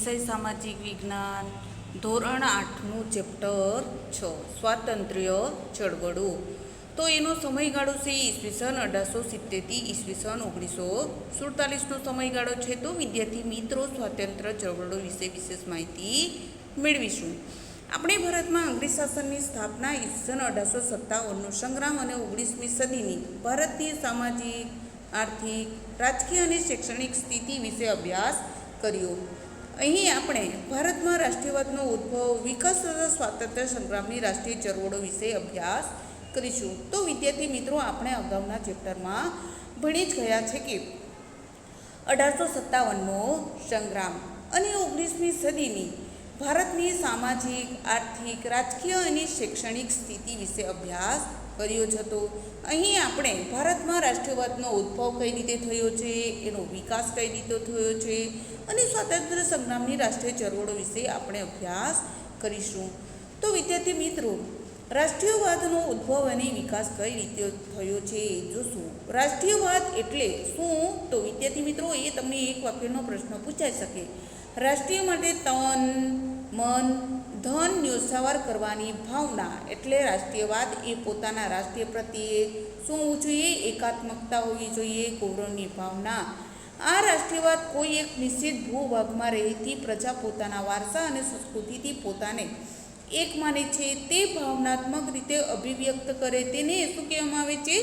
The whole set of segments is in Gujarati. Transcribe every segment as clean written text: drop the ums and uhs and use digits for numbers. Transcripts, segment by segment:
વિષય સામાજિક વિજ્ઞાન ધોરણ 8નું ચેપ્ટર 6 સ્વાતંત્ર્ય ચળવળો. તો એનો સમયગાળો છે ઈસવીસન 1870થી ઈસવીસન 1947નો સમયગાળો છે. તો વિદ્યાર્થી મિત્રો સ્વાતંત્ર્ય ચળવળો વિશે વિશેષ માહિતી મેળવીશું. આપણે ભારતમાં અંગ્રેજ શાસનની સ્થાપના ઈસવીસન 1857નો સંગ્રામ અને 19મી સદીની ભારતની સામાજિક આર્થિક રાજકીય અને શૈક્ષણિક સ્થિતિ વિશે અભ્યાસ કર્યો. અહીં આપણે ભારતમાં રાષ્ટ્રીયવાદનો ઉદ્ભવ વિકાસ તથા સ્વાતંત્ર્ય સંગ્રામની રાષ્ટ્રીય ચળવળો વિશે અભ્યાસ કરીશું. તો વિદ્યાર્થી મિત્રો, આપણે અગાઉના ચેપ્ટરમાં ભણી જ ગયા છે કે 1857નો સંગ્રામ અને 19મી સદીની ભારતની સામાજિક આર્થિક રાજકીય અને શૈક્ષણિક સ્થિતિ વિશે અભ્યાસ કર્યો જ હતો. અહીં આપણે ભારતમાં રાષ્ટ્રીયવાદનો ઉદ્ભવ કઈ રીતે થયો છે, એનો વિકાસ કઈ રીતે થયો છે અને સ્વાતંત્ર્ય સંગ્રામની રાષ્ટ્રીય ચળવળો વિશે આપણે અભ્યાસ કરીશું. તો વિદ્યાર્થી મિત્રો, રાષ્ટ્રીયવાદનો ઉદ્ભવ અને વિકાસ કઈ રીતે થયો છે એ જોશું. રાષ્ટ્રીયવાદ એટલે શું? તો વિદ્યાર્થી મિત્રો, એ તમને એક વાક્યનો પ્રશ્ન પૂછાઈ શકે. રાષ્ટ્રીય માટે તન મન ધન ન્યોછાવર કરવાની ભાવના એટલે રાષ્ટ્રીયવાદ. એ પોતાના રાષ્ટ્રીય પ્રત્યે શું હોવું જોઈએ? એકાત્મકતા હોવી જોઈએ, ગૌરવની ભાવના. આ રાષ્ટ્રીયવાદ કોઈ એક નિશ્ચિત ભૂભાગમાં રહેતી પ્રજા પોતાના વારસા અને સંસ્કૃતિથી પોતાને એક માને છે તે ભાવનાત્મક રીતે અભિવ્યક્ત કરે તેને શું કહેવામાં આવે છે?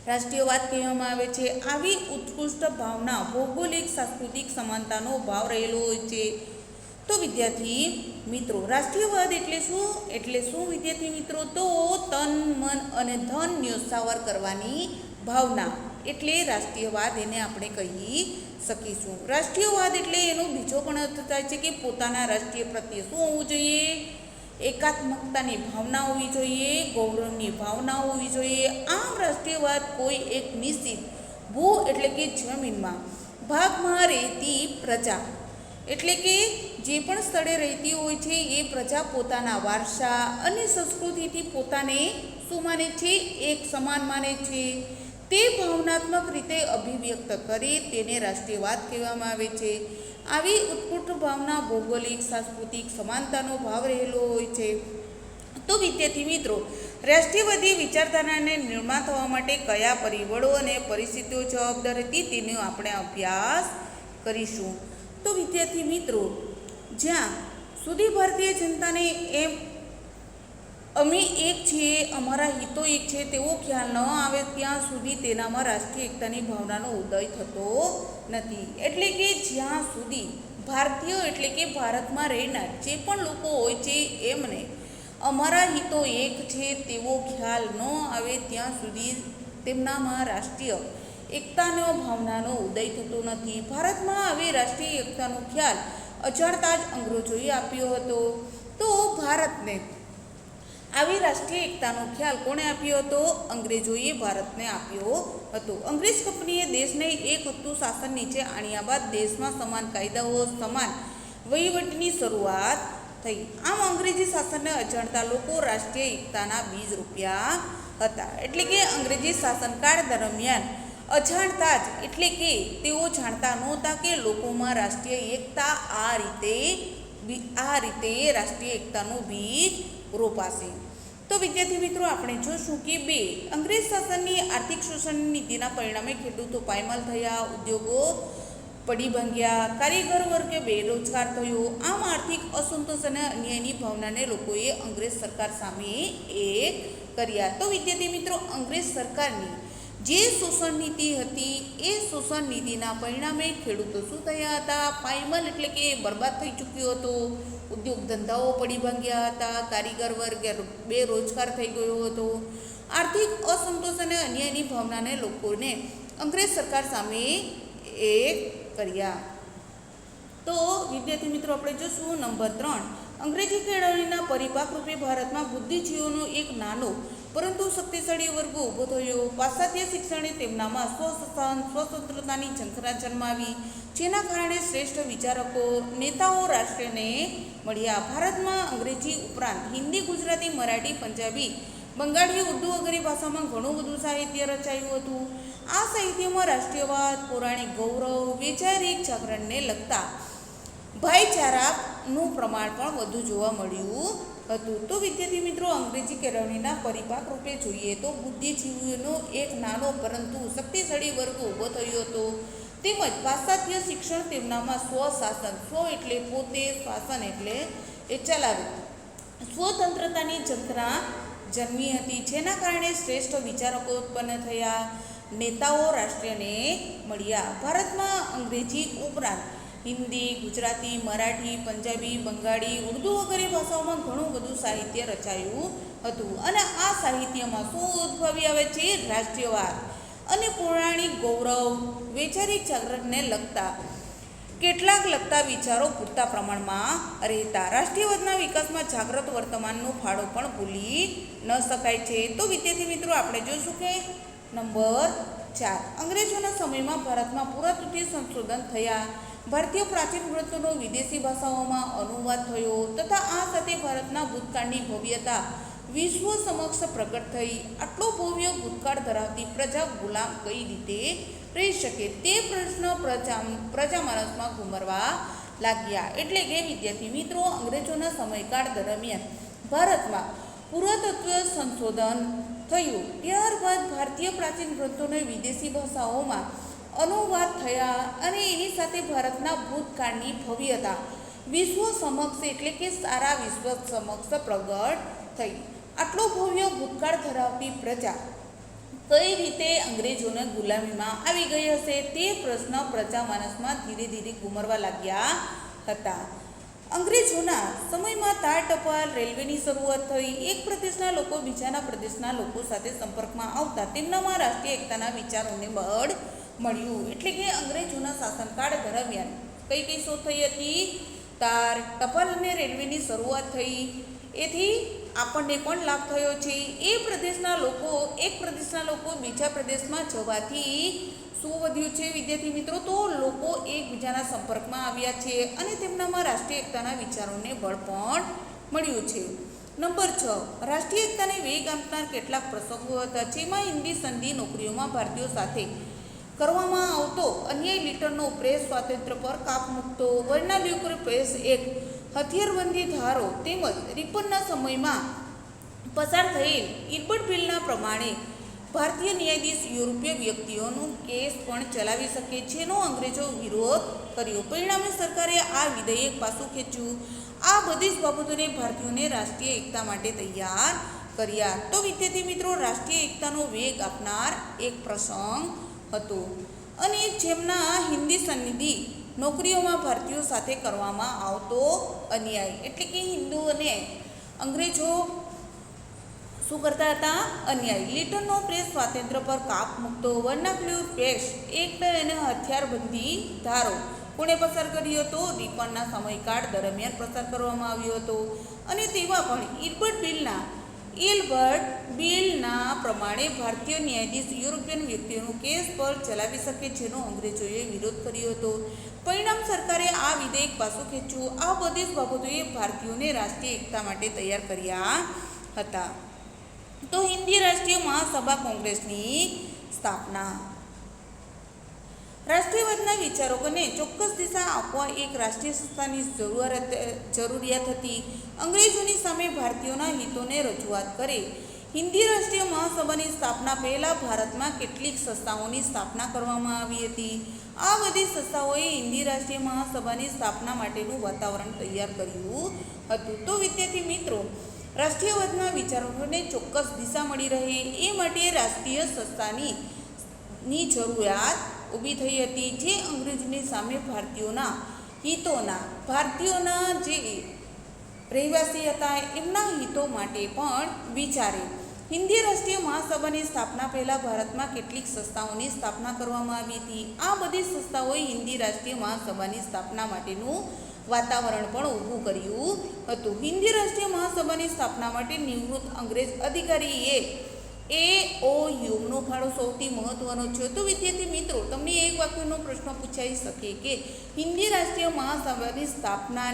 રાષ્ટ્રીયવાદ કહેવામાં આવે છે. આવી ઉત્કૃષ્ટ ભાવના ભૌગોલિક સાંસ્કૃતિક સમાનતાનો ભાવ રહેલો હોય છે. તો વિદ્યાર્થી મિત્રો, રાષ્ટ્રીયવાદ એટલે શું વિદ્યાર્થી મિત્રો? તો તન મન અને ધન ન્યોછાવર કરવાની ભાવના એટલે રાષ્ટ્રીયવાદ એને આપણે કહી શકીશું. રાષ્ટ્રીયવાદ એટલે એનો બીજો પણ અર્થ થાય છે કે પોતાના રાષ્ટ્રીય પ્રત્યે શું હોવું જોઈએ? એકાત્મકતાની ભાવના હોવી જોઈએ, ગૌરવની ભાવના હોવી જોઈએ. આમ રાષ્ટ્રીયવાદ કોઈ એક નિશ્ચિત ભૂ એટલે કે જમીનમાં ભાગમાં રહેતી પ્રજા એટલે કે જે પણ સ્થળે રહેતી હોય છે એ પ્રજા પોતાના વારસા અને સંસ્કૃતિથી પોતાને શું માને છે? એક સમાન માને છે. તે ભાવનાત્મક રીતે અભિવ્યક્ત કરે તેને રાષ્ટ્રીયવાદ કહેવામાં આવે છે. આવી ઉત્કૃષ્ટ ભાવના ભૌગોલિક સાંસ્કૃતિક સમાનતાનો ભાવ રહેલો હોય છે. તો વિદ્યાર્થી મિત્રો, રાષ્ટ્રીયવાદી વિચારધારાને નિર્માણ થવા માટે કયા પરિબળો અને પરિસ્થિતિઓ જવાબદાર હતી તેનો આપણે અભ્યાસ કરીશું. તો વિદ્યાર્થી મિત્રો, જ્યાં સુધી ભારતીય જનતાને એમ અમે એક છીએ, અમારા હિતો એક છે તેવો ખ્યાલ ન આવે ત્યાં સુધી તેનામાં રાષ્ટ્રીય એકતાની ભાવનાનો ઉદય થતો નથી. એટલે કે જ્યાં સુધી ભારતીય એટલે કે ભારતમાં રહેનાર જે પણ લોકો હોય છે એમને અમારા હિતો એક છે તેવો ખ્યાલ ન આવે ત્યાં સુધી તેમનામાં રાષ્ટ્રીય એકતાનો ભાવનાનો ઉદય થતો નથી. ભારતમાં આવી રાષ્ટ્રીય એકતાનો ખ્યાલ અજાણતા જ અંગ્રેજોએ આપ્યો હતો. તો ભારતને આવી રાષ્ટ્રીય એકતાનો ખ્યાલ કોણે આપ્યો હતો? અંગ્રેજોએ ભારતને આપ્યો હતો. અંગ્રેજ કંપનીએ દેશને એક હતું શાસન નીચે આણ્યા બાદ દેશમાં સમાન કાયદાઓ, સમાન વહીવટની શરૂઆત થઈ. આમ અંગ્રેજી શાસનને અજાણતા લોકો રાષ્ટ્રીય એકતાના બીજ રોપ્યા હતા. એટલે કે અંગ્રેજી શાસનકાળ દરમિયાન અજાણતા જ એટલે કે તેઓ જાણતા નહોતા કે લોકોમાં રાષ્ટ્રીય એકતા આ રીતે રાષ્ટ્રીય એકતાનું બીજ રોપાશે. તો વિદ્યાર્થી મિત્રો, આપણે જોશું કે 2 અંગ્રેજ શાસનની આર્થિક શોષણ નીતિના પરિણામે ખેડૂતો પાયમાલ થયા, ઉદ્યોગો પડી ભાંગ્યા, કારીગર વર્ગે બેરોજગાર થયો. આમ આર્થિક અસંતોષ અને અન્યાયની ભાવનાને લોકોએ અંગ્રેજ સરકાર સામે એક કર્યા. તો વિદ્યાર્થી મિત્રો, અંગ્રેજ સરકારની જે શોષણ નીતિ હતી એ શોષણ નીતિના પરિણામે ખેડૂતો શું થયા હતા? પાયમાલ એટલે કે બરબાદ થઈ ચૂક્યો હતો. ઉદ્યોગ ધંધાઓ પડી ભાંગ્યા હતા, કારીગર વર્ગ બેરોજગાર થઈ ગયો હતો. આર્થિક અસંતોષ અને અન્યાયની ભાવનાને લોકોને અંગ્રેજ સરકાર સામે એક કર્યા. તો વિદ્યાર્થી મિત્રો, આપણે જોશું નંબર 3, અંગ્રેજી કેળવણીના પરિપાક રૂપે ભારતમાં બુદ્ધિજીવીઓનો એક નાનો પરંતુ શક્તિશાળી વર્ગ ઊભો થયો. પાશ્ચાત્ય શિક્ષણે તેમનામાં સ્વશાસન સ્વતંત્રતાની ઝંખના જન્માવી, જેના કારણે શ્રેષ્ઠ વિચારકો નેતાઓ રાષ્ટ્રને મળ્યા. ભારતમાં અંગ્રેજી ઉપરાંત હિન્દી, ગુજરાતી, મરાઠી, પંજાબી, બંગાળી, ઉર્દૂ વગેરે ભાષામાં ઘણું બધું સાહિત્ય રચાયું હતું. આ સાહિત્યમાં રાષ્ટ્રીયવાદ, પૌરાણિક ગૌરવ, વૈચારિક જાગરણને લગતા ભાઈચારાનું પ્રમાણ પણ વધુ જોવા મળ્યું હતું. તો વિદ્યાર્થી મિત્રો, અંગ્રેજી કેળવણીના પરિપાક રૂપે જોઈએ તો બુદ્ધિજીવીઓનો એક નાનો પરંતુ શક્તિશાળી વર્ગ ઊભો થયો હતો. તેમજ પાશ્ચાત્ય શિક્ષણ તેમનામાં સ્વશાસન, સ્વ એટલે પોતે, શાસન એટલે એ ચલાવે, સ્વતંત્રતાની ઝંખના જન્મી હતી, જેના કારણે શ્રેષ્ઠ વિચારકો ઉત્પન્ન થયા, નેતાઓ રાષ્ટ્રને મળ્યા. ભારતમાં અંગ્રેજી ઉપરાંત હિન્દી, ગુજરાતી, મરાઠી, પંજાબી, બંગાળી, ઉર્દુ વગેરે ભાષાઓમાં ઘણું બધું સાહિત્ય રચાયું હતું. અને આ સાહિત્યમાં શું ઉદ્ભવી આવે છે? રાષ્ટ્રીયવાદ અને પૌરાણિક ગૌરવ, વૈચારિક જાગૃતને લગતા વિચારો પૂરતા પ્રમાણમાં રહેતા. રાષ્ટ્રીયવાદના વિકાસમાં જાગૃત વર્તમાનનો ફાળો પણ ભૂલી ન શકાય છે. તો વિદ્યાર્થી મિત્રો, આપણે જોઈશું કે નંબર 4, અંગ્રેજોના સમયમાં ભારતમાં પુરાતત્વીય સંશોધન થયા, ભારતીય પ્રાચીન ગ્રંથોનો વિદેશી ભાષાઓમાં અનુવાદ થયો તથા આ સાથે ભારતના ભૂતકાળની ભવ્યતા વિશ્વ સમક્ષ પ્રગટ થઈ. આટલો ભવ્ય ભૂતકાળ ધરાવતી પ્રજા ગુલામ કઈ રીતે રહી શકે તે પ્રશ્ન પ્રજામાનસમાં ઘુમરવા લાગ્યા. એટલે કે વિદ્યાર્થી મિત્રો, અંગ્રેજોના સમયકાળ દરમિયાન ભારતમાં પુરાતત્વ સંશોધન થયું, ત્યારબાદ ભારતીય પ્રાચીન ગ્રંથોને વિદેશી ભાષાઓમાં અનુવાદ થયા અને એની સાથે ભારતના ભૂતકાળની ભવ્યતા વિશ્વ સમક્ષ એટલે કે સારા વિશ્વ સમક્ષ પ્રગટ થઈ. આટલો ભવ્ય ભૂતકાળ ધરાવતી પ્રજા કઈ રીતે અંગ્રેજોના ગુલામીમાં આવી ગઈ હશે તે પ્રશ્ન પ્રજામાનસમાં ધીરે ધીરે ઘુમરવા લાગ્યા હતા. અંગ્રેજોના સમયમાં તાર ટપાલ રેલવેની શરૂઆત થઈ. એક પ્રદેશના લોકો બીજાના પ્રદેશના લોકો સાથે સંપર્કમાં આવતા તેમનામાં રાષ્ટ્રીય એકતાના વિચારોને બળ મળ્યું. એટલે કે અંગ્રેજોના શાસનકાળ દરમિયાન કઈ કઈ શોધ થઈ હતી? તાર, ટપાલ અને રેલવેની શરૂઆત થઈ. એથી આપણને પણ લાભ થયો છે. એક પ્રદેશના લોકો બીજા પ્રદેશમાં જવાથી શું વધ્યું છે વિદ્યાર્થી મિત્રો? તો લોકો એકબીજાના સંપર્કમાં આવ્યા છે અને તેમનામાં રાષ્ટ્રીય એકતાના વિચારોને બળ પણ મળ્યું છે. નંબર 6, રાષ્ટ્રીય એકતાને વેગ આપનાર કેટલાક પ્રસંગો હતા, જેમાં હિન્દી સંધિ નોકરીઓમાં ભારતીયો સાથે કરવામાં આવતો અન્યાય, લીટરનો પ્રેસ સ્વાતંત્ર્ય પર કાપ મૂકતો, વર્નાલ્યુકર પ્રેસ એક્ટ, હથિયારબંધી ધારો તેમજ રિપનના સમયમાં પસાર થયેલ ઇર્બર્ટ બિલના પ્રમાણે ભારતીય ન્યાયાધીશ યુરોપીય વ્યક્તિઓનો કેસ પણ ચલાવી શકે, જેનો અંગ્રેજો વિરોધ કર્યો. પરિણામે સરકારે આ વિધેયક પાછું ખેંચ્યું. આ બધી જ બાબતોને ભારતીયોને રાષ્ટ્રીય એકતા માટે તૈયાર કર્યા. તો વિદ્યાર્થી મિત્રો, રાષ્ટ્રીય એકતાનો વેગ આપનાર એક પ્રસંગ હતો. અને જેમના હિન્દી સંધિ નોકરીઓમાં ભારતીયો સાથે કરવામાં આવતો અન્યાય, એટલે કે હિન્દુ અને અંગ્રેજો શું કરતા હતા? અન્યાય. લીટરનો પ્રેસ સ્વાતંત્ર્ય પર કાપ મૂકતો, વર્નાક્યુલર પ્રેસ એક્ટ અને હથિયારબંધી ધારો કોણે પસાર કર્યો હતો? રિપનના સમયકાળ દરમિયાન પસાર કરવામાં આવ્યો હતો. અને તેવા પણ ઇર્બર્ટ બિલના પ્રમાણે ભારતીય ન્યાયાધીશ યુરોપિયન વ્યક્તિઓનો કેસ પર ચલાવી શકે, જેનો અંગ્રેજોએ વિરોધ કર્યો હતો. પરિણામ સરકારે આ વિધેયક પાછું ખેંચ્યું. આ બધી જ બાબતોએ ભારતીયોને રાષ્ટ્રીય એકતા માટે તૈયાર કર્યા હતા. તો હિન્દી રાષ્ટ્રીય મહાસભા કોંગ્રેસની સ્થાપના. રાષ્ટ્રીયવાદના વિચારકોને ચોક્કસ દિશા આપવા એક રાષ્ટ્રીય સંસ્થાની જરૂરિયાત હતી. અંગ્રેજોની સામે ભારતીયોના હિતોને રજૂઆત કરે. હિન્દી રાષ્ટ્રીય મહાસભાની સ્થાપના પહેલાં ભારતમાં કેટલીક સંસ્થાઓની સ્થાપના કરવામાં આવી હતી. આ બધી સંસ્થાઓએ હિન્દી રાષ્ટ્રીય મહાસભાની સ્થાપના માટેનું વાતાવરણ તૈયાર કર્યું હતું. તો વિદ્યાર્થી મિત્રો, રાષ્ટ્રીયવાદના વિચારોને ચોક્કસ દિશા મળી રહે એ માટે રાષ્ટ્રીય સંસ્થાની જરૂરિયાત ઊભી થઈ હતી, જે અંગ્રેજોની સામે ભારતીયોના જે રહેવાસી હતા એમના હિતો માટે પણ વિચારે. હિન્દી રાષ્ટ્રીય મહાસભાની સ્થાપના પહેલાં ભારતમાં કેટલીક સંસ્થાઓની સ્થાપના કરવામાં આવી હતી. આ બધી સંસ્થાઓએ હિન્દી રાષ્ટ્રીય મહાસભાની સ્થાપના માટેનું વાતાવરણ પણ ઊભું કર્યું હતું. હિન્દી રાષ્ટ્રીય મહાસભાની સ્થાપના માટે નિવૃત્ત અંગ્રેજ અધિકારીએ AOUનો ફાળો સૌથી મહત્વનો છે. તો વિદ્યાર્થી મિત્રો, તમને એક વાક્યનો પ્રશ્ન પૂછાઈ શકે કે હિન્દી રાષ્ટ્રીય મહાસભાની સ્થાપના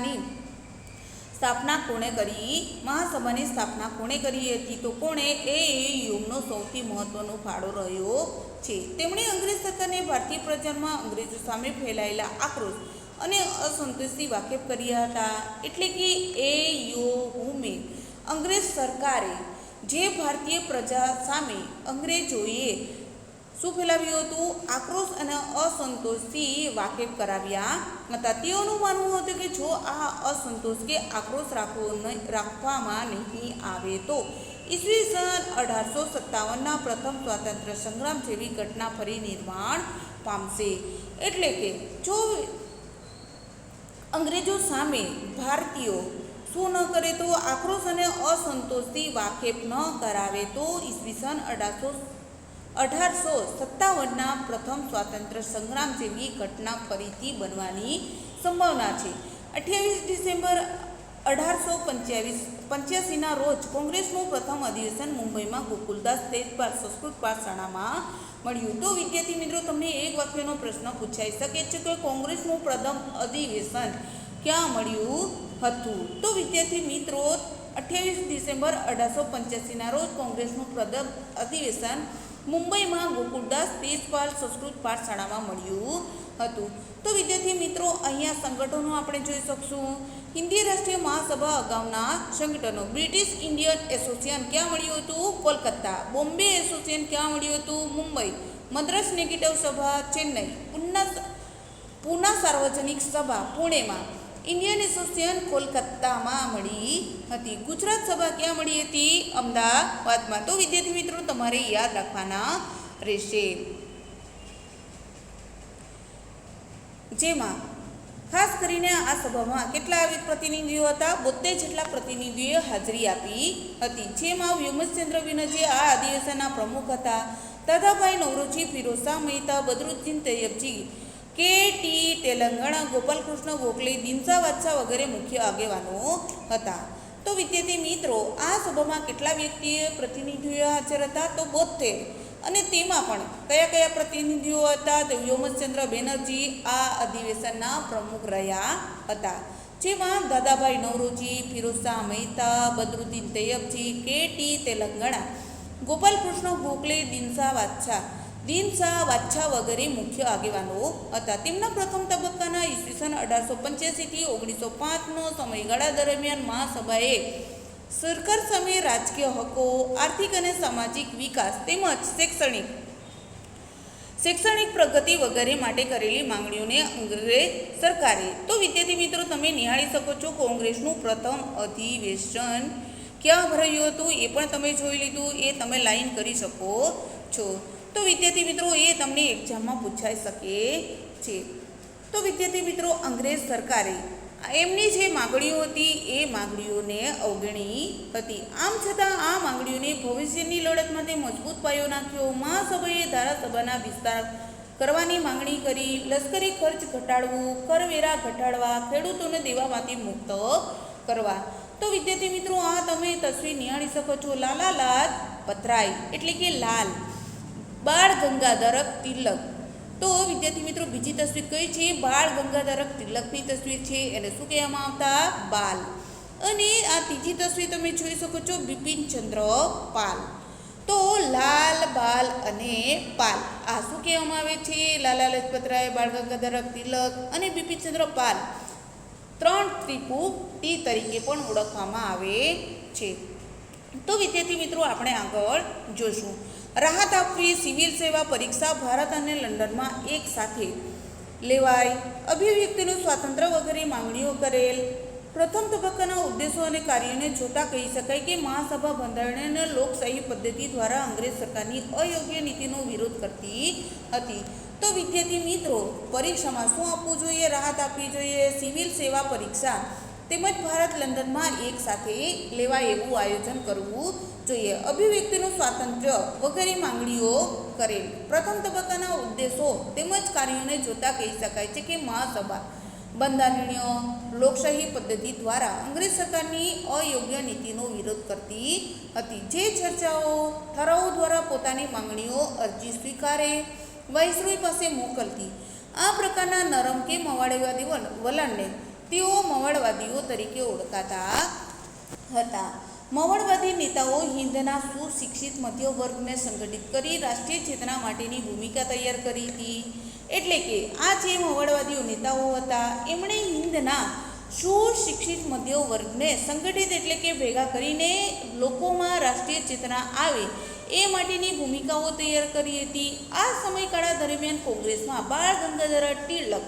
કોણે કરી? મહાસભાની સ્થાપના કોણે કરી હતી? તો કોણે? AOUનો સૌથી મહત્વનો ફાળો રહ્યો છે. તેમણે અંગ્રેજ સરકારને ભારતીય પ્રજામાં અંગ્રેજો સામે ફેલાયેલા આક્રોશ અને અસંતોષથી વાકેફ કર્યા હતા. એટલે કે એ યુમે અંગ્રેજ સરકારે જે ભારતીય પ્રજા સામે અંગ્રેજોએ શું ફેલાવ્યું હતું? આક્રોશ અને અસંતોષથી વાકેફ કરાવ્યા હતા. તેઓનું માનવું હતું કે જો આ અસંતોષ કે આક્રોશ રાખવામાં નહીં આવે તો ઈસવીસન 1857ના પ્રથમ સ્વાતંત્ર્ય સંગ્રામ જેવી ઘટના ફરી નિર્માણ પામશે. એટલે કે જો અંગ્રેજો સામે ભારતીયો શું ન કરે તો આક્રોશ અને અસંતોષથી વાકેફ ન કરાવે તો ઈસવીસન 1857ના પ્રથમ સ્વાતંત્ર્ય સંગ્રામ જેવી ઘટના ફરીથી બનવાની સંભાવના છે. 28 ડિસેમ્બર 1885ના રોજ કોંગ્રેસનું પ્રથમ અધિવેશન મુંબઈમાં ગોકુલદાસ તેજપાલ સંસ્કૃત પાઠશાળામાં મળ્યું. તો વિદ્યાર્થી મિત્રો, તમને એક વાક્યનો પ્રશ્ન પૂછાઈ શકે છે કે કોંગ્રેસનું પ્રથમ અધિવેશન ક્યાં મળ્યું હતું? તો વિદ્યાર્થી મિત્રો, 28 ડિસેમ્બર 1885ના રોજ કોંગ્રેસનું પ્રથમ અધિવેશન મુંબઈમાં ગોકુલદાસ તેજપાલ સંસ્કૃત પાઠશાળામાં મળ્યું હતું. તો વિદ્યાર્થી મિત્રો, અહીંયા સંગઠનો આપણે જોઈ શકશું. હિન્દી રાષ્ટ્રીય મહાસભા અગાઉના સંગઠનો: બ્રિટિશ ઇન્ડિયન એસોસિએશન ક્યાં મળ્યું હતું? કોલકાતા. બોમ્બે એસોસિએશન ક્યાં મળ્યું હતું? મુંબઈ. મદ્રાસ નેગેટિવ સભા ચેન્નઈ. પૂના સાર્વજનિક સભા પુણેમાં. ઇન્ડિયન એસોસિએશન કોલકાતામાં મળી હતી. ગુજરાત સભા ક્યાં મળી હતી? અમદાવાદમાં. તો વિદ્યાર્થી મિત્રો, તમારે યાદ રાખવાના રહેશે. જેમાં ખાસ કરીને આ સભામાં કેટલા પ્રતિનિધિઓ હતા? 72 જેટલા પ્રતિનિધિઓએ હાજરી આપી હતી. જેમાં વ્યોમચંદ્ર બેનર્જી આ અધિવેશનના પ્રમુખ હતા. દાદાભાઈ નૌરોજી, ફિરોઝશાહ મહેતા, બદરુદ્દીન તૈયબજી, KT તેલંગાણા, ગોપાલકૃષ્ણ ગોખલે, દિનસા વાત્સા વગેરે મુખ્ય આગેવાનો હતા. તો વિદ્યાર્થી મિત્રો, આ સભામાં કેટલા પ્રતિનિધિઓ હાજર હતા? તો 72. અને તેમાં પણ કયા કયા પ્રતિનિધિઓ હતા? તો વ્યોમચંદ્ર બેનર્જી આ અધિવેશનના પ્રમુખ રહ્યા હતા. જેમાં દાદાભાઈ નૌરોજી, ફિરોઝશાહ મહેતા, બદરુદ્દીન તૈયબજી, KT તેલંગાણા, ગોપાલકૃષ્ણ ગોખલે, દિનસા વાત્સા વગેરે મુખ્ય આગેવાનો હતા. તેમના પ્રથમ તબક્કાના ઈસવીસન 1885થી 1905નો સમયગાળા દરમિયાન મહાસભાએ સરકાર સામે રાજકીય હકો, આર્થિક અને સામાજિક વિકાસ તેમજ શૈક્ષણિક પ્રગતિ વગેરે માટે કરેલી માંગણીઓને અંગ્રેજ સરકારે. તો વિદ્યાર્થી મિત્રો, તમે નિહાળી શકો છો કોંગ્રેસનું પ્રથમ અધિવેશન ક્યાં ભરાયું હતું એ પણ તમે જોઈ લીધું. એ તમે લાઈન કરી શકો છો. તો વિદ્યાર્થી મિત્રો, એ તમને એક્ઝામમાં પૂછાઈ શકે છે. તો વિદ્યાર્થી મિત્રો, અંગ્રેજ સરકારે એમની જે માંગણીઓ હતી એ માંગણીઓને અવગણી હતી. આમ છતાં આ માંગણીઓને ભવિષ્યની લડત માટે મજબૂત પાયો નાખ્યો. મહાસભાએ ધારાસભાના વિસ્તાર કરવાની માંગણી કરી. લશ્કરી ખર્ચ ઘટાડવું, કરવેરા ઘટાડવા, ખેડૂતોને દેવામાંથી મુક્ત કરવા. તો વિદ્યાર્થી મિત્રો, આ તમે તસવીર નિહાળી શકો છો. લાલા લાજપતરાય એટલે કે લાલ, બાળ ગંગાધર તિલક. તો વિદ્યાર્થી મિત્રો, બીજી તસવીર કઈ છે? બાળ ગંગાધર તિલકની તસવીર છે. એને શું કહેવામાં આવતા? બાલ. અને આ ત્રીજી તસવીર તમે જોઈ શકો છો, બિપિનચંદ્ર પાલ. તો લાલ, બાલ અને પાલ, આ શું કહેવામાં આવે છે? લાલા લાજપતરાય, બાળ ગંગાધર તિલક અને બિપિનચંદ્ર પાલ 3 ત્રિપુટી તરીકે પણ ઓળખવામાં આવે છે. તો વિદ્યાર્થી મિત્રો, આપણે આગળ જોશું. રાહત આપવી, સિવિલ સેવા પરીક્ષા ભારત અને લંડનમાં એક સાથે લેવાય, અભિવ્યક્તિનું સ્વાતંત્ર્ય વગેરે માંગણીઓ કરેલ. પ્રથમ તબક્કાના ઉદ્દેશો અને કાર્યોને જોતા કહી શકાય કે મહાસભા બંધારણીય લોકશાહી પદ્ધતિ દ્વારા અંગ્રેજ સરકારની અયોગ્ય નીતિનો વિરોધ કરતી હતી. તો વિદ્યાર્થી મિત્રો, પરીક્ષામાં શું આપવું જોઈએ? રાહત આપવી જોઈએ, સિવિલ સેવા પરીક્ષા તેમજ ભારત લંડનમાં એક સાથે લેવાય એવું આયોજન કરવું જોઈએ, અભિવ્યક્તિનું સ્વાતંત્ર્ય વગેરે માંગણીઓ કરેલ. પ્રથમ તબક્કાના ઉદ્દેશો તેમજ કાર્યોને જોતા કહી શકાય છે કે મહાસભા બંધારણીય લોકશાહી પદ્ધતિ દ્વારા અંગ્રેજ સરકારની અયોગ્ય નીતિનો વિરોધ કરતી હતી. જે ચર્ચાઓ ઠરાવો દ્વારા પોતાની માંગણીઓ અરજી સ્વીકારે વાઇસરોય પાસે મોકલતી. આ પ્રકારના નરમ કે મવાળેવાદી વલણને તેઓ મવાળવાદીઓ તરીકે ઓળખાતા હતા. મવાળવાદી નેતાઓ હિંદના સુશિક્ષિત મધ્ય વર્ગને સંગઠિત કરી રાષ્ટ્રીય ચેતના માટેની ભૂમિકા તૈયાર કરી હતી. એટલે કે આ જે મવાડવાદીઓ નેતાઓ હતા એમણે હિંદના સુશિક્ષિત મધ્ય વર્ગને સંગઠિત એટલે કે ભેગા કરીને લોકોમાં રાષ્ટ્રીય ચેતના આવે એ માટેની ભૂમિકાઓ તૈયાર કરી હતી. આ સમયગાળા દરમિયાન કોંગ્રેસમાં બાળ ગંગાધર ટિળક,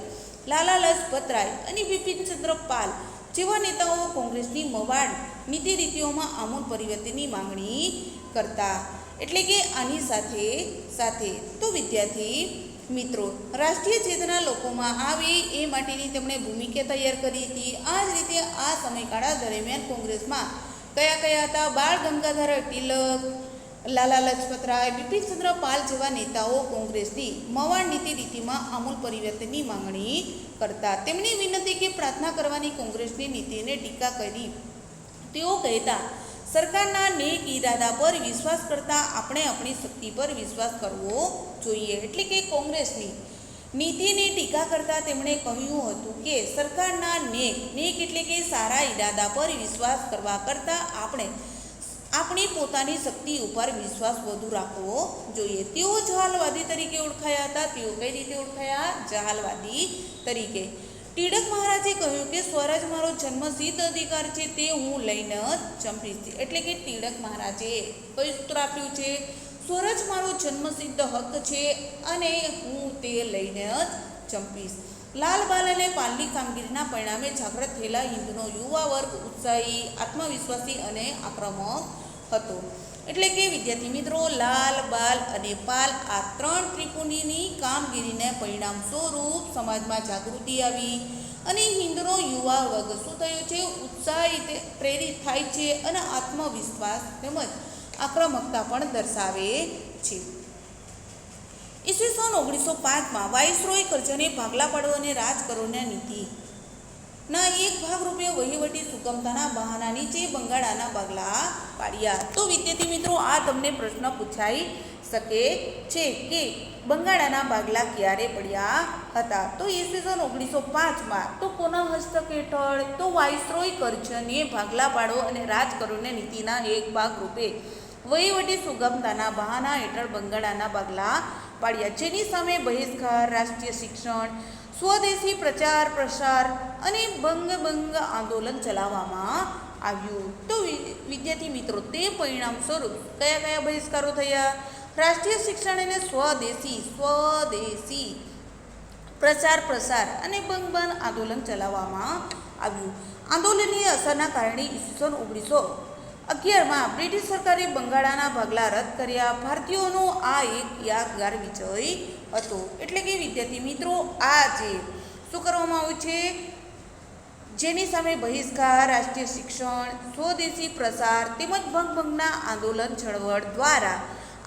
લાલા લજપત રાય અને બિપિનચંદ્ર પાલ જેવા નેતાઓ કોંગ્રેસની મવાડ નીતિ રીતિઓમાં આમૂલ પરિવર્તનની માંગણી કરતા. એટલે કે આની સાથે સાથે તો વિદ્યાર્થી મિત્રો રાષ્ટ્રીય ચેતના લોકોમાં આવે એ માટેની તેમણે ભૂમિકા તૈયાર કરી હતી. આ જ રીતે આ સમયગાળા દરમિયાન કોંગ્રેસમાં કયા કયા હતા? બાળ ગંગાધર ટિળક, લાલા લજપત રાય, બિપિનચંદ્ર પાલ જેવા નેતાઓ કોંગ્રેસની મવાડ નીતિ રીતિમાં આમૂલ પરિવર્તનની માંગણી કરતા. તેમની વિનંતી કે પ્રાર્થના કરવાની કોંગ્રેસની નીતિને ટીકા કરી તેઓ કહેતા, સરકારના નેક ઈરાદા પર વિશ્વાસ કરતાં આપણે આપણી શક્તિ પર વિશ્વાસ કરવો જોઈએ. એટલે કે કોંગ્રેસની નીતિની ટીકા કરતાં તેમણે કહ્યું હતું કે સરકારના નેક એટલે કે સારા ઈરાદા પર વિશ્વાસ કરવા કરતાં આપણે આપણી પોતાની શક્તિ ઉપર વિશ્વાસ વધુ રાખવો જોઈએ. તેઓ જહાલવાદી તરીકે ઓળખાયા હતા. તેઓ કઈ રીતે ઓળખાયા? જહાલવાદી તરીકે. ટિળક મહારાજે કહ્યું કે સ્વરાજ મારો જન્મસિદ્ધ અધિકાર છે, તે હું લઈને જ ચંપીશ. એટલે કે ટિળક મહારાજે કયું સૂત્ર આપ્યું છે? સ્વરાજ મારો જન્મસિદ્ધ હક છે અને હું તે લઈને જ ચંપીશ. લાલ બાલ અને પાલની કામગીરીના પરિણામે જાગૃત થયેલા હિન્દનો યુવા વર્ગ ઉત્સાહી, આત્મવિશ્વાસી અને આક્રમક હતો. એટલે કે વિદ્યાર્થી મિત્રો, લાલ બાલ અને પાલ આ ત્રણ ત્રિપુટીની કામગીરીને પરિણામ સ્વરૂપ સમાજમાં જાગૃતિ આવી અને હિન્દનો યુવા વર્ગ શું થયો છે? ઉત્સાહિત પ્રેરિત થાય છે અને આત્મવિશ્વાસ તેમજ આક્રમકતા પણ દર્શાવે છે. ઈસવીસન 1905માં વાઇસરોય કરજણે ભાગલા પાડો અને રાજ કરોની નીતિના એક ભાગરૂપે વહીવટી સુગમતાના બહાના નીચે બંગાળના ભાગલા પાડ્યા. તો વિદ્યાર્થી મિત્રો, આ તમને પ્રશ્ન પૂછાઈ શકે છે કે બંગાળના ભાગલા ક્યારે પડ્યા હતા? તો ઈસવીસન 1905માં. તો કોના હસ્તક હેઠળ? તો વાઇસરોય કરજણે ભાગલા પાડો અને રાજ કરોની નીતિના એક ભાગરૂપે વહીવટી સુગમતાના બહાના હેઠળ બંગાળના ભાગલા પાડ્યા, જેની સામે બહિષ્કાર, રાષ્ટ્રીય શિક્ષણ, સ્વદેશી પ્રચાર પ્રસાર અને બંગ આંદોલન ચલાવવામાં આવ્યું. તો વિદ્યાર્થી મિત્રો, તે પરિણામ સ્વરૂપ કયા કયા બહિષ્કારો થયા? રાષ્ટ્રીય શિક્ષણ અને સ્વદેશી પ્રચાર પ્રસાર અને બંગ આંદોલન ચલાવવામાં આવ્યું. આંદોલનની અસરના કારણે ઈસવીસન 1911માં બ્રિટિશ સરકારે બંગાળના ભાગલા રદ કર્યા. ભારતીયોનો આ એક યાદગાર વિજય હતો. એટલે કે વિદ્યાર્થી મિત્રો, આ જે શું કરવામાં આવ્યું છે? જેની સામે બહિષ્કાર, રાષ્ટ્રીય શિક્ષણ, સ્વદેશી પ્રસાર તેમજ બંગના આંદોલન ચળવળ દ્વારા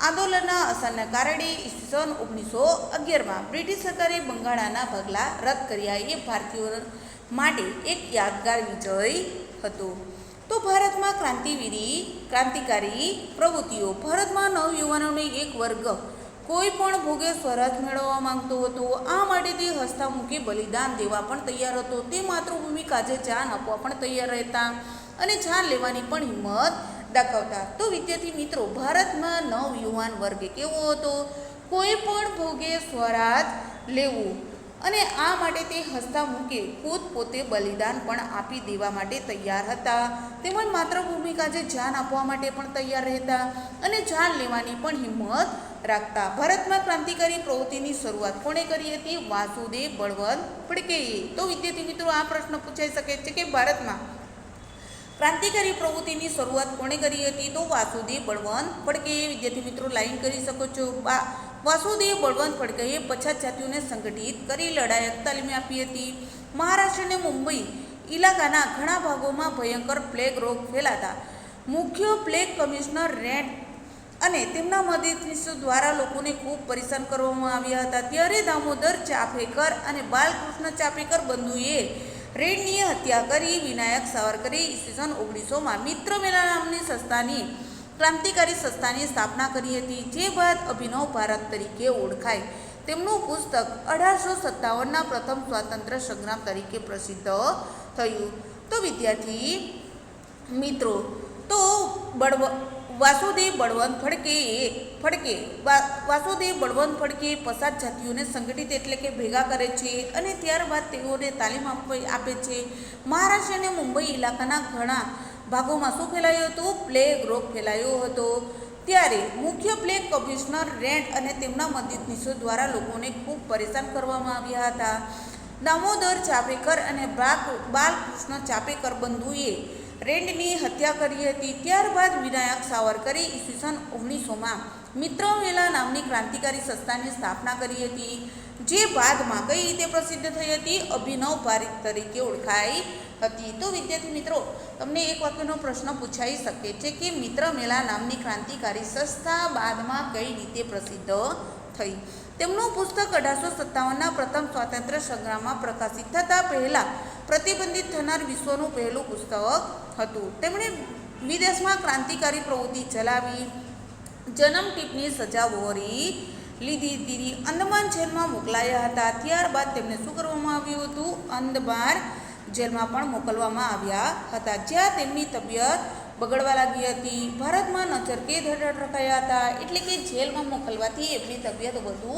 આંદોલનના અસરના કારણે ઈસવીસન 1911માં બ્રિટિશ સરકારે બંગાળના ભાગલા રદ કર્યા. એ ભારતીયો માટે એક યાદગાર વિજય હતો. તો ભારતમાં ક્રાંતિકારી પ્રવૃત્તિઓ. ભારતમાં નવયુવાનોનો એક વર્ગ કોઈ પણ ભોગે સ્વરાજ મેળવવા માંગતો હતો. આ માટે તે હસ્તામુખે બલિદાન દેવા પણ તૈયાર હતો. તે માતૃભૂમિ કાજે જાન આપવા પણ તૈયાર રહેતા અને જાન લેવાની પણ હિંમત દાખવતા. તો વિદ્યાર્થી મિત્રો, ભારતમાં નવયુવાન વર્ગ કેવો હતો? કોઈ પણ ભોગે સ્વરાજ લેવું અને આ માટે તે હસ્તામુખે ખુદ પોતે બલિદાન પણ આપી દેવા માટે તૈયાર હતા. તેમજ માતૃભૂમિ કાજે જાન આપવા માટે પણ તૈયાર રહેતા અને જાન લેવાની પણ હિંમત રાખતા. ભારતમાં ક્રાંતિકારી પ્રવૃત્તિની શરૂઆત કોણે કરી હતી? વાસુદેવ બળવંત ફડકેએ. તો વિદ્યાર્થી મિત્રો, આ પ્રશ્ન પૂછાઈ શકે છે કે ભારતમાં ક્રાંતિકારી પ્રવૃત્તિની શરૂઆત કોણે કરી હતી? તો વાસુદેવ બળવંત ફડકેએ. વિદ્યાર્થી મિત્રો, લાઈન કરી શકો છો. વાસુદેવ બળવંત ફડકેએ પછાત જાતિઓને સંગઠિત કરી લડાયક તાલીમ આપી હતી. મહારાષ્ટ્ર અને મુંબઈ ઇલાકાના ઘણા ભાગોમાં ભયંકર પ્લેગ રોગ ફેલાતા મુખ્ય પ્લેગ કમિશનર રેડ અને તેમના મદદનીશો દ્વારા લોકોને ખૂબ પરેશાન કરવામાં આવ્યા હતા. ત્યારે દામોદર ચાપેકર અને બાલકૃષ્ણ ચાપેકર બંધુએ રેડની હત્યા કરી. વિનાયક સાવરકરે ઈસવીસન 1900માં મિત્ર મેળા નામની સંસ્થાની ક્રાંતિકારી સંસ્થાની સ્થાપના કરી હતી, જે બાદ અભિનવ ભારત તરીકે ઓળખાય. તેમનું પુસ્તક 1857ના પ્રથમ સ્વાતંત્ર્ય સંગ્રામ તરીકે પ્રસિદ્ધ થયું. તો વિદ્યાર્થી મિત્રો, તો વાસુદેવ બળવંત વાસુદેવ બળવંત ફડકે પસાર જાતિઓને સંગઠિત એટલે કે ભેગા કરે છે અને ત્યારબાદ તેઓને તાલીમ આપે છે. મહારાષ્ટ્ર અને મુંબઈ ઇલાકાના ઘણા ભાગોમાં શું ફેલાયું હતું? પ્લેગ રોગ ફેલાયો હતો. ત્યારે મુખ્ય પ્લેગ કમિશનર રેડ અને તેમના મદદનીશો દ્વારા લોકોને ખૂબ પરેશાન કરવામાં આવ્યા હતા. દામોદર ચાપેકર અને બાલકૃષ્ણ ચાપેકર બંધુએ રેડની હત્યા કરી હતી. ત્યારબાદ વિનાયક સાવરકરે ઈસવીસન 1900માં મિત્ર મેલા નામની ક્રાંતિકારી સંસ્થાની સ્થાપના કરી હતી, જે બાદમાં કઈ રીતે પ્રસિદ્ધ થઈ હતી? અભિનવ પારીખ તરીકે ઓળખાઈ હતી. તો વિદ્યાર્થી મિત્રો, તમને એક વાક્યનો પ્રશ્ન પૂછાઈ શકે છે કે મિત્ર મેલા નામની ક્રાંતિકારી સંસ્થા બાદમાં કઈ રીતે પ્રસિદ્ધ થઈ? તેમનું પુસ્તક 1857ના પ્રથમ સ્વાતંત્ર્ય સંગ્રામમાં પ્રકાશિત થતાં પહેલાં પ્રતિબંધિત થનાર વિશ્વનું પહેલું પુસ્તક હતું. તેમણે વિદેશમાં ક્રાંતિકારી પ્રવૃત્તિ ચલાવી, જન્મ ટીપની સજા વહોરી લીધી હતી. અંદમાન જેલમાં મોકલાયા હતા. ત્યારબાદ તેમને શું કરવામાં આવ્યું હતું? અંદમાન જેલમાં પણ મોકલવામાં આવ્યા હતા, જ્યાં તેમની તબિયત બગડવા લાગી હતી. ભારતમાં નજરકેદ હેઠળ રખાયા હતા, એટલે કે જેલમાં મોકલવાથી એમની તબિયત વધુ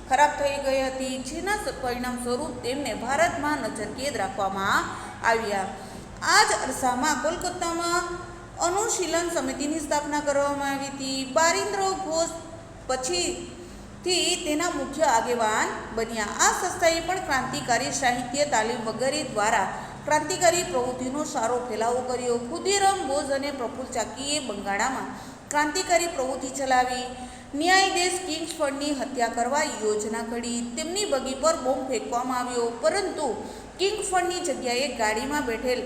ખરાબ થઈ ગઈ હતી, જેના પરિણામ સ્વરૂપ તેમને ભારતમાં નજરકેદ રાખવામાં આવ્યા. આ જ અરસામાં કોલકાતામાં અનુશીલન સમિતિની સ્થાપના કરવામાં આવી હતી. બારિન્દ્ર ઘોષ પછીથી તેના મુખ્ય આગેવાન બન્યા. આ સંસ્થાએ પણ ક્રાંતિકારી સાહિત્ય, તાલીમ વગેરે દ્વારા ક્રાંતિકારી પ્રવૃત્તિનો સારો ફેલાવો કર્યો. ખુદીરામ બોઝ અને પ્રફુલ્લ ચાકીએ બંગાળામાં ક્રાંતિકારી પ્રવૃત્તિ ચલાવી. ન્યાયાધીશ કિંગ્સફર્ડની હત્યા કરવા યોજના ઘડી. તેમની બગી પર બોમ્બ ફેંકવામાં આવ્યો, પરંતુ કિંગ્સફર્ડની જગ્યાએ ગાડીમાં બેઠેલ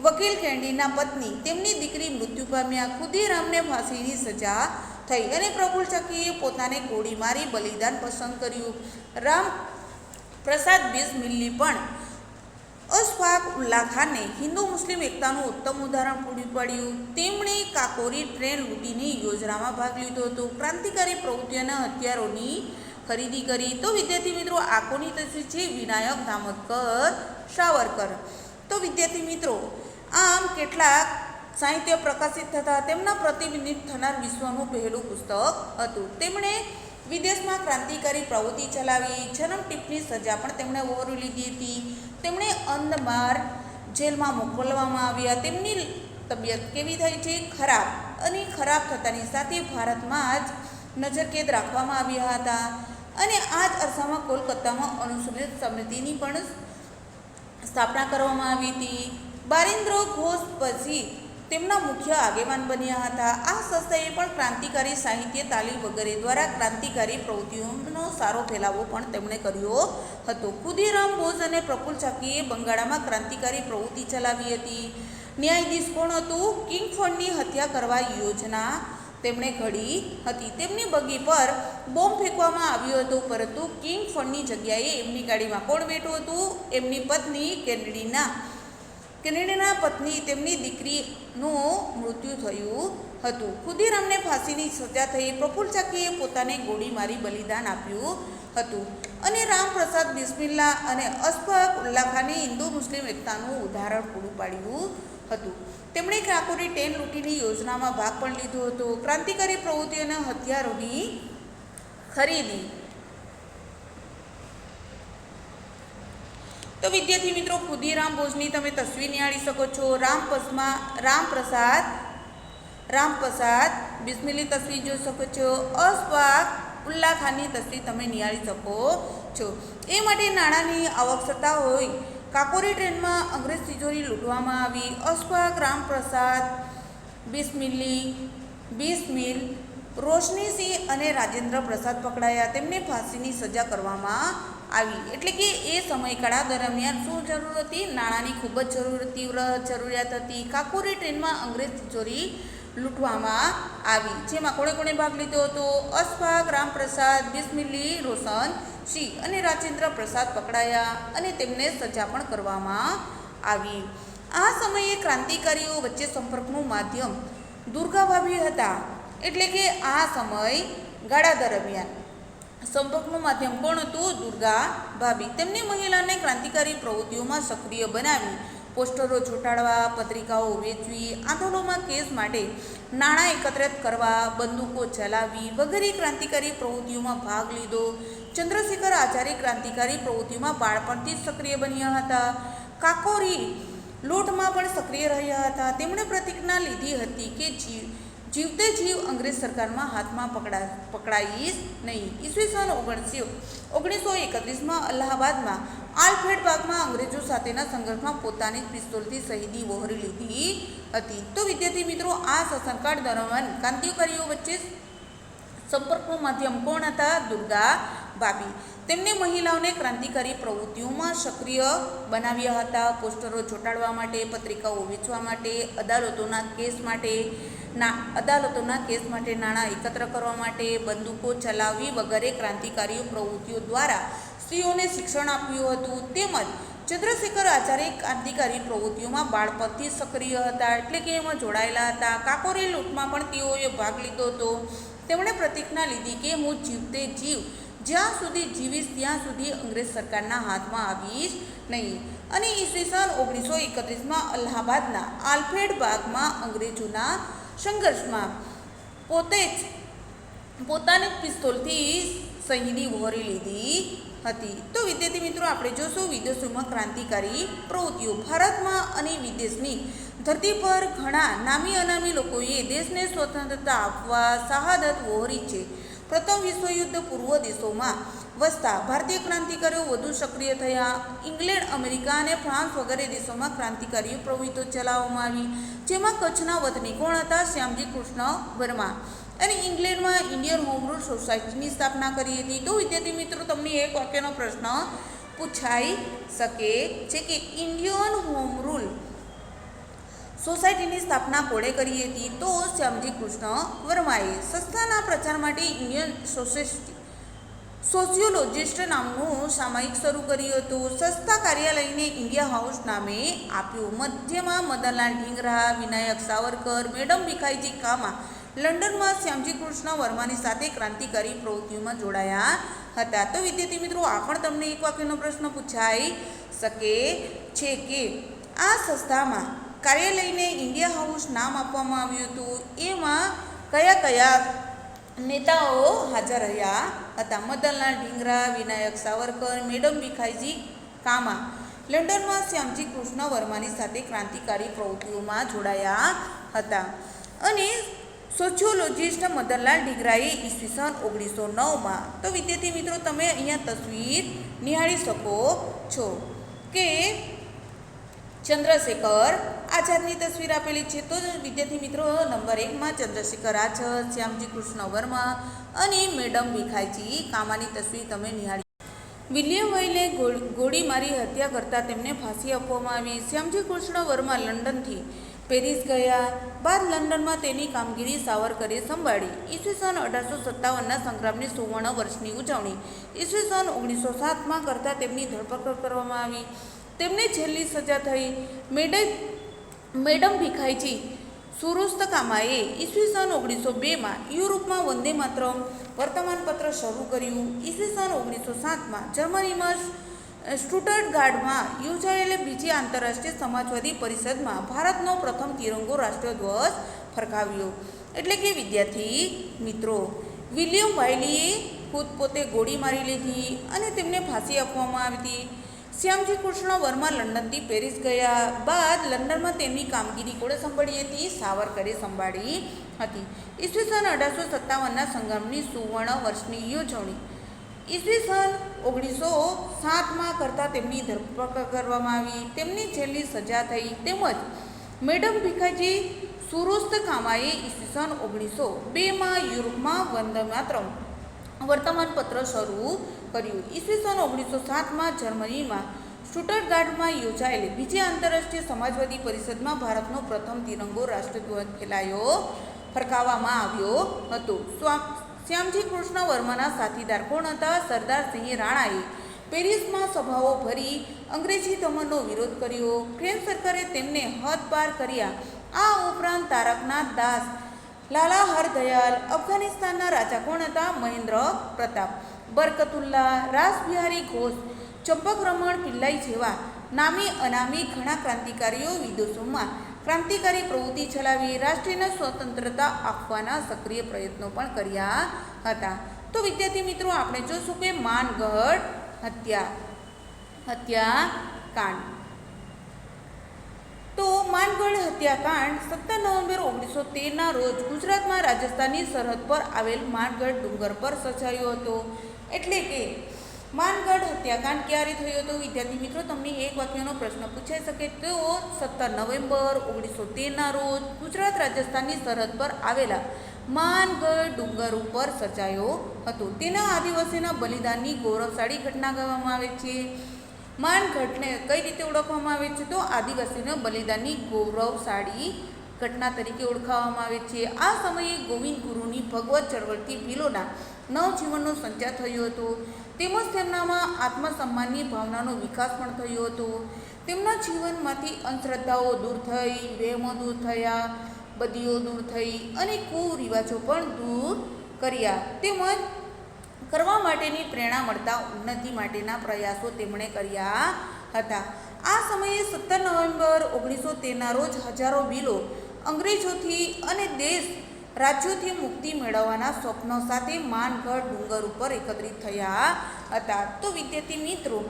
વકીલ કેન્ડીના પત્ની, તેમની દીકરી મૃત્યુ પામ્યા. ખુદીરામને ફાંસીની સજા થઈ અને પ્રફુલ્લ ચાકીએ પોતાને ગોળી મારી બલિદાન પસંદ કર્યું. રામ પ્રસાદ બિસ્મિલની પણ અશફાક ઉલ્લા ખાને હિન્દુ મુસ્લિમ એકતાનું ઉત્તમ ઉદાહરણ પૂરું પાડ્યું. તેમણે કાકોરી ટ્રેન લૂંટની યોજનામાં ભાગ લીધો હતો. ક્રાંતિકારી પ્રવૃત્તિઓના હથિયારોની ખરીદી કરી. તો વિદ્યાર્થી મિત્રો, આ કોની તસવીર છે? વિનાયક દામોદર સાવરકર. તો વિદ્યાર્થી મિત્રો, આમ કેટલાક સાહિત્ય પ્રકાશિત થતા તેમના પ્રતિબિંબિત થનાર વિશ્વનું પહેલું પુસ્તક હતું. તેમણે વિદેશમાં ક્રાંતિકારી પ્રવૃત્તિ ચલાવી, જન્મ ટીપની સજા પણ તેમણે વહોરી લીધી હતી. તેમણે અંદમાન જેલમાં મોકલવામાં આવ્યા. તેમની તબિયત કેવી થઈ છે? ખરાબ. અને ખરાબ થતાની સાથે ભારતમાં જ નજરકેદ રાખવામાં આવ્યા હતા. અને આ જ અરસામાં કોલકાતામાં અનુસૂચિત સમિતિની પણ સ્થાપના કરવામાં આવી હતી. બારિન્દ્ર ઘોષ પછી તેમના મુખ્ય આગેવાન બન્યા હતા. આ સંસ્થાએ પણ ક્રાંતિકારી સાહિત્ય, તાલીમ વગેરે દ્વારા ક્રાંતિકારી પ્રવૃત્તિઓનો સારો ફેલાવો પણ તેમણે કર્યો હતો. ખુદીરામ બોઝ અને પ્રફુલ્લ ચાકીએ બંગાળામાં ક્રાંતિકારી પ્રવૃત્તિ ચલાવી હતી. ન્યાયાધીશ કોણ હતું? કિંગફર્ડની હત્યા કરવા યોજના તેમણે ઘડી હતી. તેમની બગી પર બોમ્બ ફેંકવામાં આવ્યો હતો, પરંતુ કિંગફર્ડની જગ્યાએ એમની ગાડીમાં કોણ બેઠું હતું? એમની પત્ની કેનેડીના પત્ની, તેમની દીકરીનું મૃત્યુ થયું હતું. ખુદીરામને ફાંસીની સજા થઈ. પ્રફુલ્લ ચાકીએ પોતાને ગોળી મારી બલિદાન આપ્યું હતું. અને રામ પ્રસાદ બિસ્મિલ્લા અને અશફાક ઉલ્લા ખાને હિન્દુ મુસ્લિમ એકતાનું ઉદાહરણ પૂરું પાડ્યું હતું. તેમણે કાકોરી ટ્રેન લૂંટની યોજનામાં ભાગ પણ લીધો હતો. ક્રાંતિકારી પ્રવૃત્તિઓના હથિયારોની ખરીદી. તો વિદ્યાર્થી મિત્રો, ખુદીરામ બોઝની તમે તસવીર નિહાળી શકો છો. રામપ્રસાદ બિસ્મિલની તસવીર જોઈ શકો છો. અશફાક ઉલ્લા ખાનની તસવીર તમે નિહાળી શકો છો. એ માટે નાણાંની આવશ્યકતા હોય. કાકોરી ટ્રેનમાં અંગ્રેજ તિજોરી લૂંટવામાં આવી. અશફાક, રામપ્રસાદ બિસ્મિલ, રોશનીસિંહ અને રાજેન્દ્ર પ્રસાદ પકડાયા. તેમને ફાંસીની સજા કરવામાં આવી. એટલે કે એ સમયગાળા દરમિયાન શું જરૂર હતી? નાણાંની ખૂબ જ જરૂરિયાત હતી. કાકોરી ટ્રેનમાં અંગ્રેજ તિજોરી લૂંટવામાં આવી, જેમાં કોણે કોણે ભાગ લીધો હતો? અશફાક, રામપ્રસાદ બિસ્મિલી, રોશનસિંહ અને રાજેન્દ્ર પ્રસાદ પકડાયા અને તેમને સજા પણ કરવામાં આવી. આ સમયે ક્રાંતિકારીઓ વચ્ચે સંપર્કનું માધ્યમ દુર્ગાભાભી હતા. એટલે કે આ સમયગાળા દરમિયાન સંપર્કનું માધ્યમ કોણ હતું? દુર્ગાભાભી. તેમની મહિલાને ક્રાંતિકારી પ્રવૃત્તિઓમાં સક્રિય બનાવી પોસ્ટરો ચોંટાડવા, પત્રિકાઓ વેચવી, આંદોલનમાં કેસ માટે નાણાં એકત્રિત કરવા, બંદૂકો ચલાવવી વગેરે ક્રાંતિકારી પ્રવૃત્તિઓમાં ભાગ લીધો. ચંદ્રશેખર આઝાદ ક્રાંતિકારી પ્રવૃત્તિઓમાં બાળપણથી જ સક્રિય બન્યા હતા. કાકોરી લૂંટમાં પણ સક્રિય રહ્યા હતા. તેમણે પ્રતિજ્ઞા લીધી હતી કે જીવતે જીવ અંગ્રેજ સરકારમાં હાથમાં પકડાઈશ નહીં. ઈસવીસન 1931માં અલ્હાબાદમાં આલ્ફ્રેડ બાગમાં અંગ્રેજો સાથેના સંઘર્ષમાં પોતાની પિસ્તોલથી શહીદી વહોરી લીધી હતી. તો વિદ્યાર્થી મિત્રો, આ શાસનકાળ દરમિયાન ક્રાંતિકારીઓ વચ્ચે સંપર્કનું માધ્યમ કોણ હતા? દુર્ગા બાબી. તેમને મહિલાઓને ક્રાંતિકારી પ્રવૃત્તિઓમાં સક્રિય બનાવ્યા હતા. પોસ્ટરો ચોંટાડવા માટે, પત્રિકાઓ વેચવા માટે, અદાલતોના કેસ માટે નાણાં એકત્ર કરવા માટે, બંદૂકો ચલાવવી વગેરે ક્રાંતિકારી પ્રવૃત્તિઓ દ્વારા સ્ત્રીઓને શિક્ષણ આપ્યું હતું. તેમજ ચંદ્રશેખર આઝાદ ક્રાંતિકારી પ્રવૃત્તિઓમાં બાળપણથી સક્રિય હતા, એટલે કે એમાં જોડાયેલા હતા. કાકોરી લૂંટમાં પણ તેઓએ ભાગ લીધો હતો. તેમણે પ્રતિજ્ઞા લીધી કે હું જીવતે જીવ જ્યાં સુધી જીવીશ ત્યાં સુધી અંગ્રેજ સરકારના હાથમાં આવીશ નહીં. અને ઈસવીસન 1931માં અલ્હાબાદના આલ્ફ્રેડ બાગમાં અંગ્રેજોના સંઘર્ષમાં પોતાની પિસ્તોલથી શહીદી વહોરી લીધી હતી. તો વિદ્યાર્થી મિત્રો, આપણે જોશું વિદેશોમાં ક્રાંતિકારી પ્રવૃત્તિઓ. ભારતમાં અને વિદેશની ધરતી પર ઘણા નામી અનામી લોકોએ દેશને સ્વતંત્રતા આપવા શહાદત વહોરી છે. પ્રથમ વિશ્વયુદ્ધ પૂર્વ દેશોમાં વસતા ભારતીય ક્રાંતિકારીઓ વધુ સક્રિય થયા. ઇંગ્લેન્ડ, અમેરિકા અને ફ્રાન્સ વગેરે દેશોમાં ક્રાંતિકારીઓ પ્રવૃત્તિઓ ચલાવવામાં આવી, જેમાં કચ્છના વતની કોણ હતા? શ્યામજી કૃષ્ણ વર્મા. અને ઇંગ્લેન્ડમાં ઇન્ડિયન હોમ રૂલ સોસાયટીની સ્થાપના કરી હતી. તો વિદ્યાર્થી મિત્રો, તમને એક વાક્યનો પ્રશ્ન પૂછાઈ શકે છે કે ઇન્ડિયન હોમ રૂલ સોસાયટીની સ્થાપના કોણે કરી હતી? તો શ્યામજી કૃષ્ણ વર્માએ. સંસ્થાના પ્રચાર માટે ઇન્ડિયન સોશિયોલોજિસ્ટ નામનું સામયિક શરૂ કર્યું હતું. સંસ્થા કાર્યાલયને ઇન્ડિયા હાઉસ નામે આપ્યું. મધ્યમાં મદનલાલ ઢીંગરા, વિનાયક સાવરકર, મેડમ ભીખાઈજી કામા લંડનમાં શ્યામજી કૃષ્ણ વર્માની સાથે ક્રાંતિકારી પ્રવૃત્તિઓમાં જોડાયા હતા. તો વિદ્યાર્થી મિત્રો, આ પણ તમને એક વાક્યનો પ્રશ્ન પૂછાઈ શકે છે કે આ સંસ્થામાં કાર્યાલયને ઇન્ડિયા હાઉસ નામ આપવામાં આવ્યું હતું. એમાં કયા કયા નેતાઓ હાજર રહ્યા હતા? મદનલાલ ઢીંગરા, વિનાયક સાવરકર, મેડમ ભીખાઈજી કામા લંડનમાં શ્યામજી કૃષ્ણ વર્માની સાથે ક્રાંતિકારી પ્રવૃત્તિઓમાં જોડાયા હતા. અને સોશિયોલોજિસ્ટ મદનલાલ ઢીંગરાએ ઈસવીસન 1909માં. તો વિદ્યાર્થી મિત્રો, તમે અહીંયા તસવીર નિહાળી શકો છો કે ચંદ્રશેખર આઝાદની તસવીર આપેલી છે. તો વિદ્યાર્થી મિત્રો, નંબર 1માં ચંદ્રશેખર આઝાદ, શ્યામજી કૃષ્ણ વર્મા અને મેડમ ભીખાઈજી કામાની તસવીર તમે નિહાળી. વિલિયમ વ્હાઇલે ગોળી મારી હત્યા કરતાં તેમને ફાંસી આપવામાં આવી. શ્યામજી કૃષ્ણ વર્મા લંડનથી પેરિસ ગયા બાદ લંડનમાં તેની કામગીરી સાવરકરે સંભાળી. ઈસવીસન 1857ના સંગ્રામની 60 વર્ષની ઉજવણી ઈસવીસન 1907માં કરતાં તેમની ધરપકડ કરવામાં આવી. તેમને જેલની સજા થઈ. મેડમ ભીખાઈજી સુરુસ્તકામાએ ઈસવીસન 1902માં યુરોપમાં વંદે માતરમ વર્તમાનપત્ર શરૂ કર્યું. ઈસવીસન 1907માં જર્મનીમાં સ્ટુટગાર્ટમાં યોજાયેલી બીજી આંતરરાષ્ટ્રીય સમાજવાદી પરિષદમાં ભારતનો પ્રથમ તિરંગો રાષ્ટ્રધ્વજ ફરકાવ્યો. એટલે કે વિદ્યાર્થી મિત્રો, વિલિયમ વ્હાઇલીએ ખુદ પોતે ગોળી મારી લીધી અને તેમને ફાંસી આપવામાં આવી હતી. શ્યામજી કૃષ્ણ વર્મા લંડનથી પેરિસ ગયા બાદ લંડનમાં તેમની કામગીરી કોણે સંભાળી હતી? સાવરકરે સંભાળી હતી. ઈસવીસન 1857ના સંગ્રામની 60 વર્ષની ઉજવણી ઈસવીસન 1907માં કરતાં તેમની ધરપકડ કરવામાં આવી. તેમની જેલની સજા થઈ. તેમજ મેડમ ભીખાઈજી સુરુસ્તકામાએ ઈસવીસન 1902માં યુરોપમાં વંદે માતરમ વર્તમાનપત્ર શરૂ કર્યું. ઈસવીસન 1907માં જર્મનીમાં સ્ટુટગાર્ટમાં યોજાયેલી બીજી આંતરરાષ્ટ્રીય સમાજવાદી પરિષદમાં ભારતનો પ્રથમ તિરંગો રાષ્ટ્રધ્વજ ફરકાવવામાં આવ્યો હતો. શ્યામજી કૃષ્ણ વર્માના સાથીદાર કોણ હતા? સરદારસિંહ રાણાએ પેરિસમાં સભાઓ ભરી અંગ્રેજી દમનનો વિરોધ કર્યો. ફ્રેન્ચ સરકારે તેમને હદપાર કર્યા. આ ઉપરાંત તારકનાથ દાસ, લાલા હરદયાલ, અફઘાનિસ્તાનના રાજા કોણ હતા? મહેન્દ્ર પ્રતાપ, બરકતુલ્લા, રાસબિહારી ઘોષ, ચંપકરમણ પિલ્લાઈ જેવા નામી અનામી ઘણા ક્રાંતિકારીઓ વિદેશોમાં ક્રાંતિકારી પ્રવૃત્તિ ચલાવી રાષ્ટ્રને સ્વતંત્રતા આપવાના સક્રિય પ્રયત્નો પણ કર્યા હતા. તો વિદ્યાર્થી મિત્રો આપણે જોશું કે માનગઢ હત્યાકાંડ. તો માનગઢ હત્યાકાંડ 17 નવેમ્બર 1913ના રોજ ગુજરાતમાં રાજસ્થાનની સરહદ પર આવેલ માનગઢ ડુંગર પર સર્જાયો હતો. એટલે કે માનગઢ હત્યાકાંડ ક્યારે થયો હતો? વિદ્યાર્થી મિત્રો તમને એક વાક્યનો પ્રશ્ન પૂછાઈ શકે. તો 17 નવેમ્બર 1913ના રોજ ગુજરાત રાજસ્થાનની સરહદ પર આવેલા માનગઢ ડુંગર ઉપર સર્જાયો હતો. તેના આદિવાસીના બલિદાનની ગૌરવશાળી ઘટના કહેવામાં આવે છે. માનગઢને કઈ રીતે ઓળખવામાં આવે છે? તો આદિવાસીના બલિદાનની ગૌરવશાળી ઘટના તરીકે ઓળખાવવામાં આવે છે. આ સમયે ગોવિંદ ગુરુની ભગવત ચળવળથી ભીલોના નવજીવનનો સંચાર થયો હતો. તેમજ તેમનામાં આત્મસન્માનની ભાવનાનો વિકાસ પણ થયો હતો. તેમના જીવનમાંથી અંધશ્રદ્ધાઓ દૂર થઈ, વહેમો દૂર થયા, બદીઓ દૂર થઈ અને કુરિવાજો પણ દૂર કર્યા. તેમજ કરવા માટેની પ્રેરણા મળતા ઉન્નતિ માટેના પ્રયાસો તેમણે કર્યા હતા. આ સમયે 17 નવેમ્બર 1913ના રોજ હજારો ભીલો અંગ્રેજોથી અને દેશ રાજ્યોથી મુક્તિ મેળવવાના સ્વપ્નો સાથે માનગઢ ડુંગર ઉપર એકત્રિત થયા હતા. તો વિદ્યાર્થી મિત્રો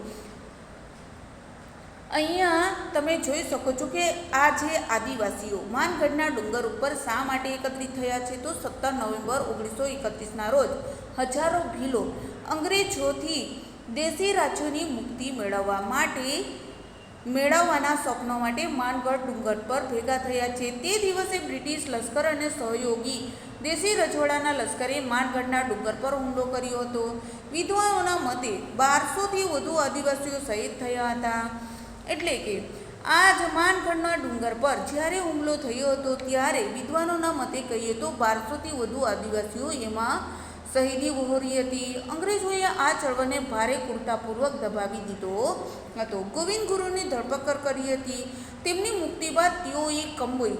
અહીંયા તમે જોઈ શકો છો કે આ જે આદિવાસીઓ માનગઢના ડુંગર ઉપર શા માટે એકત્રિત થયા છે? તો 17 નવેમ્બર 1931ના રોજ હજારો ભીલો અંગ્રેજોથી દેશી રાજ્યોની મુક્તિ મેળવવાના સ્વપ્નો માટે માનગઢ ડુંગર પર ભેગા થયા છે. તે દિવસે બ્રિટિશ લશ્કર અને સહયોગી દેશી રજવાડાના લશ્કરે માનગઢના ડુંગર પર હુમલો કર્યો હતો. વિદ્વાનોના મતે 1200થી વધુ આદિવાસીઓ શહીદ થયા હતા. એટલે કે આ જ માનગઢના ડુંગર પર જ્યારે હુમલો થયો હતો ત્યારે વિદ્વાનોના મતે કહીએ તો 1200થી વધુ આદિવાસીઓ એમાં શહીદી વહોરી હતી. અંગ્રેજોએ આ ચળવળને ભારે ક્રૂરતાપૂર્વક દબાવી દીધો હતો. ગોવિંદ ગુરુની ધરપકડ કરી હતી. તેમની મુક્તિ બાદ તેઓએ કંબોઈ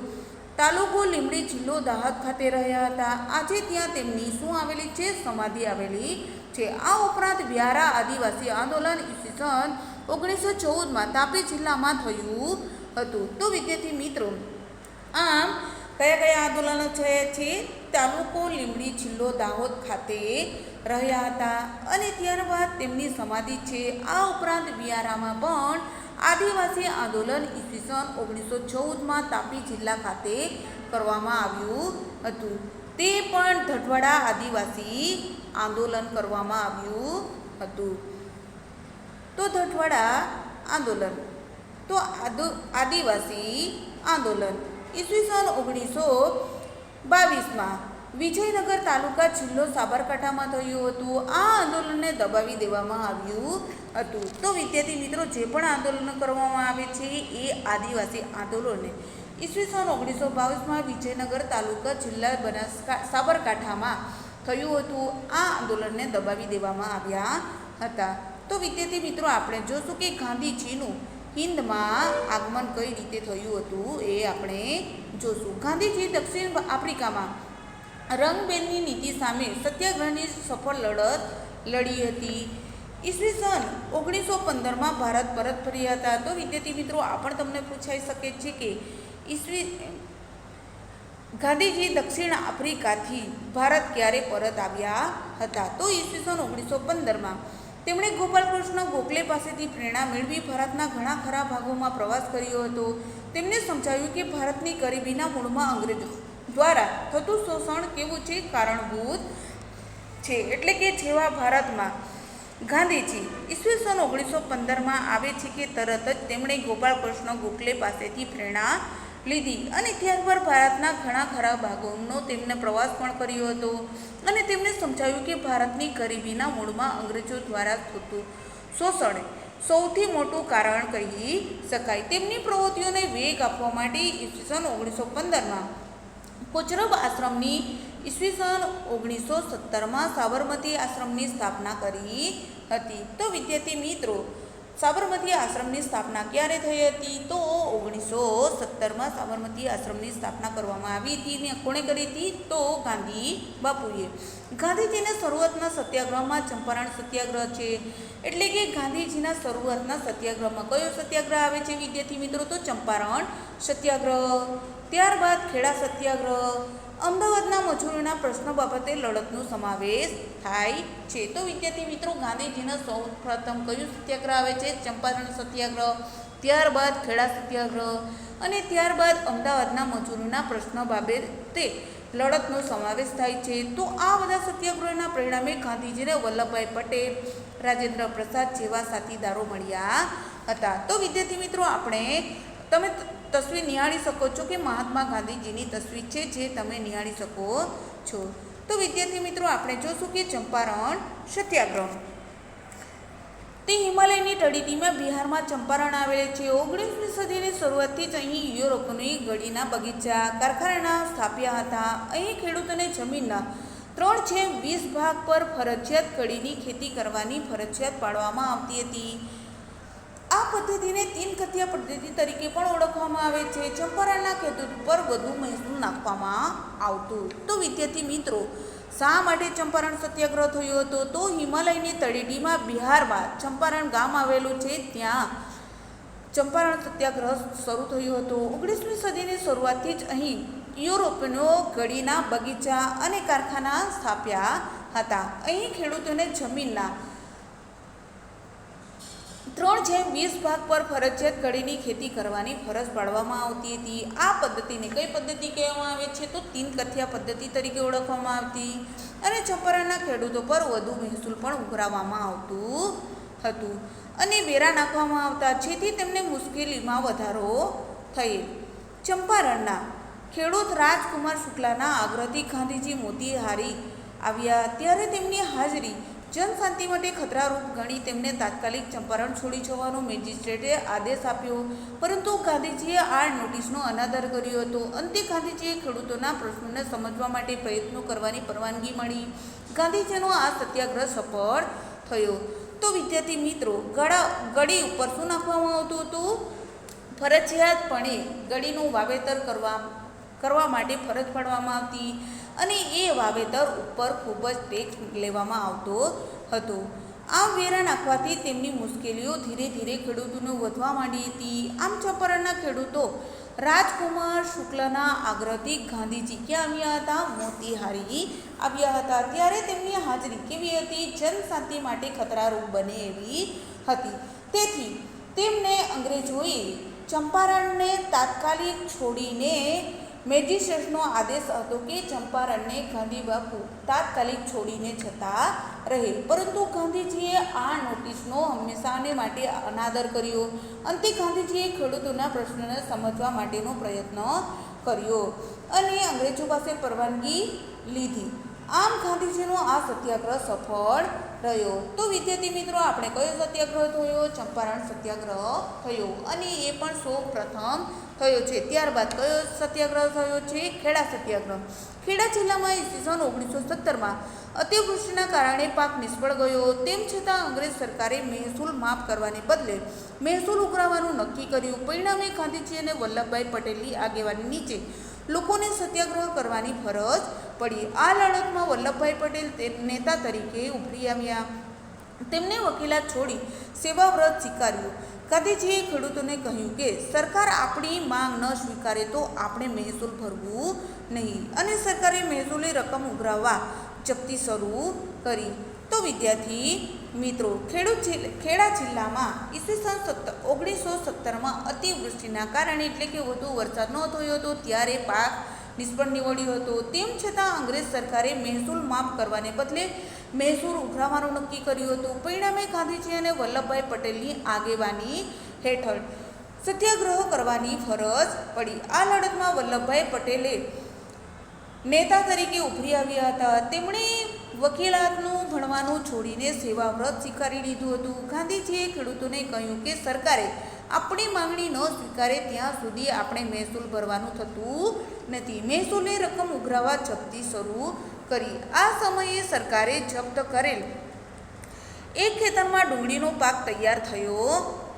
તાલુકો લીંબડી જિલ્લો દાહોદ ખાતે રહ્યા હતા. આજે ત્યાં તેમની શું આવેલી છે? સમાધિ આવેલી છે. આ ઉપરાંત વ્યારા આદિવાસી આંદોલન ઈસવીસન 1914માં તાપી જિલ્લામાં થયું હતું. તો વિદ્યાર્થી મિત્રો આમ કયા આંદોલનો થયા છે? તાલુકો લીંબડી જિલ્લો દાહોદ ખાતે રહ્યા હતા અને ત્યારબાદ તેમની સમાધિ છે. આ ઉપરાંત વ્યારામાં પણ આદિવાસી આંદોલન ઈસવીસન 1914માં તાપી જિલ્લા ખાતે કરવામાં આવ્યું હતું. તે પણ ધટવાડા આદિવાસી આંદોલન કરવામાં આવ્યું હતું. તો ધટવાડા આંદોલન તો આદિવાસી આંદોલન ઈસવીસન 1922માં વિજયનગર તાલુકા જિલ્લો સાબરકાંઠામાં થયું હતું. આ આંદોલનને દબાવી દેવામાં આવ્યું હતું. તો વિદ્યાર્થી મિત્રો જે પણ આંદોલનો કરવામાં આવે છે એ આદિવાસી આંદોલનને ઈસવીસન 1922માં વિજયનગર તાલુકા જિલ્લા સાબરકાંઠામાં થયું હતું. આ આંદોલનને દબાવી દેવામાં આવ્યા હતા. તો વિદ્યાર્થી મિત્રો આપણે જોશું કે ગાંધીજીનું હિન્દમાં આગમન કઈ રીતે થયું હતું એ આપણે જોશું. ગાંધીજી દક્ષિણ આફ્રિકામાં રંગબેરની નીતિ સામે સત્યાગ્રહની સફળ લડત લડી હતી. ઈસવીસન 1915માં ભારત પરત ફર્યા હતા. તો વિદ્યાર્થી મિત્રો આ પણ તમને પૂછાઈ શકે છે કે ગાંધીજી દક્ષિણ આફ્રિકાથી ભારત ક્યારે પરત આવ્યા હતા? તો ઈસવીસન 1915માં તેમણે ગોપાલકૃષ્ણ ગોખલે પાસેથી પ્રેરણા મેળવી ભારતના ઘણા ખરા ભાગોમાં પ્રવાસ કર્યો હતો. તેમને સમજાવ્યું કે ભારતની ગરીબીના મૂળમાં અંગ્રેજો દ્વારા થતું શોષણ કેવું છે? કારણભૂત છે. એટલે કે જેવા ભારતમાં ગાંધીજી ઈસવીસન 1915માં આવે છે કે તરત જ તેમણે ગોપાલકૃષ્ણ ગોખલે પાસેથી પ્રેરણા લીધી અને ત્યારબાદ ભારતના ઘણા ખરા ભાગોનો તેમને પ્રવાસ પણ કર્યો હતો અને તેમણે સમજાવ્યું કે ભારતની ગરીબીના મૂળમાં અંગ્રેજો દ્વારા થતું શોષણ સૌથી મોટું કારણ કહી શકાય. તેમની પ્રવૃત્તિઓને વેગ આપવા માટે ઈસવીસન 1915માં કોચરબ આશ્રમની ઈસવીસન 1917માં સાબરમતી આશ્રમની સ્થાપના કરી હતી. તો વિદ્યાર્થી મિત્રો સાબરમતી આશ્રમની સ્થાપના ક્યારે થઈ હતી? તો 1917માં સાબરમતી આશ્રમની સ્થાપના કરવામાં આવી હતી ને કોણે કરી હતી? તો ગાંધી બાપુએ. ગાંધીજીના શરૂઆતના સત્યાગ્રહમાં ચંપારણ સત્યાગ્રહ છે. એટલે કે ગાંધીજીના શરૂઆતના સત્યાગ્રહમાં કયો સત્યાગ્રહ આવે છે વિદ્યાર્થી મિત્રો? તો ચંપારણ સત્યાગ્રહ. ત્યારબાદ ખેડા સત્યાગ્રહ. અમદાવાદના મજૂરોના પ્રશ્નો બાબતે લડતનો સમાવેશ થાય છે. તો વિદ્યાર્થી મિત્રો ગાંધીજીના સૌ પ્રથમ કયું સત્યાગ્રહ આવે છે? ચંપારણ સત્યાગ્રહ. ત્યારબાદ ખેડા સત્યાગ્રહ અને ત્યારબાદ અમદાવાદના મજૂરોના પ્રશ્નો બાબતે લડતનો સમાવેશ થાય છે. તો આ બધા સત્યાગ્રહોના પરિણામે ગાંધીજીને વલ્લભભાઈ પટેલ, રાજેન્દ્ર પ્રસાદ જેવા સાથીદારો મળ્યા હતા. તો વિદ્યાર્થી મિત્રો તમે તસવીર નિહાળી શકો છો કે મહાત્મા ગાંધીજીની તસવીર છે જે તમે નિહાળી શકો છો. તો વિદ્યાર્થી મિત્રો આપણે જોશું કે ચંપારણ સત્યાગ્રહ તે હિમાલયની તળેટીમાં બિહારમાં ચંપારણ આવેલ છે. 19મી સદીની શરૂઆતથી જ અહીં યુરોપની ગળીના બગીચા કારખાના સ્થાપ્યા હતા. અહીં ખેડૂતોને જમીનના 3/20 ભાગ પર ફરજિયાત કળીની ખેતી કરવાની ફરજિયાત પાડવામાં આવતી હતી. આ પદ્ધતિને 3 કથિયા પદ્ધતિ તરીકે પણ ઓળખવામાં આવે છે. ચંપારણના ખેડૂત પર વધુ મહેસૂલ નાખવામાં આવતું. તો વિદ્યાર્થી મિત્રો શા માટે ચંપારણ સત્યાગ્રહ થયો હતો? તો હિમાલયની તળેટીમાં બિહારમાં ચંપારણ ગામ આવેલું છે ત્યાં ચંપારણ સત્યાગ્રહ શરૂ થયો હતો. 19મી સદીની શરૂઆતથી જ અહીં યુરોપનો ગળીના બગીચા અને કારખાના સ્થાપ્યા હતા. અહીં ખેડૂતોને જમીનના 3/20 ભાગ પર ફરજિયાત કળીની ખેતી કરવાની ફરજ પાડવામાં આવતી હતી. આ પદ્ધતિને કઈ પદ્ધતિ કહેવામાં આવે છે? તો 3 કથિયા પદ્ધતિ તરીકે ઓળખવામાં આવતી અને ચંપારણના ખેડૂતો પર વધુ મહેસૂલ પણ ઉઘરાવવામાં આવતું હતું અને વેરા નાખવામાં આવતા, જેથી તેમને મુશ્કેલીમાં વધારો થયેલ. ચંપારણના ખેડૂત રાજકુમાર શુક્લાના આગ્રહથી ગાંધીજી મોતીહારી આવ્યા ત્યારે તેમની હાજરી જનશાંતિ માટે ખતરારૂપ ગણી તેમને તાત્કાલિક ચંપારણ છોડી જવાનો મેજિસ્ટ્રેટે આદેશ આપ્યો. પરંતુ ગાંધીજીએ આ નોટિસનો અનાદર કર્યો હતો. અંતે ગાંધીજીએ ખેડૂતોના પ્રશ્નોને સમજવા માટે પ્રયત્નો કરવાની પરવાનગી મળી. ગાંધીજીનો આ સત્યાગ્રહ સફળ થયો. તો વિદ્યાર્થી મિત્રો ગળી ઉપર શું નાખવામાં આવતું હતું? ફરજિયાતપણે ગળીનું વાવેતર કરવા માટે ફરજ પાડવામાં આવતી અને એ વાવેતર ઉપર ખૂબ જ ટેક્સ લેવામાં આવતો હતો. આમ વેરા નાખવાથી તેમની મુશ્કેલીઓ ધીરે ધીરે ખેડૂતોને વધવા માંડી હતી. આમ ચંપારણના ખેડૂતો રાજકુમાર શુક્લના આગ્રહથી ગાંધીજી ક્યાં આવ્યા હતા? મોતીહારી આવ્યા હતા. ત્યારે તેમની હાજરી કેવી હતી? જનશાંતિ માટે ખતરારૂપ બને એવી હતી. તેથી તેમને અંગ્રેજોએ ચંપારણને તાત્કાલિક છોડીને મેજિસ્ટ્રેટનો આદેશ હતો કે ચંપારણને ગાંધી બાપુ તાત્કાલિક છોડીને જતા રહે. પરંતુ ગાંધીજીએ આ નોટિસનો હંમેશાને માટે અનાદર કર્યો. અંતે ગાંધીજીએ ખેડૂતોના પ્રશ્નોને સમજવા માટેનો પ્રયત્ન કર્યો અને અંગ્રેજો પાસે પરવાનગી લીધી. આમ ગાંધીજીનો આ સત્યાગ્રહ સફળ રહ્યો. તો વિદ્યાર્થી મિત્રો આપણે કયો સત્યાગ્રહ થયો? ચંપારણ સત્યાગ્રહ થયો અને એ પણ સૌ પ્રથમ થયો છે. ત્યારબાદ કયો સત્યાગ્રહ થયો છે? ખેડા સત્યાગ્રહ. ખેડા જિલ્લામાં ઈસવીસન 1917માં અતિવૃષ્ટિના કારણે પાક નિષ્ફળ ગયો. તેમ છતાં અંગ્રેજ સરકારે મહેસૂલ માફ કરવાને બદલે મહેસૂલ ઉઘરાવવાનું નક્કી કર્યું. પરિણામે ગાંધીજી અને વલ્લભભાઈ પટેલની આગેવાની નીચે લોકોને સત્યાગ્રહ કરવાની ફરજ પડી. આ લડતમાં વલ્લભભાઈ પટેલ નેતા તરીકે ઉભરી આવ્યા. તેમને વકીલાત છોડી સેવાવ્રત સ્વીકાર્યું. ગાંધીજીએ ખેડૂતોને કહ્યું કે સરકાર આપણી માંગ ન સ્વીકારે તો આપણે મહેસૂલ ભરવું નહીં અને સરકારે મહેસૂલી રકમ ઉઘરાવવા જપ્તી શરૂ કરી. તો વિદ્યાર્થી મિત્રો ખેડા જિલ્લામાં ઈસવીસન 1917માં અતિવૃષ્ટિના કારણે એટલે કે વધુ વરસાદ ન થયો હતો ત્યારે પાક નિષ્ફળ નીવડ્યો હતો. તેમ છતાં અંગ્રેજ સરકારે મહેસૂલ માફ કરવાને બદલે મહેસૂલ ઉઘરાવવાનું નક્કી કર્યું હતું. પરિણામે ગાંધીજી અને વલ્લભભાઈ પટેલની આગેવાની હેઠળ સત્યાગ્રહ કરવાની ફરજ પડી. આ લડતમાં વલ્લભભાઈ પટેલે નેતા તરીકે ઉભરી આવ્યા હતા. તેમણે વકીલાતનું ભણવાનું છોડીને સેવાવ્રત સ્વીકારી લીધું હતું. ગાંધીજીએ ખેડૂતોને કહ્યું કે સરકારે આપણી માંગણી ન સ્વીકારે ત્યાં સુધી આપણે મહેસૂલ ભરવાનું થતું નથી. મહેસૂલની રકમ ઉઘરાવવા જપ્તી શરૂ કરી. આ સમયે સરકારે જપ્ત કરેલ એક ખેતરમાં ડુંગળીનો પાક તૈયાર થયો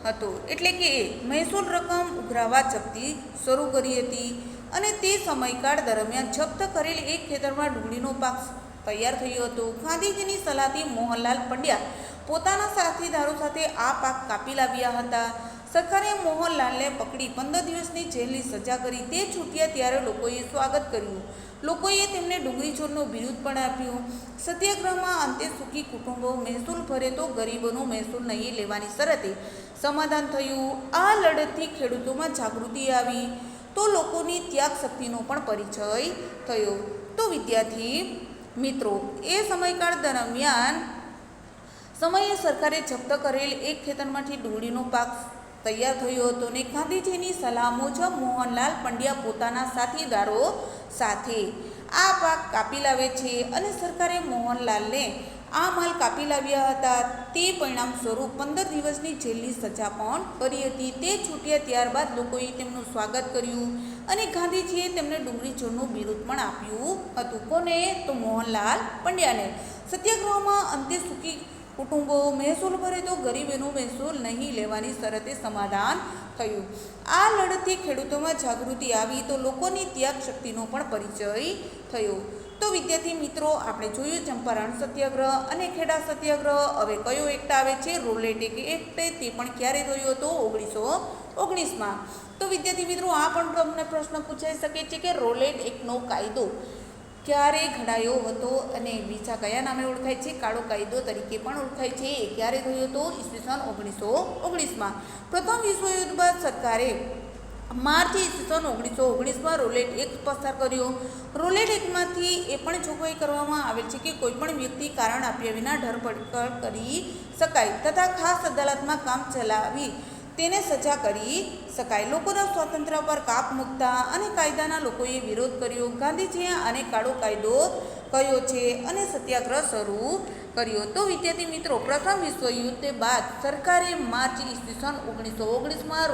હતો, એટલે કે મહેસૂલ રકમ ઉઘરાવા જપ્તી શરૂ કરી હતી અને તે સમયકાળ દરમિયાન જપ્ત કરેલ એક ખેતરમાં ડુંગળીનો પાક તૈયાર થયો હતો. ગાંધીજીની સલાહથી મોહનલાલ પંડ્યા પોતાના સાથીદારો સાથે આ પાક કાપી લાવ્યા હતા. સરકારે મોહનલાલને પકડી 15 દિવસની જેલની સજા કરી. તે છૂટ્યા ત્યારે લોકોએ સ્વાગત કર્યું. લોકોએ તેમને ડુંગળી ચોરનો બિરુદ પણ આપ્યું. સત્યાગ્રહમાં અંતે સુખી કુટુંબો મહેસૂલ ભરે તો ગરીબોનો મહેસૂલ નહીં લેવાની શરતે સમાધાન થયું. આ લડતથી ખેડૂતોમાં જાગૃતિ આવી તો લોકોની ત્યાગ શક્તિનો પણ પરિચય થયો. તો વિદ્યાર્થી મિત્રો, એ સમયકાળ દરમિયાન સમયે સરકારે જપ્ત કરેલ એક ખેતરમાંથી ડુંગળીનો પાક તૈયાર થયો હતો અને ગાંધીજીની સલાહ મુજબ મોહનલાલ પંડ્યા પોતાના સાથીદારો સાથે આ પાક કાપી લાવે છે અને સરકારે મોહનલાલને આ માલ કાપી લાવ્યા હતા. તે પરિણામ સ્વરૂપ 15 દિવસની જેલની સજા પણ કરી હતી. તે છૂટ્યા ત્યારબાદ લોકોએ તેમનું સ્વાગત કર્યું અને ગાંધીજીએ તેમને ડુંગળી ચોરનું બિરુદ પણ આપ્યું હતું. કોને? તો મોહનલાલ પંડ્યાને. સત્યાગ્રહમાં અંતે સુખી કુટુંબો મહેસૂલ ભરે તો ગરીબોનું મહેસૂલ નહીં લેવાની શરતે સમાધાન થયું. આ લડતથી ખેડૂતોમાં જાગૃતિ આવી તો લોકોની ત્યાગ શક્તિનો પણ પરિચય થયો. તો વિદ્યાર્થી મિત્રો, આપણે જોયું ચંપારણ સત્યાગ્રહ અને ખેડા સત્યાગ્રહ. હવે કયો એક્ટ આવે છે? Rowlatt act. તે પણ ક્યારે થયો હતો? 1919માં. તો વિદ્યાર્થી મિત્રો, આ પણ તમને પ્રશ્ન પૂછાઈ શકે છે કે રોલેટ એક્ટનો કાયદો ક્યારે ઘડાયો હતો અને બીજા કયા નામે ઓળખાય છે? કાળો કાયદો તરીકે પણ ઓળખાય છે. એ ક્યારે થયો હતો? ઈસવીસન 1919માં. પ્રથમ વિશ્વયુદ્ધ બાદ સરકારે માર્ચ ઈસવીસન 1919માં રોલેટ એક્ટ પસાર કર્યો. રોલેટ એક્ટમાંથી એ પણ જોગવાઈ કરવામાં આવેલ છે કે કોઈપણ વ્યક્તિ કારણ આપ્યા વિના ધરપકડ કરી શકાય તથા ખાસ અદાલતમાં કામ ચલાવી તેને સજા કરી શકાય. લોકોના સ્વાતંત્ર્ય પર કાપ મૂકતા અને કાયદાના લોકોએ વિરોધ કર્યો. ગાંધીજીએ આને કાળો કાયદો કહ્યો છે અને સત્યાગ્રહ શરૂ કર્યો. તો વિદ્યાર્થી મિત્રો, પ્રથમ વિશ્વયુદ્ધ બાદ સરકારે માર્ચ ઈસવીસન 1919માં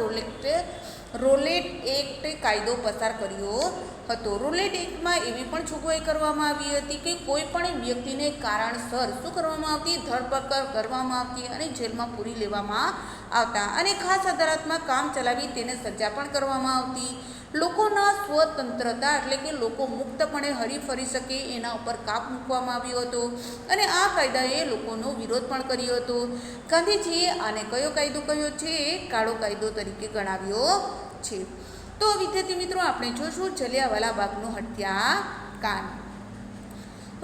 રોલેટ એક્ટ કાયદો પસાર કર્યો હતો. રોલેટ એક્ટમાં એવી પણ જોગવાઈ કરવામાં આવી હતી કે કોઈ પણ વ્યક્તિને કારણસર શું કરવામાં આવતી? ધરપકડ કરવામાં આવતી અને જેલમાં પૂરી લેવામાં આવતા અને ખાસ અદાલતમાં કામ ચલાવી તેને સજા પણ કરવામાં આવતી. લોકોના સ્વતંત્રતા એટલે કે લોકો મુક્તપણે હરીફરી શકે એના ઉપર કાપ મૂકવામાં આવ્યો હતો અને આ કાયદાએ લોકોનો વિરોધ પણ કર્યો હતો. ગાંધીજીએ આને કયો કાયદો કહ્યો છે? કાળો કાયદો તરીકે ગણાવ્યો છે. તો વિદ્યાર્થી મિત્રો, આપણે જોશું જલિયાવાલા બાગનું હત્યાકાંડ.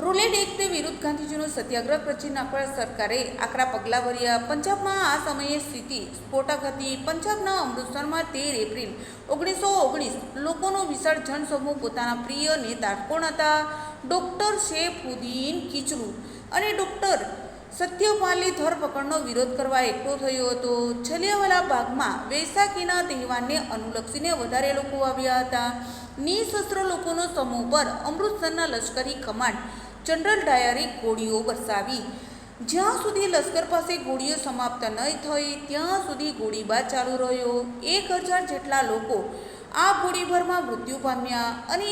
રોલેટ એક્ટ વિરુદ્ધ ગાંધીજીનો સત્યાગ્રહ પછી નાખવા સરકારે આકરા પગલાં ભર્યા. પંજાબમાં આ સમયે સ્થિતિ સ્ફોટક હતી. પંજાબના અમૃતસરમાં 13 એપ્રિલ 1919 લોકોનો વિશાળ જનસમૂહ પોતાના પ્રિય નેતા કોણ હતા? ડૉક્ટર સૈફુદ્દીન કિચલુ અને ડૉક્ટર સત્યપાલની ધરપકડનો વિરોધ કરવા એકઠો થયો હતો. જલિયાવાલા બાગમાં વૈશાખીના તહેવારને અનુલક્ષીને વધારે લોકો આવ્યા હતા. નિશસ્ત્ર લોકોનો સમૂહ પર અમૃતસરના લશ્કરી કમાન્ડ જનરલ ડાયરે ગોળીઓ વરસાવી. જ્યાં સુધી લશ્કર પાસે ગોળીઓ સમાપ્ત નહીં થઈ ત્યાં સુધી ગોળીબાર ચાલુ રહ્યો. 1000 જેટલા લોકો આ ગોળીબારમાં મૃત્યુ પામ્યા અને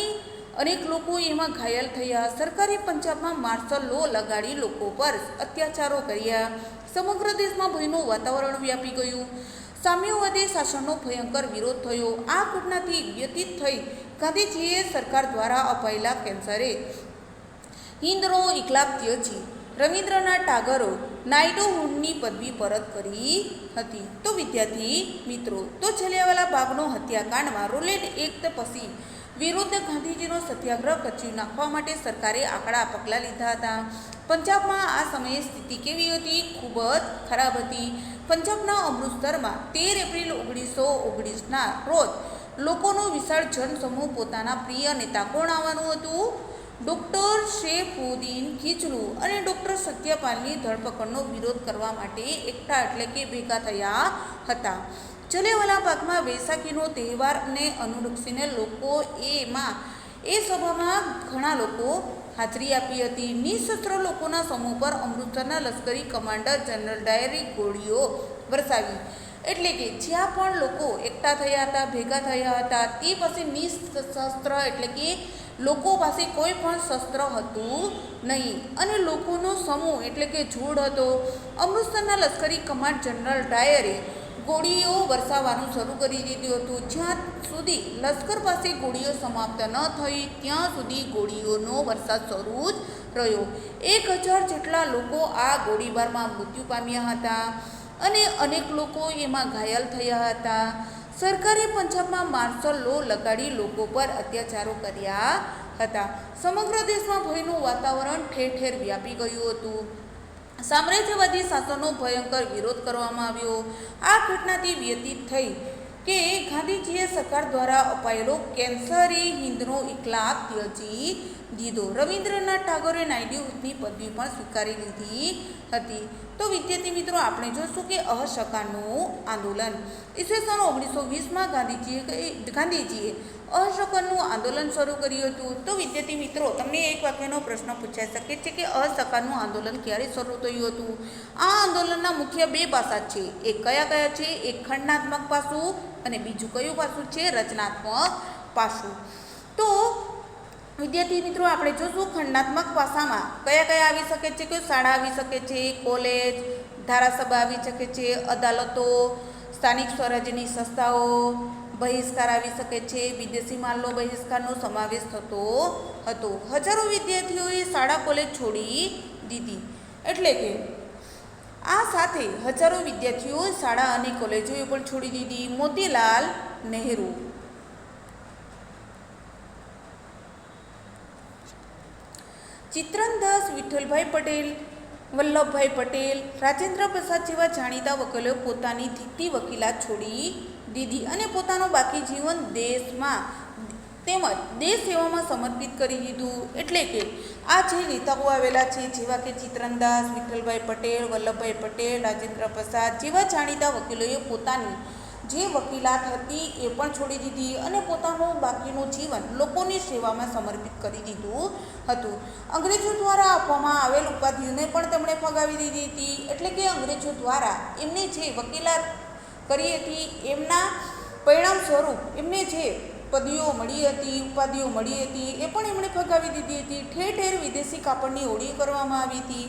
અનેક લોકો એમાં ઘાયલ થયા. સરકારે પંજાબમાં માર્શલ લો લગાડી લોકો પર અત્યાચારો કર્યા. સમગ્ર દેશમાં ભયનું વાતાવરણ વ્યાપી ગયું. સામ્યવાદી શાસનનો ભયંકર વિરોધ થયો. આ ઘટનાથી વ્યતીત થઈ ગાંધીજીએ સરકાર દ્વારા અપાયેલા કેન્સરે હિન્દનો ઇકલાબ ત્યજી રવિન્દ્રનાથ ટાગોરે નાઇટહુડની પદવી પરત કરી હતી. તો વિદ્યાર્થી મિત્રો, તો જલિયાવાલા બાગનો હત્યાકાંડમાં રોલેટ એક્ટ પછી વિરુદ્ધ ગાંધીજીનો સત્યાગ્રહ કચી નાખવા માટે સરકારે આકરા પગલાં લીધા હતા. પંજાબમાં આ સમયે સ્થિતિ કેવી હતી? ખૂબ જ ખરાબ હતી. પંજાબના અમૃતસરમાં 13 એપ્રિલ 1919ના રોજ લોકોનો વિશાળ જનસમૂહ પોતાના પ્રિય નેતા કોણ આવવાનું હતું? ડૉક્ટર સૈફુદ્દીન કિચલુ અને ડૉક્ટર સત્યપાલની ધરપકડનો વિરોધ કરવા માટે એકઠા એટલે કે ભેગા થયા હતા. જલિયાવાલા બાગમાં વૈશાખીનો તહેવારને અનુલક્ષીને લોકો એ સભામાં ઘણા લોકો હાજરી આપી હતી. નિશસ્ત્ર લોકોના સમૂહ પર અમૃતસરના લશ્કરી કમાન્ડર જનરલ ડાયરે ગોળીઓ વરસાવી. એટલે કે જ્યાં પણ લોકો એકઠા થયા હતા, ભેગા થયા હતા, તે પછી નિશસ્ત્ર એટલે કે લોકો પાસે કોઈ પણ શસ્ત્ર હતું નહીં અને લોકોનો સમૂહ એટલે કે ઝુંડ હતો. અમૃતસરના લશ્કરી કમાન્ડ જનરલ ડાયરે ગોળીઓ વરસાવવાનું શરૂ કરી દીધું હતું. જ્યાં સુધી લશ્કર પાસે ગોળીઓ સમાપ્ત ન થઈ ત્યાં સુધી ગોળીઓનો વરસાદ શરૂ જ રહ્યો. 1000 જેટલા લોકો આ ગોળીબારમાં મૃત્યુ પામ્યા હતા અને અનેક લોકો એમાં ઘાયલ થયા હતા. સરકારે પંજાબમાં માર્શલ લો લગાડી લોકો પર અત્યાચારો કર્યા હતા. સમગ્ર દેશમાં ભયનું વાતાવરણ ઠેર ઠેર વ્યાપી ગયું હતું. સામ્રાજ્યવાદી શાસનનો ભયંકર વિરોધ કરવામાં આવ્યો. આ ઘટનાથી વ્યતીત થઈ કે ગાંધીજીએ સરકાર દ્વારા અપાયેલો કેન્સરી હિંદનો ઇકલાબ ત્યજી દીધો. રવિન્દ્રનાથ ટાગોરે નાયડુની પદવી પણ સ્વીકારી લીધી હતી. તો વિદ્યાર્થી મિત્રો, આપણે જોઈશું કે અસહકારનું આંદોલન. ઈસવીસન 1920માં ગાંધીજીએ અસહકારનું આંદોલન શરૂ કર્યું હતું. તો વિદ્યાર્થી મિત્રો, તમને એક વાક્યનો પ્રશ્ન પૂછાઈ શકે છે કે અસહકારનું આંદોલન ક્યારે શરૂ થયું હતું? આ આંદોલનના મુખ્ય 2 પાસા છે. એક કયા છે? એક ખંડાત્મક પાસું અને બીજું કયું પાસું છે? રચનાત્મક પાસું. તો વિદ્યાર્થી મિત્રો, આપણે જોશું ખંડાત્મક પાસામાં કયા આવી શકે છે કે શાળા આવી શકે છે, કોલેજ, ધારાસભા આવી શકે છે, અદાલતો, સ્થાનિક સ્વરાજ્યની સંસ્થાઓ, બહિષ્કાર આવી શકે છે. વિદેશી માલનો બહિષ્કારનો સમાવેશ થતો હતો. હજારો વિદ્યાર્થીઓએ શાળા કોલેજ છોડી દીધી. એટલે કે આ સાથે હજારો વિદ્યાર્થીઓએ શાળા અને કોલેજોએ પણ છોડી દીધી. મોતીલાલ નહેરુ, ચિત્રનદાસ, વિઠ્ઠલભાઈ પટેલ, વલ્લભભાઈ પટેલ, રાજેન્દ્ર પ્રસાદ જેવા જાણીતા વકીલોએ પોતાની ધીકતી વકીલાત છોડી દીધી અને પોતાનું બાકી જીવન દેશમાં તેમજ દેશ સેવામાં સમર્પિત કરી દીધું. એટલે કે આ જે નેતાઓ આવેલા છે, જેવા કે ચિત્રનદાસ, વિઠ્ઠલભાઈ પટેલ, વલ્લભભાઈ પટેલ, રાજેન્દ્ર પ્રસાદ જેવા જાણીતા વકીલોએ પોતાની જે વકીલાત હતી એ પણ છોડી દીધી અને પોતાનું બાકીનું જીવન લોકોની સેવામાં સમર્પિત કરી દીધું હતું. અંગ્રેજો દ્વારા આપવામાં આવેલ ઉપાધિઓને પણ તેમણે ફગાવી દીધી હતી. એટલે કે અંગ્રેજો દ્વારા એમને જે વકીલાત કરી હતી એમના પરિણામ સ્વરૂપ એમને જે પદવીઓ મળી હતી, ઉપાધિઓ મળી હતી, એ પણ એમણે ફગાવી દીધી હતી. ઠેર ઠેર વિદેશી કાપડની હોડી કરવામાં આવી હતી.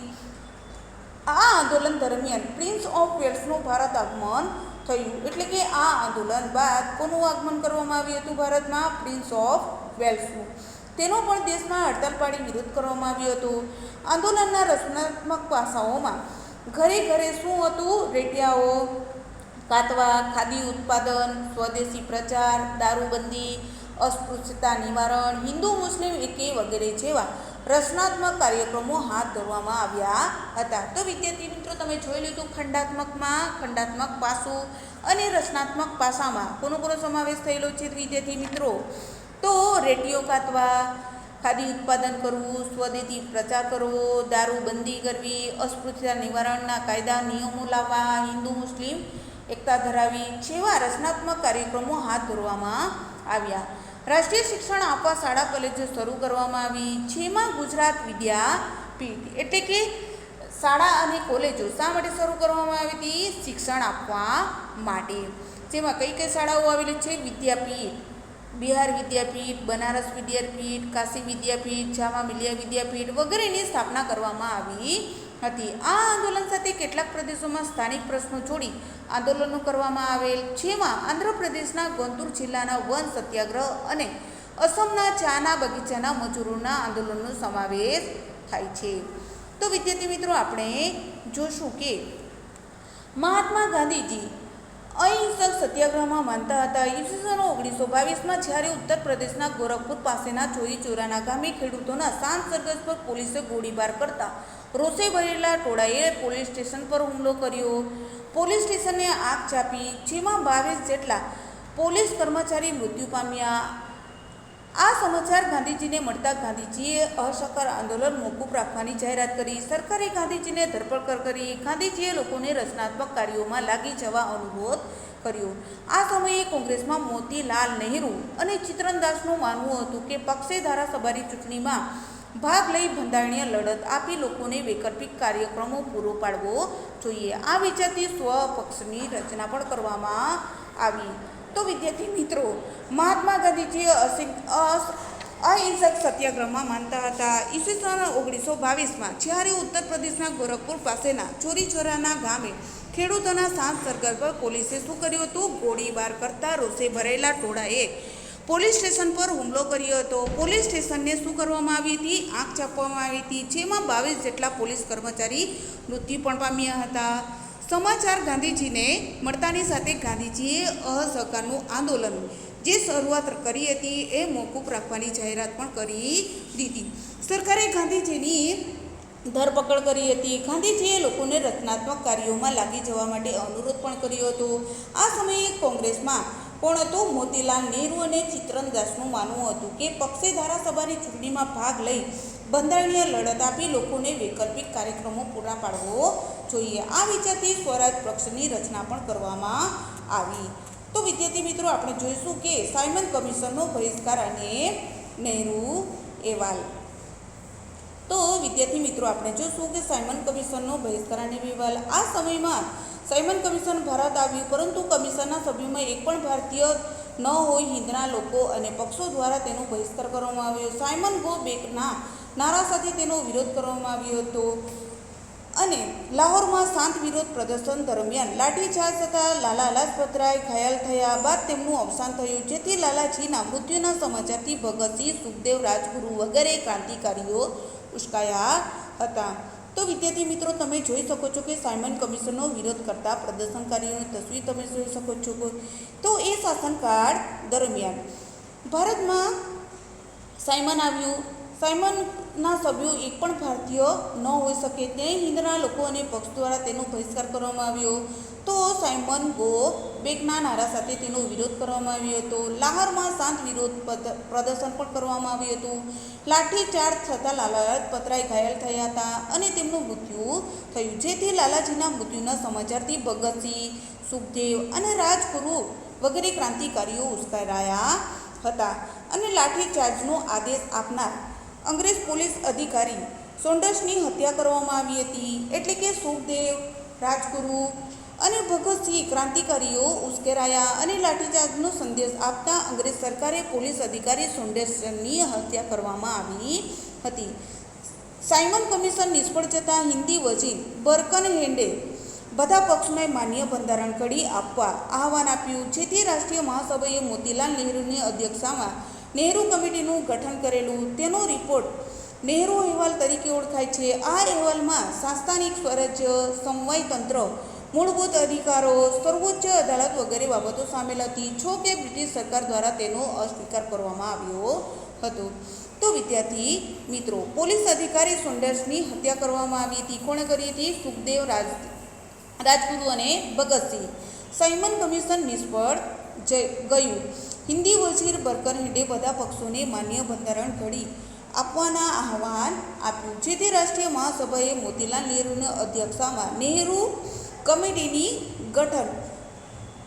આ આંદોલન દરમિયાન પ્રિન્સ ઓફ વેલ્સનું ભારત આગમન થયું. એટલે કે આ આંદોલન બાદ કોનું આગમન કરવામાં આવ્યું હતું ભારતમાં? પ્રિન્સ ઓફ વેલ્સનું. તેનો પણ દેશમાં હડતાલ પાડી વિરોધ કરવામાં આવ્યો હતો. આંદોલનના રચનાત્મક પાસાઓમાં ઘરે ઘરે શું હતું? રેડિયાઓ, કાતવા, ખાદી ઉત્પાદન, સ્વદેશી પ્રચાર, દારૂબંધી, અસ્પૃશ્યતા નિવારણ, હિન્દુ મુસ્લિમ એકે વગેરે જેવા રચનાત્મક કાર્યક્રમો હાથ ધરવામાં આવ્યા હતા. તો વિદ્યાર્થી મિત્રો, તમે જોઈ લીધું ખંડાત્મક પાસું અને રચનાત્મક પાસામાં કોનો સમાવેશ થયેલો છે વિદ્યાર્થી મિત્રો? તો રેડિયો કાતવા, ખાદી ઉત્પાદન કરવું, સ્વદેશી પ્રચાર કરવો, દારૂબંધી કરવી, અસ્પૃશ્યતા નિવારણના કાયદા નિયમો લાવવા, હિન્દુ મુસ્લિમ એકતા ધરાવી જેવા રચનાત્મક કાર્યક્રમો હાથ ધરવામાં આવ્યા. રાષ્ટ્રીય શિક્ષણ આપવા શાળા કોલેજો શરૂ કરવામાં આવી, જેમાં ગુજરાત વિદ્યાપીઠ એટલે કે શાળા અને કોલેજો શા માટે શરૂ કરવામાં આવી હતી? શિક્ષણ આપવા માટે. જેમાં કઈ કઈ શાળાઓ આવેલી છે? વિદ્યાપીઠ, બિહાર વિદ્યાપીઠ, બનારસ વિદ્યાપીઠ, કાશી વિદ્યાપીઠ, જામા મિલિયા વિદ્યાપીઠ વગેરેની સ્થાપના કરવામાં આવી હતી. આ આંદોલન સાથે કેટલાક પ્રદેશોમાં સ્થાનિક પ્રશ્નો જોડી આંદોલનો કરવામાં આવેલ, જેમાં આંધ્રપ્રદેશના ગંતુર જિલ્લાના વન સત્યાગ્રહ અને અસમના ચાના બગીચાના મજૂરોના આંદોલનનો સમાવેશ થાય છે. તો વિદ્યાર્થી મિત્રો, આપણે જોશું કે મહાત્મા ગાંધીજી અહિંસક સત્યાગ્રહમાં માનતા હતા. ઈસવીસન 1922માં જ્યારે ઉત્તર પ્રદેશના ગોરખપુર પાસેના ચોરી ચોરાના ગામે ખેડૂતોના શાંત સરઘસ પર પોલીસે ગોળીબાર કરતા રોષે ભરેલા ટોળાએ પોલીસ સ્ટેશન પર હુમલો કર્યો. પોલીસ સ્ટેશનને આગ ચાંપી, જેમાં 22 જેટલા પોલીસ કર્મચારી મૃત્યુ પામ્યા. આ સમાચાર ગાંધીજીને મળતા ગાંધીજીએ અસહકાર આંદોલન મોકૂફ રાખવાની જાહેરાત કરી. સરકારે ગાંધીજીને ધરપકડ કરી. ગાંધીજીએ લોકોને રચનાત્મક કાર્યોમાં લાગી જવા અનુરોધ કર્યો. આ સમયે કોંગ્રેસમાં મોતીલાલ નહેરુ અને ચિત્રનદાસનું માનવું હતું કે પક્ષે ધારાસભાની ચૂંટણીમાં ભાગ લઈ બંધારણીય લડત આપી લોકોને વૈકલ્પિક કાર્યક્રમો પૂરો પાડવો જોઈએ. આ વિચારથી સ્વપક્ષની રચના પણ કરવામાં આવી. તો વિદ્યાર્થી મિત્રો, મહાત્મા ગાંધીજીએ અહિંસક સત્યાગ્રહમાં માનતા હતા. ઈસવીસન 1922માં જ્યારે ઉત્તર પ્રદેશના ગોરખપુર પાસેના ચોરીચોરાના ગામે ખેડૂતોના સાત સરઘર પર પોલીસે શું કર્યું હતું? ગોળીબાર કરતા રોષે ભરેલા ટોળાએ પોલીસ સ્ટેશન પર હુમલો કર્યો હતો. પોલીસ સ્ટેશનને શું કરવામાં આવી હતી? આગ ચાપવામાં આવી હતી, જેમાં 22 જેટલા પોલીસ કર્મચારી મૃત્યુ પણ પામ્યા હતા. સમાચાર ગાંધીજીને મળતાની સાથે ગાંધીજીએ અસહકારનું આંદોલન જે શરૂઆત કરી હતી એ મોકૂફ રાખવાની જાહેરાત પણ કરી દીધી. સરકારે ગાંધીજીની ધરપકડ કરી હતી. ગાંધીજીએ લોકોને રચનાત્મક કાર્યોમાં લાગી જવા માટે અનુરોધ પણ કર્યો હતો. આ સમયે કોંગ્રેસમાં પણ હતો. મોતીલાલ નહેરુ અને ચિત્તરંદાસનું માનવું હતું કે પક્ષે ધારાસભાની ચૂંટણીમાં ભાગ લઈ બંધારણીય લડત આપી લોકોને વૈકલ્પિક કાર્યક્રમો પૂરા પાડવો જોઈએ. આ વિચારથી સ્વરાજ પક્ષની રચના પણ કરવામાં આવી. તો વિદ્યાર્થી મિત્રો, આપણે જોઈશું કે સાયમન કમિશનનો બહિષ્કાર અને નહેરુ અહેવાલ. તો વિદ્યાર્થી મિત્રો, આપણે જોઈશું કે સાયમન કમિશનનો બહિષ્કાર અને અહેવાલ. આ સમયમાં સાયમન કમિશન ભારત આવ્યું, પરંતુ કમિશનના સભ્યોમાં એક પણ ભારતીય ન હોય. હિંદના લોકો અને પક્ષો દ્વારા તેનો બહિષ્કાર કરવામાં આવ્યો. સાયમન ગો બેકના નારા સાથે તેનો વિરોધ કરવામાં આવ્યો હતો અને લાહોરમાં શાંત વિરોધ પ્રદર્શન દરમિયાન લાઠીચાર્જ થતાં લાલા લાજપતરાય ઘાયલ થયા બાદ તેમનું અવસાન થયું, જેથી લાલાજીના મૃત્યુના સમાચારથી ભગતસિંહ, સુખદેવ, રાજગુરુ વગેરે ક્રાંતિકારીઓ ઉશ્કેરાયા હતા. તો વિદ્યાર્થી મિત્રો, તમે જોઈ શકો છો કે સાયમન કમિશનનો વિરોધ કરતા પ્રદર્શનકારીઓની તસવીર તમે જોઈ શકો છો. તો એ શાસનકાળ દરમિયાન ભારતમાં સાયમન આવ્યું. સાયમનના સભ્યો એક પણ ભારતીય ન હોઈ શકે. તે હિંદના લોકો અને પક્ષ દ્વારા તેનો બહિષ્કાર કરવામાં આવ્યો. તો સાયમન ગો બેકના નારા સાથે તેનો વિરોધ કરવામાં આવ્યો હતો. લાહોરમાં શાંત વિરોધ પ્રદર્શન પણ કરવામાં આવ્યું હતું. લાઠીચાર્જ થતાં લાલા લાજપતરાય ઘાયલ થયા હતા અને તેમનું મૃત્યુ થયું, જેથી લાલાજીના મૃત્યુના સમાચારથી ભગતસિંહ, સુખદેવ અને રાજગુરુ વગેરે ક્રાંતિકારીઓ ઉશ્કેરાયા હતા અને લાઠીચાર્જનો આદેશ આપનાર અંગ્રેજ પોલીસ અધિકારી સોન્ડર્સની હત્યા કરવામાં આવી હતી. એટલે કે સુખદેવ, રાજગુરુ અને ભગતસિંહ ક્રાંતિકારીઓ ઉશ્કેરાયા અને લાઠીચાર્જનો સંદેશ આપતા અંગ્રેજ સરકારે પોલીસ અધિકારી સોન્ડર્સની હત્યા કરવામાં આવી હતી. સાયમન કમિશન નિષ્ફળ જતાં હિન્દી વજીર બરકનહેડે બધા પક્ષોને માન્ય બંધારણ ઘડી આપવા આહવાન આપ્યું, જેથી રાષ્ટ્રીય મહાસભાએ મોતીલાલ નહેરુની અધ્યક્ષતામાં નહેરુ કમિટીનું ગઠન કરેલું. તેનો રિપોર્ટ નહેરુ અહેવાલ તરીકે ઓળખાય છે. આ અહેવાલમાં સંસ્થાનિક સ્વરાજ્ય, સમવાય તંત્ર, મૂળભૂત અધિકારો, સર્વોચ્ચ અદાલત વગેરે બાબતો સામેલ હતી. જો કે બ્રિટિશ સરકાર દ્વારા તેનો અસ્વીકાર કરવામાં આવ્યો હતો. તો વિદ્યાર્થી મિત્રો, પોલીસ અધિકારી સોન્ડર્સની હત્યા કરવામાં આવી હતી. કોણે કરી હતી? સુખદેવ, રાજગુરુ અને ભગતસિંહ. સાયમન કમિશન નિષ્ફળ ગયું. હિન્દી વજીર બરકનહેડે બધા પક્ષોને માન્ય બંધારણ ઘડી આપવાના આહવાન આપ્યું, જેથી રાષ્ટ્રીય મહાસભાએ મોતીલાલ નહેરુની અધ્યક્ષતામાં નહેરુ કમિટીની ગઠન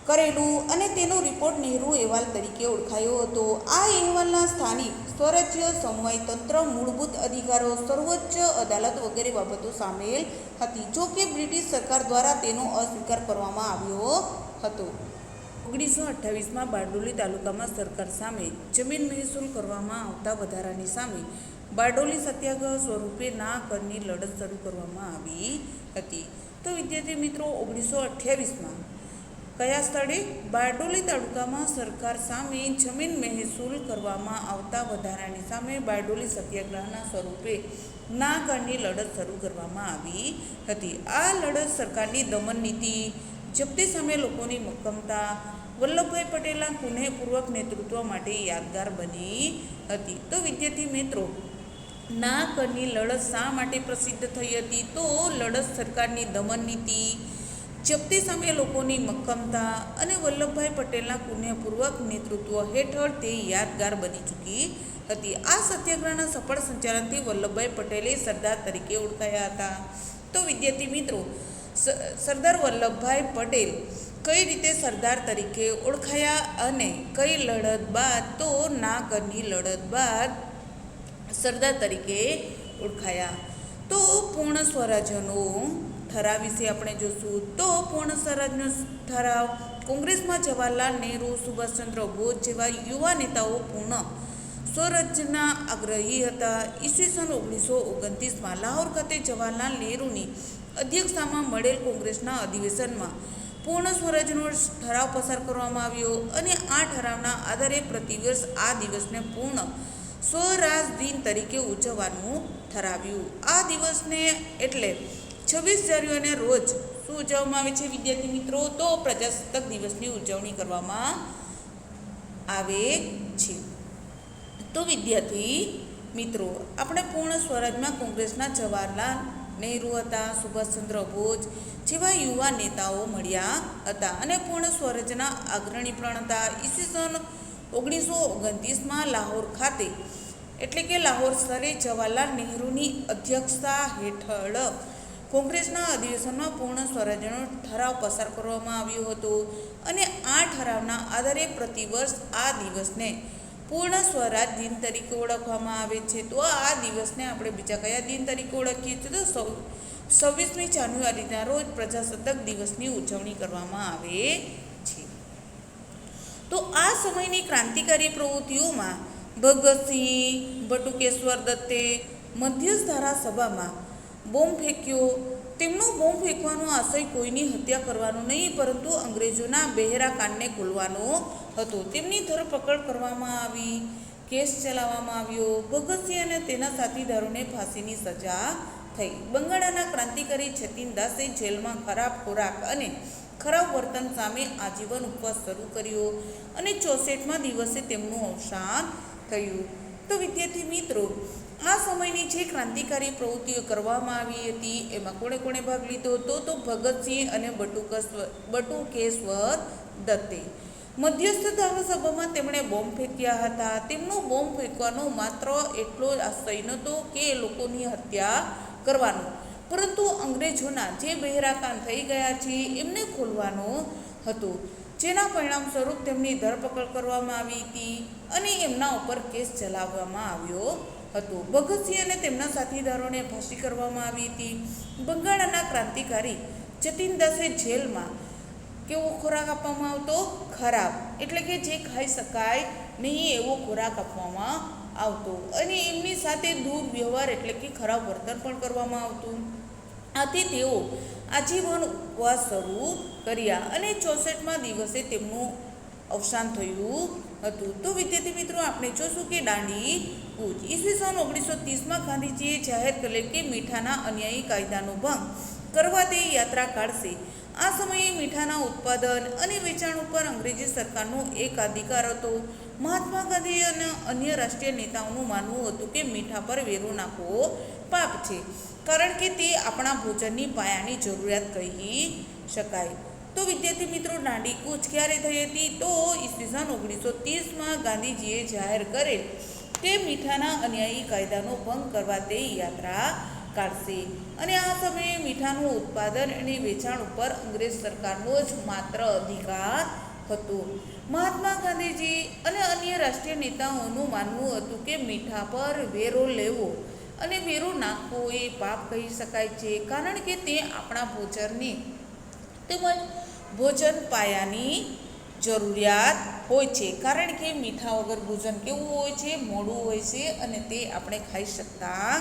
કરેલું અને તેનો રિપોર્ટ નહેરુ અહેવાલ તરીકે ઓળખાયો હતો. આ અહેવાલના સ્થાનિક સ્વરાજ્ય, સમવાય તંત્ર, મૂળભૂત અધિકારો, સર્વોચ્ચ અદાલત વગેરે બાબતો સામેલ હતી. જો કે બ્રિટિશ સરકાર દ્વારા તેનો અસ્વીકાર કરવામાં આવ્યો હતો. 1928માં બારડોલી તાલુકામાં સરકાર સામે જમીન મહેસૂલ કરવામાં આવતા વધારાની સામે બારડોલી સત્યાગ્રહ સ્વરૂપે ના કરની લડત શરૂ કરવામાં આવી હતી. તો વિદ્યાર્થી મિત્રો, 1928માં કયા સ્થળે? બારડોલી તાલુકામાં સરકાર સામે જમીન મહેસૂલ કરવામાં આવતા વધારાની સામે બારડોલી સત્યાગ્રહના સ્વરૂપે ના કરની લડત શરૂ કરવામાં આવી હતી. આ લડત સરકારની દમન નીતિ, જપ્તી સામે લોકોની મક્કમતા, વલ્લભભાઈ પટેલના કુનેહપૂર્વક નેતૃત્વ માટે યાદગાર બની હતી. તો વિદ્યાર્થી મિત્રો, ના કરની લડત શા માટે પ્રસિદ્ધ થઈ હતી? તો લડત સરકારની દમન નીતિ, જપ્તી સામે લોકોની મક્કમતા અને વલ્લભભાઈ પટેલના કુનેહપૂર્વક નેતૃત્વ હેઠળ તે યાદગાર બની ચૂકી હતી. આ સત્યાગ્રહના સફળ સંચાલનથી વલ્લભભાઈ પટેલે સરદાર તરીકે ઓળખાયા હતા. તો વિદ્યાર્થી મિત્રો, સરદાર વલ્લભભાઈ પટેલ કઈ રીતે સરદાર તરીકે ઓળખાયા અને કઈ લડત બાદ? તો ના કરની લડત બાદ સરદાર તરીકે ઓળખાયા. તો પૂર્ણ સ્વરાજ્યનો ઠરાવ વિશે આપણે જોશું. તો પૂર્ણ સ્વરાજનો ઠરાવ કોંગ્રેસમાં જવાહરલાલ નહેરુ, સુભાષચંદ્ર બોઝ જેવા યુવા નેતાઓ પૂર્ણ સ્વરાજ્યના આગ્રહી હતા. ઈસવીસન 1929માં લાહોર ખાતે જવાહરલાલ નહેરુની અધ્યક્ષતામાં મળેલ કોંગ્રેસના અધિવેશનમાં પૂર્ણ સ્વરાજનો ઠરાવ પસાર કરવામાં આવ્યો અને આ ઠરાવના આધારે પ્રતિવર્ષ આ દિવસને પૂર્ણ સ્વરાજ દિન તરીકે ઉજવવાનું ઠરાવ્યું. આ દિવસને એટલે 26 જાન્યુઆરીના રોજ શું ઉજવવામાં આવે છે વિદ્યાર્થી મિત્રો? તો પ્રજાસત્તાક દિવસની ઉજવણી કરવામાં આવે છે. તો વિદ્યાર્થી મિત્રો, આપણે પૂર્ણ સ્વરાજમાં કોંગ્રેસના જવાહરલાલ નહેરુ હતા, સુભાષચંદ્ર બોઝ જેવા યુવા નેતાઓ મળ્યા હતા અને પૂર્ણ સ્વરાજના અગ્રણી પણ હતા. ઈસવીસન 1929માં લાહોર ખાતે એટલે કે લાહોર સ્થળે જવાહરલાલ નહેરુની અધ્યક્ષતા હેઠળ કોંગ્રેસના અધિવેશનમાં પૂર્ણ સ્વરાજનો ઠરાવ પસાર કરવામાં આવ્યો હતો અને આ ઠરાવના આધારે પ્રતિવર્ષ આ દિવસને પૂર્ણ સ્વરાજ દિન તરીકે ઓળખવામાં આવે છે. તો આ દિવસને આપણે બીજા કયા દિન તરીકે ઓળખીએ છીએ? તો 26મી જાન્યુઆરીના રોજ પ્રજાસત્તાક દિવસની ઉજવણી કરવામાં આવે છે. તો આ સમયની ક્રાંતિકારી પ્રવૃત્તિઓમાં ભગતસિંહ, બટુકેશ્વર દત્તે મધ્યસ્થ ધારાસભામાં બોમ્બ ફેંક્યો. તેમનો બોમ્બ ફેંકવાનો આશય કોઈની હત્યા કરવાનો નહીં, પરંતુ અંગ્રેજોના બહેરા કાનને ખોલવાનો હતો. તેમની ધરપકડ કરવામાં આવી, કેસ ચલાવવામાં આવ્યો. ભગતસિંહ અને તેના સાથીદારોને ફાંસીની સજા થઈ. બંગાળના ક્રાંતિકારી જતીનદાસે જેલમાં ખરાબ ખોરાક અને ખરાબ વર્તન સામે આજીવન ઉપવાસ શરૂ કર્યો અને 64મા દિવસે તેમનું અવસાન થયું. તો વિદ્યાર્થી મિત્રો, આ સમયની જે ક્રાંતિકારી પ્રવૃત્તિઓ કરવામાં આવી હતી એમાં કોણે કોણે ભાગ લીધો હતો? તો ભગતસિંહ અને બટુકેશ્વર દત્તે. મધ્યસ્થ ધારાસભામાં તેમણે બોમ્બ ફેંક્યા હતા. તેમનો બોમ્બ ફેંકવાનો માત્ર એટલો જ આશય નહોતો કે એ લોકોની હત્યા કરવાનો, પરંતુ અંગ્રેજોના જે બહેરા કાન થઈ ગયા છે એમને ખોલવાનો હતો, જેના પરિણામ સ્વરૂપ તેમની ધરપકડ કરવામાં આવી હતી અને એમના ઉપર કેસ ચલાવવામાં આવ્યો હતો. ભગતસિંહ અને તેમના સાથીદારોને ફાંસી કરવામાં આવી હતી. બંગાળના ક્રાંતિકારી જતીનદાસે જેલમાં કેવો ખોરાક આપવામાં આવતો? ખરાબ, એટલે કે જે ખાઈ શકાય નહીં એવો ખોરાક આપવામાં આવતો અને એમની સાથે દુર્વ્યવહાર એટલે કે ખરાબ વર્તન પણ કરવામાં આવતું. આથી તેઓ આજીવન ઉપવાસ શરૂ કર્યા અને 64મા દિવસે તેમનું અવસાન થયું હતું. તો વિદ્યાર્થી મિત્રો, આપણે જોશું કે દાંડી કૂચ. ઈસવીસન 1930માં ગાંધીજીએ જાહેર કરેલ કે મીઠાના અન્યાયી કાયદાનો ભંગ કરવા તે યાત્રા કાઢશે. આ સમયે મીઠાના ઉત્પાદન અને વેચાણ ઉપર અંગ્રેજી સરકારનો એક અધિકાર હતો. મહાત્મા ગાંધી અને અન્ય રાષ્ટ્રીય નેતાઓનું માનવું હતું કે મીઠા પર વેરો નાખવો પાપ છે, કારણ કે તે આપણા ભોજનની પાયાની જરૂરિયાત કહી શકાય. તો વિદ્યાર્થી મિત્રો, દાંડી કૂચ ક્યારે થઈ હતી? તો ઈસવીસન 1930માં ગાંધીજીએ જાહેર કરેલ કે મીઠાના અન્યાયી કાયદાનો ભંગ કરવા તે યાત્રા કાઢશે અને આ સમયે મીઠાનું ઉત્પાદન અને વેચાણ ઉપર અંગ્રેજ સરકારનો જ માત્ર અધિકાર હતો. મહાત્મા ગાંધીજી અને અન્ય રાષ્ટ્રીય નેતાઓનું માનવું હતું કે મીઠા પર વેરો લેવો અને વેરો નાખવો એ પાપ કહી શકાય છે, કારણ કે તે આપણા ભોજનની તેમજ ભોજન પાયાની જરૂરિયાત હોય છે. કારણ કે મીઠા વગર ભોજન કેવું હોય છે? મોડું હોય છે અને તે આપણે ખાઈ શકતા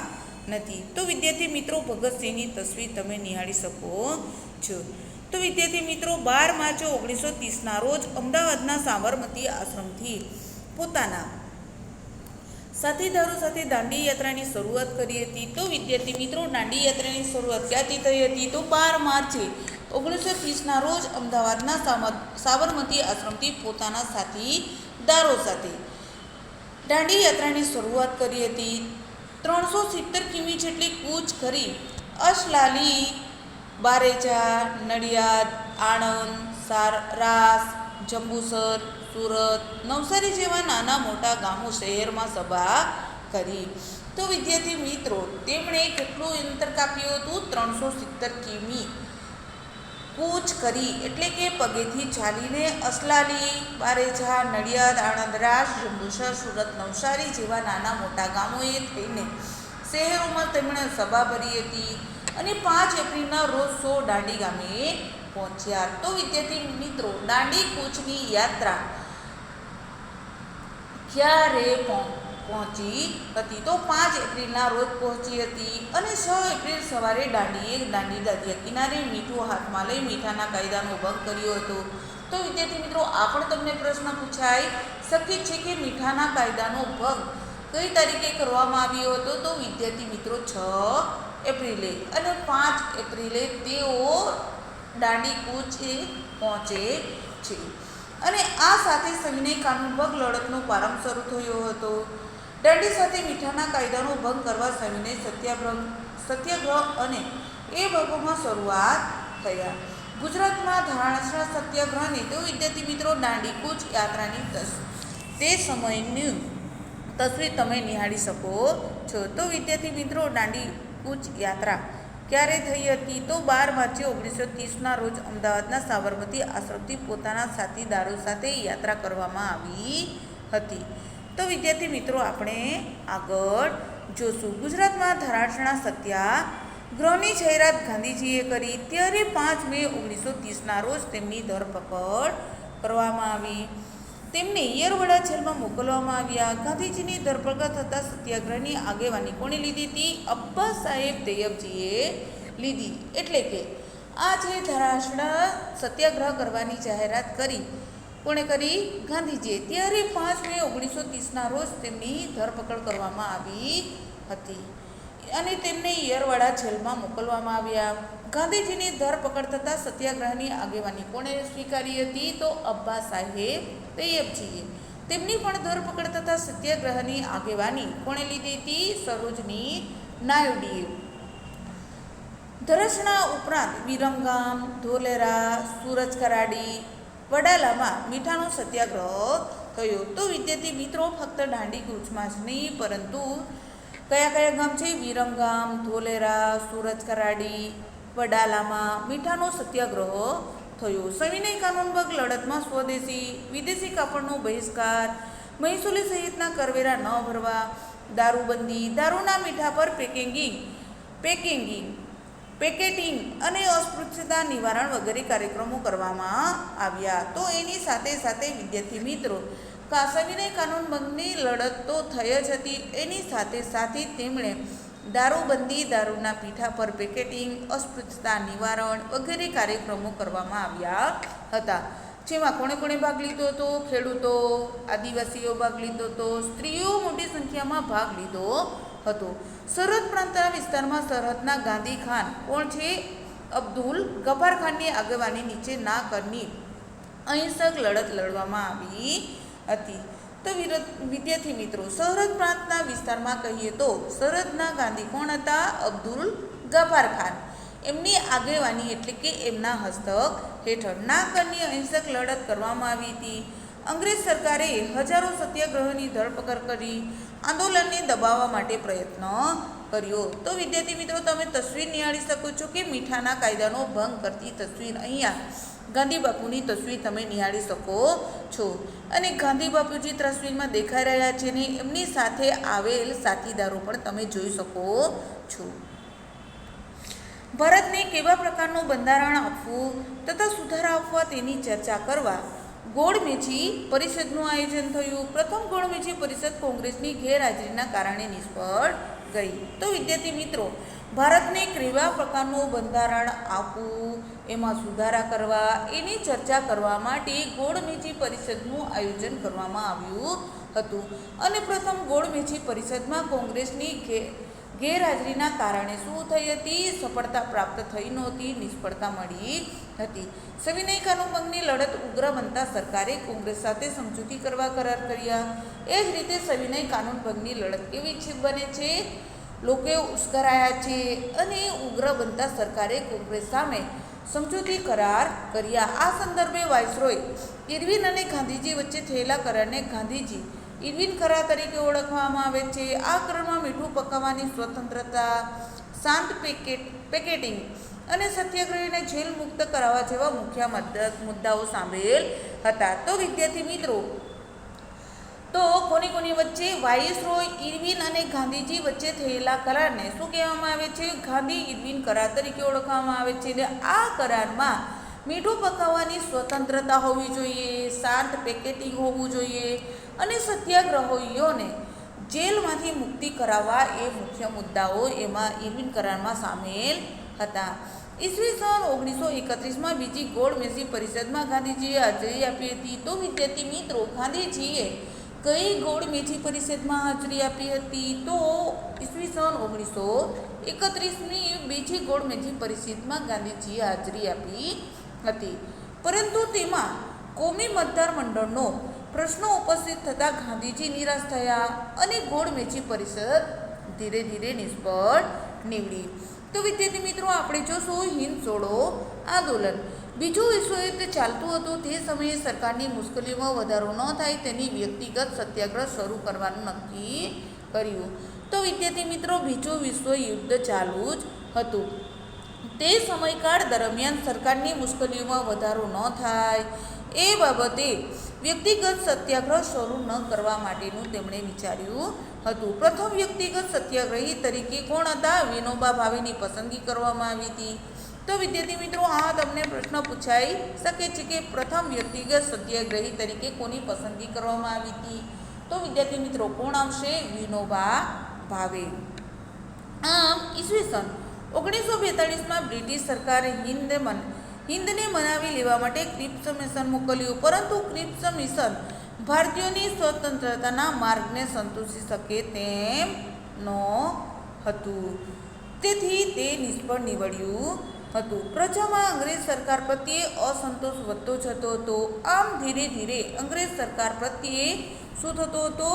નથી. તો વિદ્યાર્થી મિત્રો, ભગતસિંહની તસવીર તમે નિહાળી શકો છો. તો વિદ્યાર્થી મિત્રો, 12 માર્ચ 1930ના રોજ અમદાવાદના સાબરમતી આશ્રમથી પોતાના સાથીદારો સાથે દાંડી યાત્રાની શરૂઆત કરી હતી. તો વિદ્યાર્થી મિત્રો, દાંડી યાત્રાની શરૂઆત ક્યાંથી થઈ હતી? તો 12 માર્ચે 1930ના રોજ અમદાવાદના સાબરમતી આશ્રમથી પોતાના સાથીદારો સાથે દાંડી યાત્રાની શરૂઆત કરી હતી. 370 કિમી જેટલી કૂચ કરી અસલાલી, બારેજા, નડિયાદ, આણંદ, રાસ, જંબુસર, સુરત, નવસારી જેવા નાના મોટા ગામો શહેરમાં સભા કરી. તો વિદ્યાર્થી મિત્રો, તેમણે કેટલું અંતર કાપ્યું હતું? 370 કિમી કૂચ કરી, એટલે કે પગેથી ચાલીને અસલાલી, બારેજા, નડિયાદ, આણંદ, રાસ, જંબુસર, સુરત, નવસારી જેવા નાના મોટા ગામોએ થઈને શહેરોમાં તેમણે સભા ભરી હતી અને 5 એપ્રિલના રોજ દાંડી ગામે પહોંચ્યા. તો વિદ્યાર્થી મિત્રો, દાંડી કૂચની યાત્રા ક્યારે પહોંચી હતી. તો 5 એપ્રિલના રોજ પહોંચી હતી અને 6 એપ્રિલ સવારે દાંડી દરિયા કિનારે મીઠું હાથમાં લઈ મીઠાના કાયદાનો ભંગ કર્યો હતો. તો વિદ્યાર્થી મિત્રો, આ પણ તમને પ્રશ્ન પૂછાઈ શકે છે કે મીઠાના કાયદાનો ભંગ કઈ તારીખે કરવામાં આવ્યો હતો? તો વિદ્યાર્થી મિત્રો 6 એપ્રિલે અને 5 એપ્રિલે તેઓ દાંડી કૂચે પહોંચે છે. અને આ સાથે સવિનય કાનૂન ભંગ લડતનો પ્રારંભ શરૂ થયો હતો. દાંડી સાથે મીઠાના કાયદાનો ભંગ કરવા સવિનય સત્યાગ્રહ અને એ ભંગોમાં શરૂઆત થયા. ગુજરાતમાં ધારણા સત્યાગ્રહની તો વિદ્યાર્થી મિત્રો દાંડી કૂચ યાત્રાની તે સમયની તસવીર તમે નિહાળી શકો છો. તો વિદ્યાર્થી મિત્રો, દાંડી કૂચ યાત્રા ક્યારે થઈ હતી? તો 12 માર્ચ 1930ના રોજ અમદાવાદના સાબરમતી આશ્રમથી પોતાના સાથીદારો સાથે યાત્રા કરવામાં આવી હતી. તો વિદ્યાર્થી મિત્રો, આપણે આગળ જોશું. ગુજરાતમાં ધરાશણા સત્યાગ્રહની જાહેરાત ગાંધીજીએ કરી ત્યારે 5 મે 1930ના રોજ તેમની ધરપકડ કરવામાં આવી. તેમને યરવડા જેલમાં મોકલવામાં આવ્યા. ગાંધીજીની ધરપકડ થતાં સત્યાગ્રહની આગેવાની કોણે લીધી હતી? અબ્બાસ સાહેબ તૈયબજીએ લીધી. એટલે કે આ જે ધરાશણા સત્યાગ્રહ કરવાની જાહેરાત કરી કોણે કરી? ગાંધીજીએ. ત્યારે 5 મે 1930ના રોજ તેમની ધરપકડ કરવામાં આવી હતી અને તેમને યરવાડા જેલમાં મોકલવામાં આવ્યા. ગાંધીજીની ધરપકડ થતાં સત્યાગ્રહની આગેવાની કોણે સ્વીકારી હતી? તો અબ્બાસ સાહેબ તૈયબજીએ. તેમની પણ ધરપકડ થતાં સત્યાગ્રહની આગેવાની કોણે લીધી હતી? સરોજની નાયડુએ. ધરાશણા ઉપરાંત વિરમગામ, ધોલેરા, સુરજ કરાડી, વડાલામાં મીઠાનો સત્યાગ્રહ થયો. તો વિદ્યાર્થી મિત્રો, ફક્ત દાંડી કૂચમાં જ નહીં, પરંતુ કયા ગામ છે? વિરમગામ, ધોલેરા, સુરજ કરાડી, વડાલામાં મીઠાનો સત્યાગ્રહ થયો. સવિનય કાનૂન ભંગ લડતમાં સ્વદેશી વિદેશી કાપડનો બહિષ્કાર, મહેસૂલી સહિતના કરવેરા ન ભરવા, દારૂબંધી, દારૂના મીઠા પર પેકેટિંગ અને અસ્પૃશ્યતા નિવારણ વગેરે કાર્યક્રમો કરવામાં આવ્યા. તો એની સાથે સાથે વિદ્યાર્થી મિત્રો, સવિનય કાનૂન ભંગની લડત તો થઈ જ હતી, એની સાથે સાથે તેમણે દારૂબંધી, દારૂના પીઠા પર પેકેટિંગ, અસ્પૃશ્યતા નિવારણ વગેરે કાર્યક્રમો કરવામાં આવ્યા હતા. જેમાં કોણે ભાગ લીધો હતો? ખેડૂતો, આદિવાસીઓ ભાગ લીધો હતો, સ્ત્રીઓ મોટી સંખ્યામાં ભાગ લીધો હતો. સરહદ પ્રાંતના વિસ્તારમાં સરહદના ગાંધી ખાન કોણ છે? અબ્દુલ ગફાર ખાનની આગેવાની નીચે ના કરની અહિંસક લડત લડવામાં આવી હતી. તો વિદ્યાર્થી મિત્રો, સરહદ પ્રાંતના વિસ્તારમાં કહીએ તો સરહદના ગાંધી કોણ હતા? અબ્દુલ ગફાર ખાન. એમની આગેવાની એટલે કે એમના હસ્તક હેઠળ ના કરની અહિંસક લડત કરવામાં આવી હતી. અંગ્રેજ સરકારે હજારો સત્યાગ્રહીની ધરપકડ કરી આંદોલનને દબાવવા માટે પ્રયત્ન કર્યો. તો વિદ્યાર્થી મિત્રો, તમે તસવીર નિહાળી શકો છો કે મીઠાના કાયદાનો ભંગ કરતી તસવીર અહીંયા ગાંધી બાપુની તસવીર તમે નિહાળી શકો છો. અને ગાંધી બાપુજી તસવીરમાં દેખાઈ રહ્યા છે ને એમની સાથે આવેલ સાથીદારો પણ તમે જોઈ શકો છો. ભારતને કેવા પ્રકારનું બંધારણ આપવું તથા સુધારા આપવા તેની ચર્ચા કરવા ગોળમેજી પરિષદનું આયોજન થયું. પ્રથમ ગોળમેજી પરિષદ કોંગ્રેસની ગેરહાજરીના કારણે નિષ્ફળ ગઈ. તો વિદ્યાર્થી મિત્રો, ભારતને કેવા પ્રકારનું બંધારણ આપવું, એમાં સુધારા કરવા, એની ચર્ચા કરવા માટે ગોળમેજી પરિષદનું આયોજન કરવામાં આવ્યું હતું. અને પ્રથમ ગોળમેજી પરિષદમાં કોંગ્રેસની ગેરહાજરીના કારણે શું થઈ હતી? સફળતા પ્રાપ્ત થઈ નહોતી, નિષ્ફળતા મળી હતી. સવિનય કાનૂન ભંગની લડત ઉગ્ર બનતા સરકારે કોંગ્રેસ સાથે સમજૂતી કરવા કરાર કર્યા. એ જ રીતે સવિનય કાનૂન ભંગની લડત કેવી બને છે? લોકો ઉશ્કેરાયા છે અને ઉગ્ર બનતા સરકારે કોંગ્રેસ સામે સમજૂતી કરાર કર્યા. આ સંદર્ભે વાઇસરોય ઇરવિન અને ગાંધીજી વચ્ચે થયેલા કરારને ગાંધીજી ઇરવિન કરાર તરીકે ઓળખવામાં આવે છે. આ કરારમાં મીઠું પકાવવાની સ્વતંત્રતા, શાંત પેકેટિંગ અને સત્યાગ્રહીને જેલ મુક્ત કરાવવા જેવા મુખ્ય મુદ્દાઓ સામેલ હતા. તો વિદ્યાર્થી મિત્રો, તો કોની વચ્ચે? વાઇસરોય ઇરવિન અને ગાંધીજી વચ્ચે થયેલા કરારને શું કહેવામાં આવે છે? ગાંધી ઇરવિન કરાર તરીકે ઓળખવામાં આવે છે. અને આ કરારમાં મીઠું પકાવવાની સ્વતંત્રતા હોવી જોઈએ, શાંત પેકેટિંગ હોવું જોઈએ અને સત્યાગ્રહીઓને જેલમાંથી મુક્તિ કરાવવા એ મુખ્ય મુદ્દાઓ એમાં ઇરવિન કરારમાં સામેલ હતા. ઈસવીસન 1931માં બીજી ગોળ મેજી પરિષદમાં ગાંધીજીએ હાજરી આપી હતી. તો વિદ્યાર્થી મિત્રો, ગાંધીજીએ કઈ ગોળ મેજી પરિષદમાં હાજરી આપી હતી? તો ઈસવીસન 1931ની બીજી ગોળ મેજી પરિષદમાં ગાંધીજીએ હાજરી આપી હતી. પરંતુ તેમાં કોમી મતદાર મંડળનો પ્રશ્નો ઉપસ્થિત થતાં ગાંધીજી નિરાશ થયા અને ગોળ મેજી પરિષદ ધીરે ધીરે નિષ્ફળ નીવડી. તો વિદ્યાર્થી મિત્રો, આપણે જોશું હિંદ છોડો આંદોલન. બીજું વિશ્વયુદ્ધ ચાલતું હતું તે સમયે સરકારની મુશ્કેલીમાં વધારો ન થાય તેની વ્યક્તિગત સત્યાગ્રહ શરૂ કરવાનું નક્કી કર્યું. તો વિદ્યાર્થી મિત્રો, બીજું વિશ્વયુદ્ધ ચાલુ જ હતું. તે સમયકાળ દરમિયાન સરકારની મુશ્કેલીઓમાં વધારો ન થાય એ બાબતે વ્યક્તિગત સત્યાગ્રહ શરૂ ન કરવા માટેનું તેમણે વિચાર્યું હતું. પ્રથમ વ્યક્તિગત સત્યાગ્રહી તરીકે કોણ હતા? વિનોબા ભાવેની પસંદગી કરવામાં આવી હતી. તો વિદ્યાર્થી મિત્રો, આ તમને પ્રશ્ન પૂછાઈ શકે છે કે પ્રથમ વ્યક્તિગત સત્યાગ્રહી તરીકે કોની પસંદગી કરવામાં આવી હતી? તો વિદ્યાર્થી મિત્રો, કોણ આવશે? વિનોબા ભાવે. આમ ઈસવીસન 1942માં બ્રિટિશ સરકારે હિંદને મનાવી લેવા માટે ક્રિપ્સ મિશન મોકલ્યું. પરંતુ ક્રિપ્સ મિશન ભારતીયોની સ્વતંત્રતાના માર્ગને સંતોષી શકે તેમ નહોતું. તેથી તે નિષ્ફળ નીવડ્યું હતું. પ્રજામાં અંગ્રેજ સરકાર પ્રત્યે અસંતોષ વધતો જતો હતો. આમ ધીરે ધીરે અંગ્રેજ સરકાર પ્રત્યે શું થતો હતો?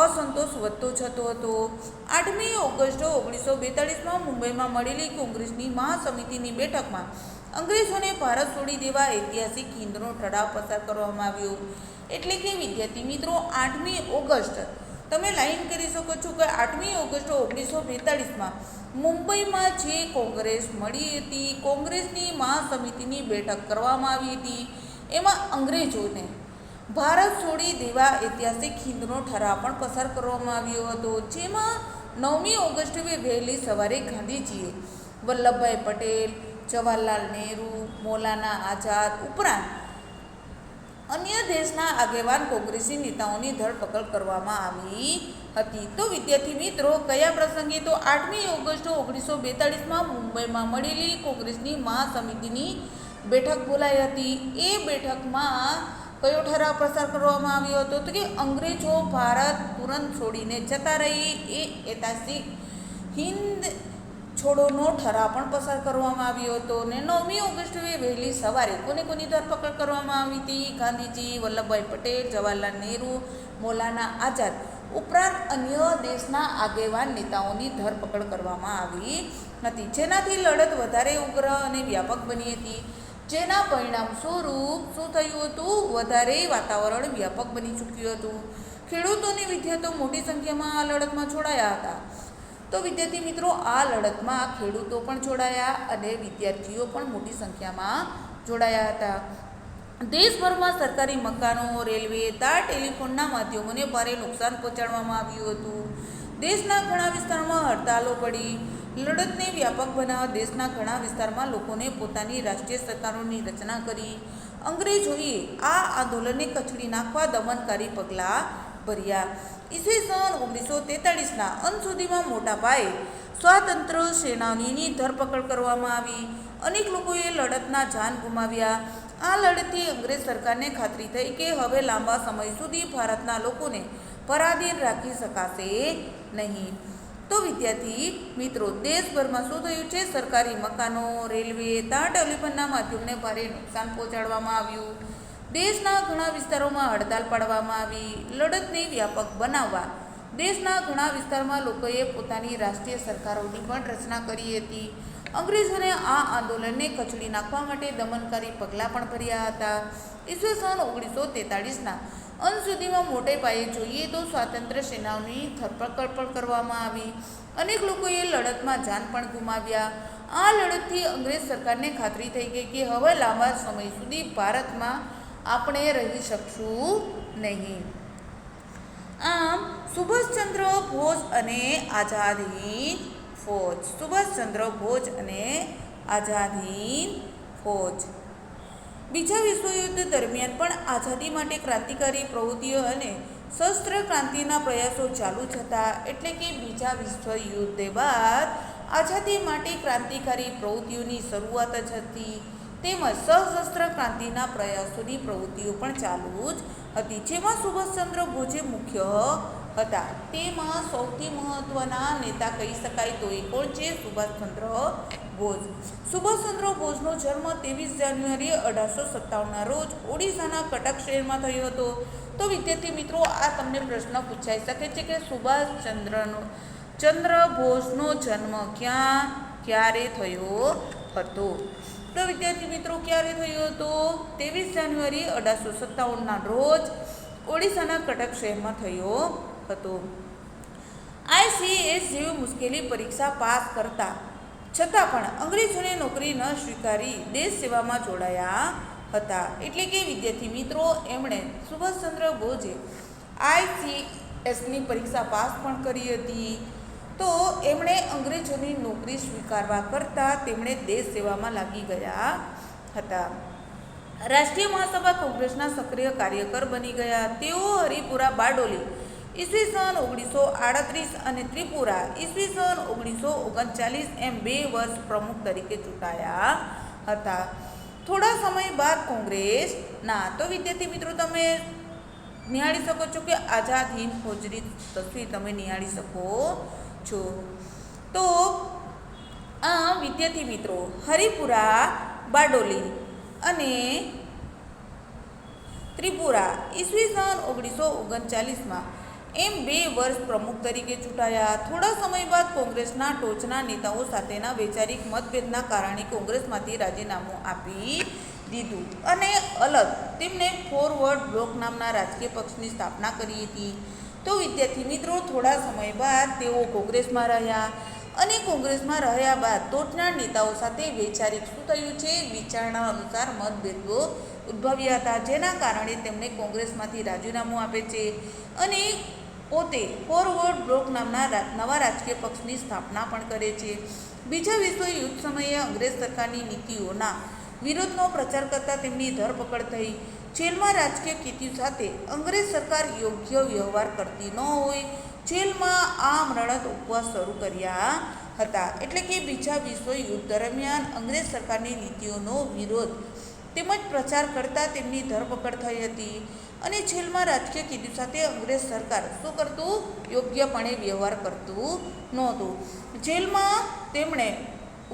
અસંતોષ વધતો જતો હતો. 8મી ઓગસ્ટ 1942માં મુંબઈમાં મળેલી કોંગ્રેસની મહાસમિતિની બેઠકમાં અંગ્રેજોને ભારત છોડી દેવા ઐતિહાસિક હિંદનો ઠરાવ પસાર કરવામાં આવ્યો. એટલે કે વિદ્યાર્થી મિત્રો, 8મી ઓગસ્ટ તમે લાઈન કરી શકો છો કે 8મી ઓગસ્ટ 1942માં મુંબઈમાં જે કોંગ્રેસ મળી હતી, કોંગ્રેસની મહાસમિતિની બેઠક કરવામાં આવી હતી, એમાં અંગ્રેજોને ભારત છોડી દેવા ઐતિહાસિક હિંદનો ઠરાવ પણ પસાર કરવામાં આવ્યો હતો. જેમાં 9મી ઓગસ્ટે વહેલી સવારે ગાંધીજીએ વલ્લભભાઈ પટેલ, જવાહરલાલ નહેરુ, મૌલાના આઝાદ ઉપરાંત અન્ય દેશના આગેવાન કોંગ્રેસી નેતાઓની ધરપકડ કરવામાં આવી હતી. તો વિદ્યાર્થી મિત્રો, કયા પ્રસંગે? તો 8મી ઓગસ્ટ 1942માં મુંબઈમાં મળેલી કોંગ્રેસની મહાસમિતિની બેઠક બોલાઈ હતી. એ બેઠકમાં કયો ઠરાવ પસાર કરવામાં આવ્યો હતો? તો કે અંગ્રેજો ભારત તુરંત છોડીને જતા રહી એ ઐતિહાસિક હિંદ છોડોનો ઠરાવ પણ પસાર કરવામાં આવ્યો હતો. અને 9મી ઓગસ્ટે વહેલી સવારે કોની ધરપકડ કરવામાં આવી હતી? ગાંધીજી, વલ્લભભાઈ પટેલ, જવાહરલાલ નહેરુ, મૌલાના આઝાદ ઉપરાંત અન્ય દેશના આગેવાન નેતાઓની ધરપકડ કરવામાં આવી હતી. જેનાથી લડત વધારે ઉગ્ર અને વ્યાપક બની હતી. જેના પરિણામ સ્વરૂપ શું થયું હતું? વધારે વાતાવરણ વ્યાપક બની ચૂક્યું હતું. ખેડૂતો અને વિદ્યાર્થીઓ મોટી સંખ્યામાં આ લડતમાં જોડાયા હતા. તો વિદ્યાર્થી મિત્રો, આ લડતમાં ખેડૂતો પણ જોડાયા અને વિદ્યાર્થીઓ પણ મોટી સંખ્યામાં જોડાયા હતા. દેશભરમાં સરકારી મકાનો, રેલવે, તાર, ટેલિફોનના માધ્યમોને ભારે નુકસાન પહોંચાડવામાં આવ્યું હતું. દેશના ઘણા વિસ્તારોમાં હડતાલો પડી. લડતને વ્યાપક બનાવવા દેશના ઘણા વિસ્તારમાં લોકોને પોતાની રાષ્ટ્રીય સરકારોની રચના કરી. અંગ્રેજોએ આ આંદોલનને કચડી નાખવા દમનકારી પગલાં ભર્યા. ઈસવીસન 1943ના અંત સુધીમાં મોટા પાયે સ્વાતંત્ર્ય સેનાનીઓની ધરપકડ કરવામાં આવી. અનેક લોકોએ લડતના જાન ગુમાવ્યા. આ લડતથી અંગ્રેજ સરકારને ખાતરી થઈ કે હવે લાંબા સમય સુધી ભારતના લોકોને પરાધીન રાખી શકાશે નહીં. તો વિદ્યાર્થી મિત્રો, દેશભરમાં શું થયું છે? સરકારી મકાનો, રેલવે, તાર, ટેલિફોનના માધ્યમને ભારે નુકસાન પહોંચાડવામાં આવ્યું. દેશના ઘણા વિસ્તારોમાં હડતાલ પાડવામાં આવી. લડતને વ્યાપક બનાવવા દેશના ઘણા વિસ્તારમાં લોકોએ પોતાની રાષ્ટ્રીય સરકારોની પણ રચના કરી હતી. અંગ્રેજોને આ આંદોલનને કચડી નાખવા માટે દમનકારી પગલાં પણ ભર્યા હતા. ઈસવીસન 1943ના અંત સુધીમાં મોટે પાયે જોઈએ તો સ્વાતંત્ર્ય સેનાઓની ધરપકડ પણ કરવામાં આવી. અનેક લોકોએ લડતમાં જાન પણ ગુમાવ્યા. આ લડતથી અંગ્રેજ સરકારને ખાતરી થઈ ગઈ કે હવે લાંબા સમય સુધી ભારતમાં આપણે રહી શકશું નહીં. આમ સુભાષચંદ્ર બોઝ અને આઝાદ હિંદ ફૌજ, સુભાષચંદ્ર બોઝ અને આઝાદ હિંદ ફૌજ બીજા વિશ્વયુદ્ધ દરમિયાન પણ આઝાદી માટે ક્રાંતિકારી પ્રવૃત્તિઓ અને સશસ્ત્ર ક્રાંતિના પ્રયાસો ચાલુ થતા, એટલે કે બીજા વિશ્વયુદ્ધ બાદ આઝાદી માટે ક્રાંતિકારી પ્રવૃત્તિઓની શરૂઆત જ હતી, તેમજ સશસ્ત્ર ક્રાંતિના પ્રયાસોની પ્રવૃત્તિઓ પણ ચાલુ જ હતી, જેમાં સુભાષચંદ્ર બોઝે મુખ્ય હતા. તેમાં સૌથી મહત્વના નેતા કહી શકાય તો એ કોણ છે? સુભાષચંદ્ર બોઝ. સુભાષચંદ્ર બોઝનો જન્મ 23 જાન્યુઆરી 1857ના રોજ ઓડિશાના કટક શહેરમાં થયો હતો. તો વિદ્યાર્થી મિત્રો, આ તમને પ્રશ્ન પૂછાઈ શકે છે કે ચંદ્ર બોઝનો જન્મ ક્યારે થયો હતો? તો વિદ્યાર્થી મિત્રો, ક્યારે થયો હતો? 23 જાન્યુઆરી 1857ના રોજ ઓડિશાના કટક શહેરમાં થયો હતો. ICS જેવી મુશ્કેલી પરીક્ષા પાસ કરતા છતાં પણ અંગ્રેજોને નોકરી ન સ્વીકારી દેશ સેવામાં જોડાયા હતા. એટલે કે વિદ્યાર્થી મિત્રો, એમણે સુભાષચંદ્ર બોઝે ICSની પરીક્ષા પાસ પણ કરી હતી. તો એમણે અંગ્રેજોની નોકરી સ્વીકારવા કરતાં તેમણે દેશ સેવામાં લાગી ગયા હતા. રાષ્ટ્રીય મહાસભા કોંગ્રેસના સક્રિય કાર્યકર બની ગયા. તેઓ હરિપુરા બારડોલી ઈસવીસન 1938 અને ત્રિપુરા ઈસવીસન 1939 એમ 2 વર્ષ પ્રમુખ તરીકે ચૂંટાયા હતા. થોડા સમય બાદ કોંગ્રેસના, તો વિદ્યાર્થી મિત્રો તમે નિહાળી શકો છો કે આઝાદ હિંદ ફૌજની તસવીર તમે નિહાળી શકો છો. તો આ વિદ્યાર્થી મિત્રો, હરિપુરા બારડોલી અને ત્રિપુરા ઈસવીસન 1939માં એમ 2 વર્ષ પ્રમુખ તરીકે ચૂંટાયા. થોડા સમય બાદ કોંગ્રેસના ટોચના નેતાઓ સાથેના વૈચારિક મતભેદના કારણે કોંગ્રેસમાંથી રાજીનામું આપી દીધું અને અલગ તેમને ફોરવર્ડ બ્લોક નામના રાજકીય પક્ષની સ્થાપના કરી હતી. તો વિદ્યાર્થી મિત્રો, થોડા સમય બાદ તેઓ કોંગ્રેસમાં રહ્યા અને કોંગ્રેસમાં રહ્યા બાદ ટોચના નેતાઓ સાથે વૈચારિક શું થયું છે? વિચારણા અનુસાર મતભેદો ઉદ્ભવ્યા હતા, જેના કારણે તેમણે કોંગ્રેસમાંથી રાજીનામું આપે છે અને પોતે ફોરવર્ડ બ્લોક નામના નવા રાજકીય પક્ષની સ્થાપના પણ કરે છે. બીજા વિશ્વયુદ્ધ સમયે અંગ્રેજ સરકારની નીતિઓના વિરોધનો પ્રચાર કરતા તેમની ધરપકડ થઈ. જેલમાં રાજકીય કેદીઓ સાથે અંગ્રેજ સરકાર યોગ્ય વ્યવહાર કરતી ન હોય જેલમાં આમરણત ઉપવાસ શરૂ કર્યા હતા. એટલે કે બીજા વિશ્વયુદ્ધ દરમિયાન અંગ્રેજ સરકારની નીતિઓનો વિરોધ તેમજ પ્રચાર કરતા તેમની ધરપકડ થઈ હતી અને જેલમાં રાજકીય કેદીઓ સાથે અંગ્રેજ સરકાર શું કરતું? યોગ્યપણે વ્યવહાર કરતું નહોતું. જેલમાં તેમણે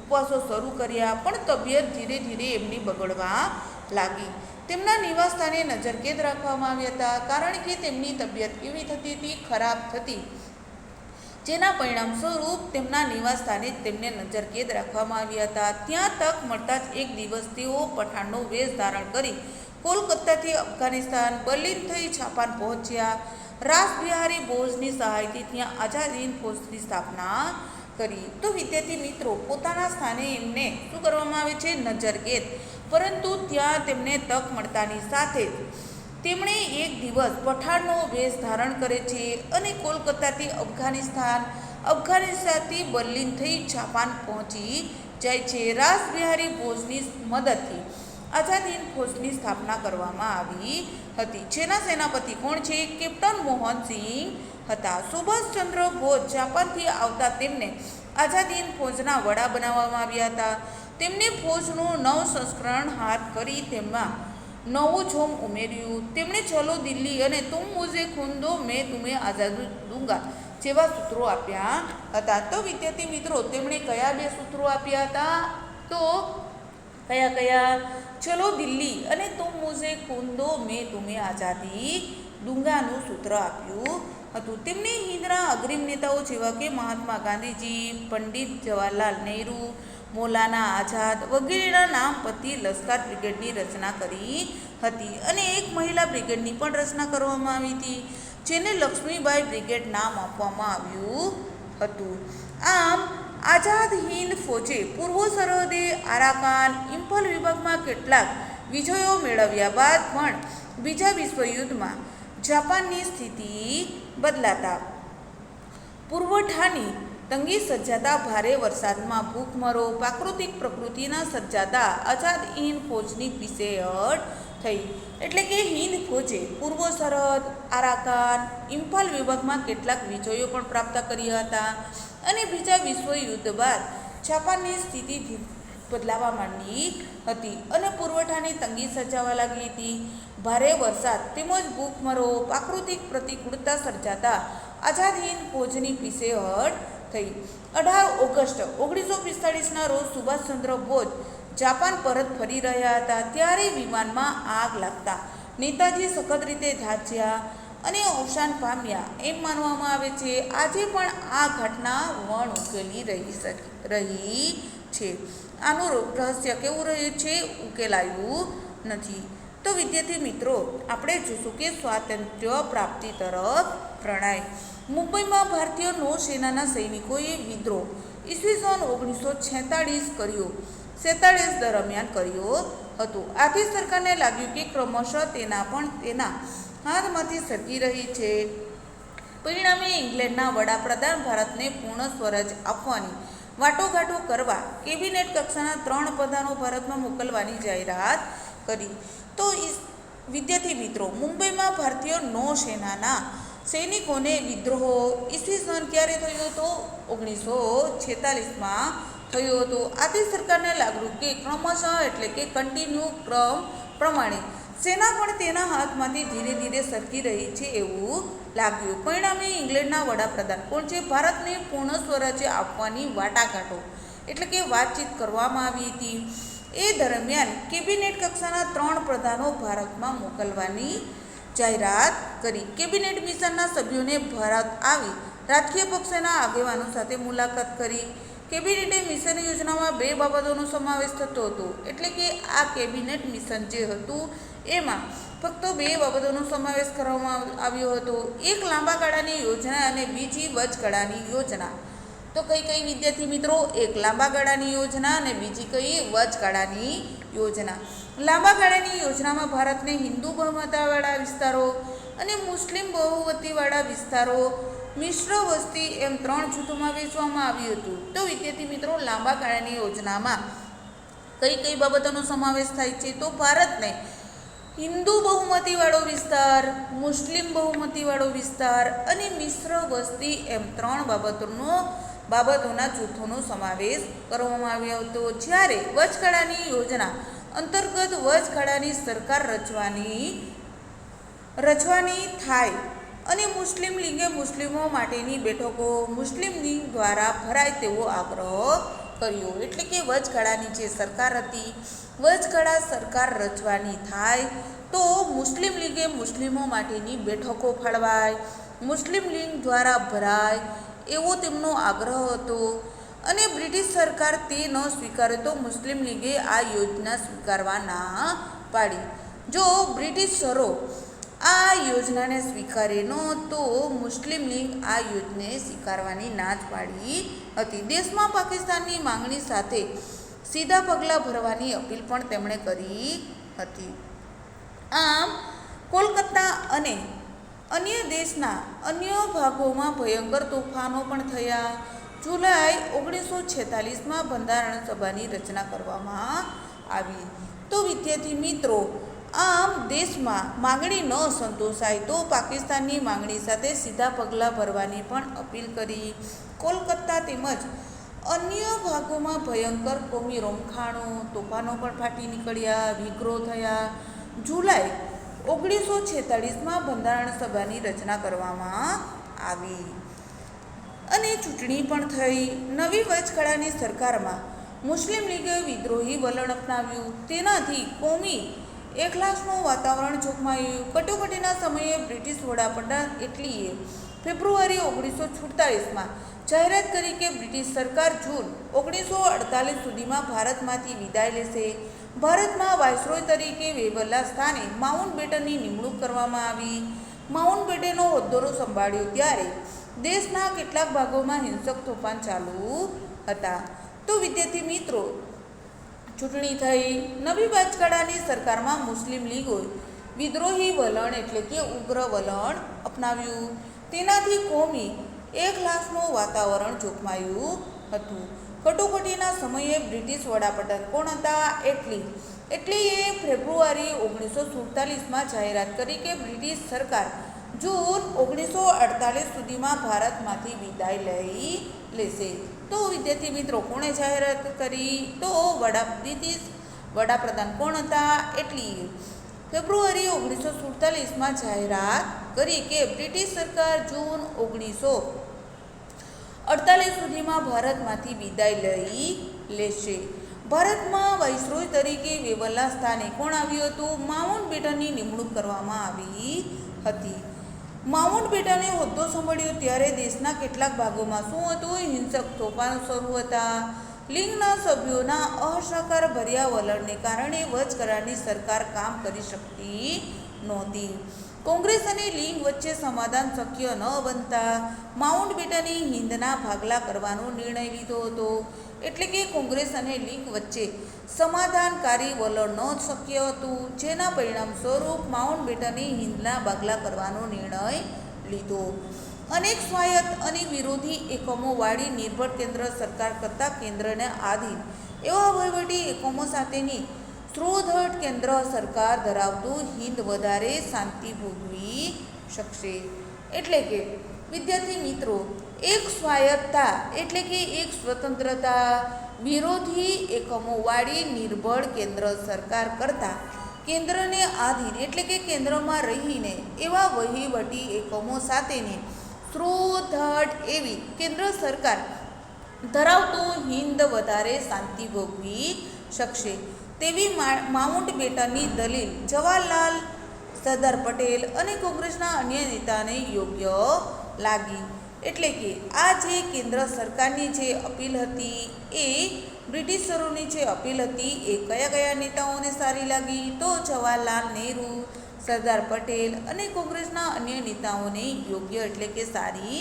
ઉપવાસો શરૂ કર્યા, પણ તબિયત ધીરે ધીરે એમની બગડવા લાગી. તેમના નિવાસસ્થાને નજરકેદ રાખવામાં આવ્યા હતા, કારણ કે તેમની તબિયત કેવી થતી હતી? ખરાબ થતી, જેના પરિણામ સ્વરૂપ તેમના નિવાસસ્થાને જ તેમને નજરકેદ રાખવામાં આવ્યા હતા. ત્યાં તક મળતા જ એક દિવસ તેઓ પઠાણનો વેશ ધારણ કરી કોલકાતાથી અફઘાનિસ્તાન, બર્લિન થઈ જાપાન પહોંચ્યા. રાસબિહારી બોઝની સહાયથી ત્યાં આઝાદ હિંદ ફૌજની સ્થાપના કરી. તો વિદ્યાર્થી મિત્રો, પોતાના સ્થાને એમને શું કરવામાં આવે છે? નજરકેદ. પરંતુ ત્યાં તેમને તક મળતાની સાથે જ તેમણે એક દિવસ પઠાણનો વેશ ધારણ કરે છે અને કોલકાતાથી અફઘાનિસ્તાનથી બર્લિન થઈ જાપાન પહોંચી જાય છે. રાસબિહારી બોઝની મદદથી આઝાદ હિંદ ફૌજની સ્થાપના કરવામાં આવી હતી, જેના સેનાપતિ કોણ છે? કેપ્ટન મોહનસિંહ હતા. સુભાષચંદ્ર બોઝ જાપાનથી આવતા તેમને આઝાદ હિંદ ફૌજના વડા બનાવવામાં આવ્યા હતા. તેમને ફૌજનું સંસ્કરણ હાથ કરી તેમાં નવું જોમ ઉમેર્યું. તેમણે ચલો દિલ્હી અને તુમ મુઝે ખૂન દો મેં તુમ્હે આઝાદી દૂંગા જેવા સૂત્રો આપ્યા હતા. તો વિદ્યાર્થી મિત્રો, તેમણે કયા 2 સૂત્રો આપ્યા હતા? તો કયા? ચલો દિલ્હી અને તુમ મુઝે ખૂન દો મેં તુમ્હે આઝાદી દૂંગાનું સૂત્ર આપ્યું હતું. તેમને હિંદના અગ્રીમ નેતાઓ જેવા કે મહાત્મા ગાંધીજી, પંડિત જવાહરલાલ નહેરુ, મૌલાના આઝાદ વગેરેના નામ પરથી લશ્કર બ્રિગેડની રચના કરી હતી અને એક મહિલા બ્રિગેડની પણ રચના કરવામાં આવી હતી, જેને લક્ષ્મીબાઈ બ્રિગેડ નામ આપવામાં આવ્યું હતું. આમ આઝાદ હિંદ ફૌજે પૂર્વ સરહદે આરાકાન, ઇમ્ફાલ વિભાગમાં કેટલાક વિજયો મેળવ્યા બાદ પણ બીજા વિશ્વયુદ્ધમાં જાપાનની સ્થિતિ બદલાતા પુરવઠાની તંગી સર્જાતા ભારે વરસાદમાં ભૂખમરો પ્રાકૃતિક પ્રકૃતિના સર્જાતા આઝાદ હિંદ ફૌજની પીછેહઠ થઈ. એટલે કે હિંદ ફૌજે પૂર્વ સરહદ, આરાકાન, ઇમ્ફાલ વિભાગમાં કેટલાક વિજયો પણ પ્રાપ્ત કર્યા હતા અને બીજા વિશ્વયુદ્ધ બાદ જાપાનની સ્થિતિ બદલાવા માંડી હતી અને પુરવઠાની તંગી સર્જાવા લાગી હતી. ભારે વરસાદ તેમજ ભૂખમરો પ્રાકૃતિક પ્રતિકૂળતા સર્જાતા આઝાદ હિંદ ફૌજની પીછેહઠ થઈ. 18 ઓગસ્ટ 1945ના રોજ સુભાષચંદ્ર બોઝ જાપાન પરત ફરી રહ્યા હતા ત્યારે વિમાનમાં આગ લાગતા નેતાજી સખત રીતે દાઝ્યા અને અવસાન પામ્યા એમ માનવામાં આવે છે. આજે પણ આ ઘટના વણ ઉકેલી રહી છે. આનું રહસ્ય કેવું રહ્યું છે? ઉકેલાયું નથી. તો વિદ્યાર્થી મિત્રો, આપણે જોશું કે સ્વાતંત્ર્ય પ્રાપ્તિ તરફ પ્રણય. મુંબઈમાં ભારતીય નૌસેનાના સૈનિકોએ વિદ્રોહ ઈસવીસન 1946 કર્યો 47 દરમિયાન કર્યો હતો. આથી સરકારને લાગ્યું કે ક્રમશઃ તેના હાથમાંથી સરકી રહી છે. પરિણામે ઇંગ્લેન્ડના વડાપ્રધાન ભારતને પૂર્ણ સ્વરાજ આપવાની વાટાઘાટો કરવા કેબિનેટ કક્ષાના 3 પ્રધાનો ભારતમાં મોકલવાની જાહેરાત કરી. તો વિદ્યાર્થી મિત્રો, મુંબઈમાં ભારતીય નૌસેનાના સૈનિકોને વિદ્રોહ ઈસવીસન ક્યારે થયો હતો? 1946માં થયો હતો. આથી સરકારને લાગ્યું કે ક્રમશઃ એટલે કે કન્ટિન્યુ ક્રમ પ્રમાણે સેના પણ તેના હાથમાંથી ધીરે ધીરે સરકી રહી છે એવું લાગ્યું. પરિણામે ઇંગ્લેન્ડના વડાપ્રધાન કોણ છે? ભારતને પૂર્ણ સ્વરાજ્ય આપવાની વાટાઘાટો એટલે કે વાતચીત કરવામાં આવી હતી. એ દરમિયાન કેબિનેટ કક્ષાના 3 પ્રધાનો ભારતમાં મોકલવાની જાહેરાત કરી. કેબિનેટ મિશનના સભ્યોને ભારત આવી રાજકીય પક્ષના આગેવાનો સાથે મુલાકાત કરી. કેબિનેટે મિશન યોજનામાં 2 બાબતોનો સમાવેશ થતો હતો. એટલે કે આ કેબિનેટ મિશન જે હતું એમાં ફક્ત 2 બાબતોનો સમાવેશ કરવામાં આવ્યો હતો. એક લાંબા ગાળાની યોજના અને બીજી વચગાળાની યોજના. તો કઈ વિદ્યાર્થી મિત્રો? એક લાંબા ગાળાની યોજના અને બીજી કઈ? વચગાળાની યોજના. લાંબા ગાળાની યોજનામાં ભારતને હિન્દુ બહુમતીવાળા વિસ્તારો અને મુસ્લિમ બહુમતીવાળા વિસ્તારો, મિશ્ર વસ્તી એમ 3 જૂથોમાં વહેંચવામાં આવ્યું હતું. તો વિદ્યાર્થી મિત્રો, લાંબા ગાળાની યોજનામાં કઈ બાબતોનો સમાવેશ થાય છે? તો ભારતને હિન્દુ બહુમતીવાળો વિસ્તાર, મુસ્લિમ બહુમતીવાળો વિસ્તાર અને મિશ્ર વસ્તી એમ 3 બાબતોના જૂથોનો સમાવેશ કરવામાં આવ્યો હતો. જ્યારે વચગાળાની યોજના અંતર્ગત વચગાળાની સરકાર રચવાની થાય અને મુસ્લિમ લીગે મુસ્લિમો માટેની બેઠકો મુસ્લિમ લીગ દ્વારા ભરાય તેવો આગ્રહ કર્યો. એટલે કે વચગાળાની જે સરકાર હતી, વચગાળા સરકાર રચવાની થાય તો મુસ્લિમ લીગે મુસ્લિમો માટેની બેઠકો ફાળવાય, મુસ્લિમ લીગ દ્વારા ભરાય એવો તેમનો આગ્રહ હતો. અને બ્રિટિશ સરકાર તે ન સ્વીકારે તો મુસ્લિમ લીગે આ યોજના સ્વીકારવા ના પાડી. જો બ્રિટિશરો આ યોજનાને સ્વીકારે ન તો મુસ્લિમ લીગ આ યોજનાને સ્વીકારવાની ના જ પાડી હતી. દેશમાં પાકિસ્તાનની માંગણી સાથે સીધા પગલાં ભરવાની અપીલ પણ તેમણે કરી હતી. આમ કોલકાતા અને અન્ય દેશના અન્ય ભાગોમાં ભયંકર તોફાનો પણ થયા. જુલાઈ 1946માં બંધારણ સભાની રચના કરવામાં આવી. તો વિદ્યાર્થી મિત્રો, આમ દેશમાં માંગણી ન સંતોષાય તો પાકિસ્તાનની માંગણી સાથે સીધા પગલાં ભરવાની પણ અપીલ કરી. કોલકાતા તેમજ અન્ય ભાગોમાં ભયંકર કોમી રમખાણો, તોફાનો પણ ફાટી નીકળ્યા, વિગ્રહ થયા. જુલાઈ 1946માં બંધારણ સભાની રચના કરવામાં આવી અને ચૂંટણી પણ થઈ. નવી વચગાળાની સરકારમાં મુસ્લિમ લીગે વિદ્રોહી વલણ અપનાવ્યું. તેનાથી કોમી એકલાસનું વાતાવરણ જોખમાયું. કટોકટીના સમયે બ્રિટિશ વડાપ્રધાન એટલીએ ફેબ્રુઆરી 1947માં જાહેરાત કરી કે બ્રિટિશ સરકાર જૂન 1948 સુધીમાં ભારતમાંથી વિદાય લેશે. ભારતમાં વાઇસરોય તરીકે વેવલના સ્થાને માઉન્ટ બેટનની નિમણૂક કરવામાં આવી. માઉન્ટ બેટનનો હોદ્દો સંભાળ્યો ત્યારે દેશના કેટલાક ભાગોમાં હિંસક તોફાન ચાલુ હતા. તો વિદ્યાર્થી મિત્રો, ચૂંટણી થઈ. નવી વચગાળાની સરકારમાં મુસ્લિમ લીગોએ વિદ્રોહી વલણ એટલે કે ઉગ્ર વલણ અપનાવ્યું. તેનાથી કોમી એક લાશનું વાતાવરણ જોખમાયું હતું. કટોકટીના સમયે બ્રિટિશ વડાપ્રધાન કોણ હતા? એટલીએ ફેબ્રુઆરી 1947માં જાહેરાત કરી કે બ્રિટિશ સરકાર જૂન 1948 સુધીમાં ભારતમાંથી વિદાય લઈ લેશે. તો વિદ્યાર્થી મિત્રો કોણે જાહેરાત કરી? તો બ્રિટિશ વડાપ્રધાન કોણ હતા? એટલીએ ફેબ્રુઆરી 1947માં જાહેરાત કરી કે બ્રિટિશ સરકાર જૂન 1948 સુધીમાં ભારતમાંથી વિદાય લઈ લેશે. ભારતમાં વાઇસરોય તરીકે વેવલના સ્થાને કોણ આવ્યું હતું? માઉન્ટ બેટનની નિમણૂક કરવામાં આવી હતી. માઉન્ટ બેટને હોદ્દો સંભાળ્યો ત્યારે દેશના કેટલાક ભાગોમાં શું હતું? હિંસક તોફાનો શરૂ હતા. લીગના સભ્યોના અસહકાર ભર્યા વલણને કારણે વચ કરારની સરકાર કામ કરી શકતી નહોતી. કોંગ્રેસ અને લીગ વચ્ચે સમાધાન શક્ય ન બનતા માઉન્ટ બેટને હિંદના ભાગલા કરવાનો નિર્ણય લીધો હતો. એટલે કે કોંગ્રેસ અને લીગ વચ્ચે સમાધાનકારી વલણ ન શક્ય હતું, જેના પરિણામ સ્વરૂપ માઉન્ટ બેટને હિંદના ભાગલા કરવાનો નિર્ણય લીધો. અનેક સ્વાયત્ત અને વિરોધી એકમો વાળી નિર્ભર કેન્દ્ર સરકાર કરતાં કેન્દ્રને આધીન એવા વહીવટી એકમો સાથેની સુદૃઢ કેન્દ્ર સરકાર ધરાવતું હિંદ વધારે શાંતિ ભોગવી શકશે. એટલે કે વિદ્યાર્થી મિત્રો, એક સ્વાયત્તતા એટલે કે એક સ્વતંત્રતા વિરોધી એકમો વાળી નિર્ભર કેન્દ્ર સરકાર કરતાં કેન્દ્રને આધીન એટલે કે કેન્દ્રમાં રહીને એવા વહીવટી એકમો સાથેની સુદૃઢ એવી કેન્દ્ર સરકાર ધરાવતું હિંદ વધારે શાંતિ ભોગવી શકશે તેવી માઉન્ટ બેટનની દલીલ જવાહરલાલ, સરદાર પટેલ અને કોંગ્રેસના અન્ય નેતાને યોગ્ય લાગી. એટલે કે આ જે કેન્દ્ર સરકારની જે અપીલ હતી એ બ્રિટિશરોની જે અપીલ હતી એ કયા કયા નેતાઓને સારી લાગી? તો જવાહરલાલ નહેરુ, સરદાર પટેલ અને કોંગ્રેસના અન્ય નેતાઓને યોગ્ય એટલે કે સારી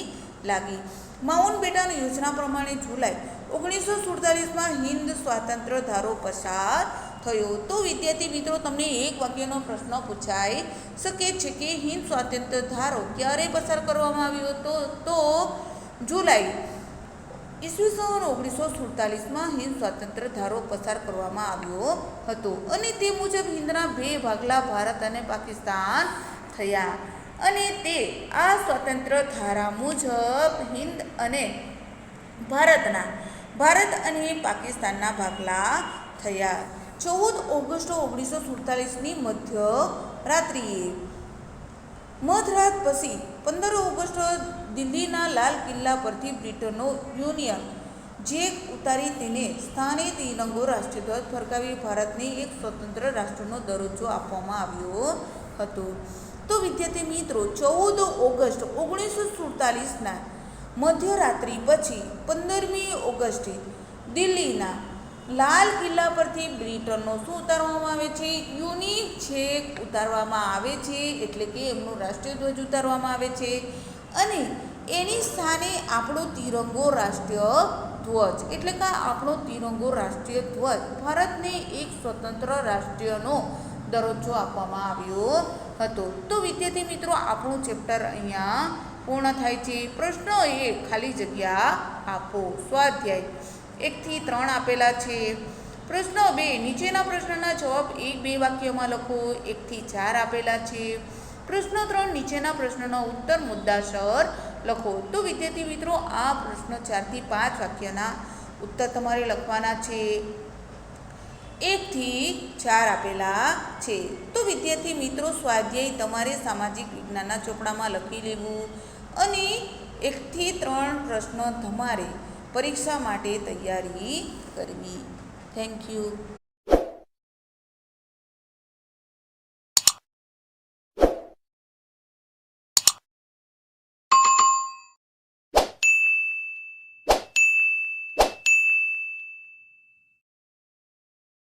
લાગી. માઉન્ટ બેટન યોજના પ્રમાણે જુલાઈ 1947માં હિંદ સ્વાતંત્ર્ય ધારો પસાર થયો. તો વિદ્યાર્થી મિત્રો, તમને એક વાક્યનો પ્રશ્ન પૂછાઈ શકે છે કે હિંદ સ્વાતંત્ર્ય ધારો ક્યારે પસાર કરવામાં આવ્યો હતો? તો જુલાઈ ઈસવીસન 1947માં હિંદ સ્વાતંત્ર્ય ધારો પસાર કરવામાં આવ્યો હતો અને તે મુજબ હિંદના બે ભાગલા ભારત અને પાકિસ્તાન થયા અને તે આ સ્વાતંત્ર્ય ધારા મુજબ હિંદ અને ભારત અને પાકિસ્તાનના ભાગલા થયા. 14 ઓગસ્ટ 1947ની મધરાત પછી 15 ઓગસ્ટ દિલ્હીના લાલ કિલ્લા પરથી બ્રિટનનો યુનિયન જેક ઉતારી તેને સ્થાને તિરંગો રાષ્ટ્રીય ધ્વજ ફરકાવી ભારતને એક સ્વતંત્ર રાષ્ટ્રનો દરજ્જો આપવામાં આવ્યો હતો. તો વિદ્યાર્થી મિત્રો, 14 ઓગસ્ટ 1947ના મધ્યરાત્રિ પછી 15મી ઓગસ્ટે દિલ્હીના લાલ કિલ્લા પરથી બ્રિટનનો શું ઉતારવામાં આવે છે? યુનિયન જેક ઉતારવામાં આવે છે. એટલે કે એમનો રાષ્ટ્રીય ધ્વજ ઉતારવામાં આવે છે અને એની સ્થાને આપણો તિરંગો રાષ્ટ્રીય ધ્વજ એટલે કે આપણો તિરંગો રાષ્ટ્રીય ધ્વજ ભારતને એક સ્વતંત્ર રાષ્ટ્રનો દરજ્જો આપવામાં આવ્યો હતો. તો વિદ્યાર્થી મિત્રો, આપણું ચેપ્ટર અહીંયા પૂર્ણ થાય છે. પ્રશ્ન 1 ખાલી જગ્યા આપો. સ્વાધ્યાય 1 થી 3 આપેલા છે. પ્રશ્ન 2 નીચેના પ્રશ્નના જવાબ 1-2 વાક્યમાં લખો. 1 થી 4 આપેલા છે. પ્રશ્ન 3 નીચેના પ્રશ્નનો ઉત્તર મુદ્દાસર લખો. તો વિદ્યાર્થી મિત્રો, આ પ્રશ્ન 4 થી 5 વાક્યના ઉત્તર તમારે લખવાના છે. 1 થી 4 આપેલા છે. તો વિદ્યાર્થી મિત્રો, સ્વાધ્યાય તમારે સામાજિક વિજ્ઞાનના ચોપડામાં લખી લેવું અને 1 થી 3 પ્રશ્નો તમારે પરીક્ષા માટે તૈયારી કરવી. Thank you.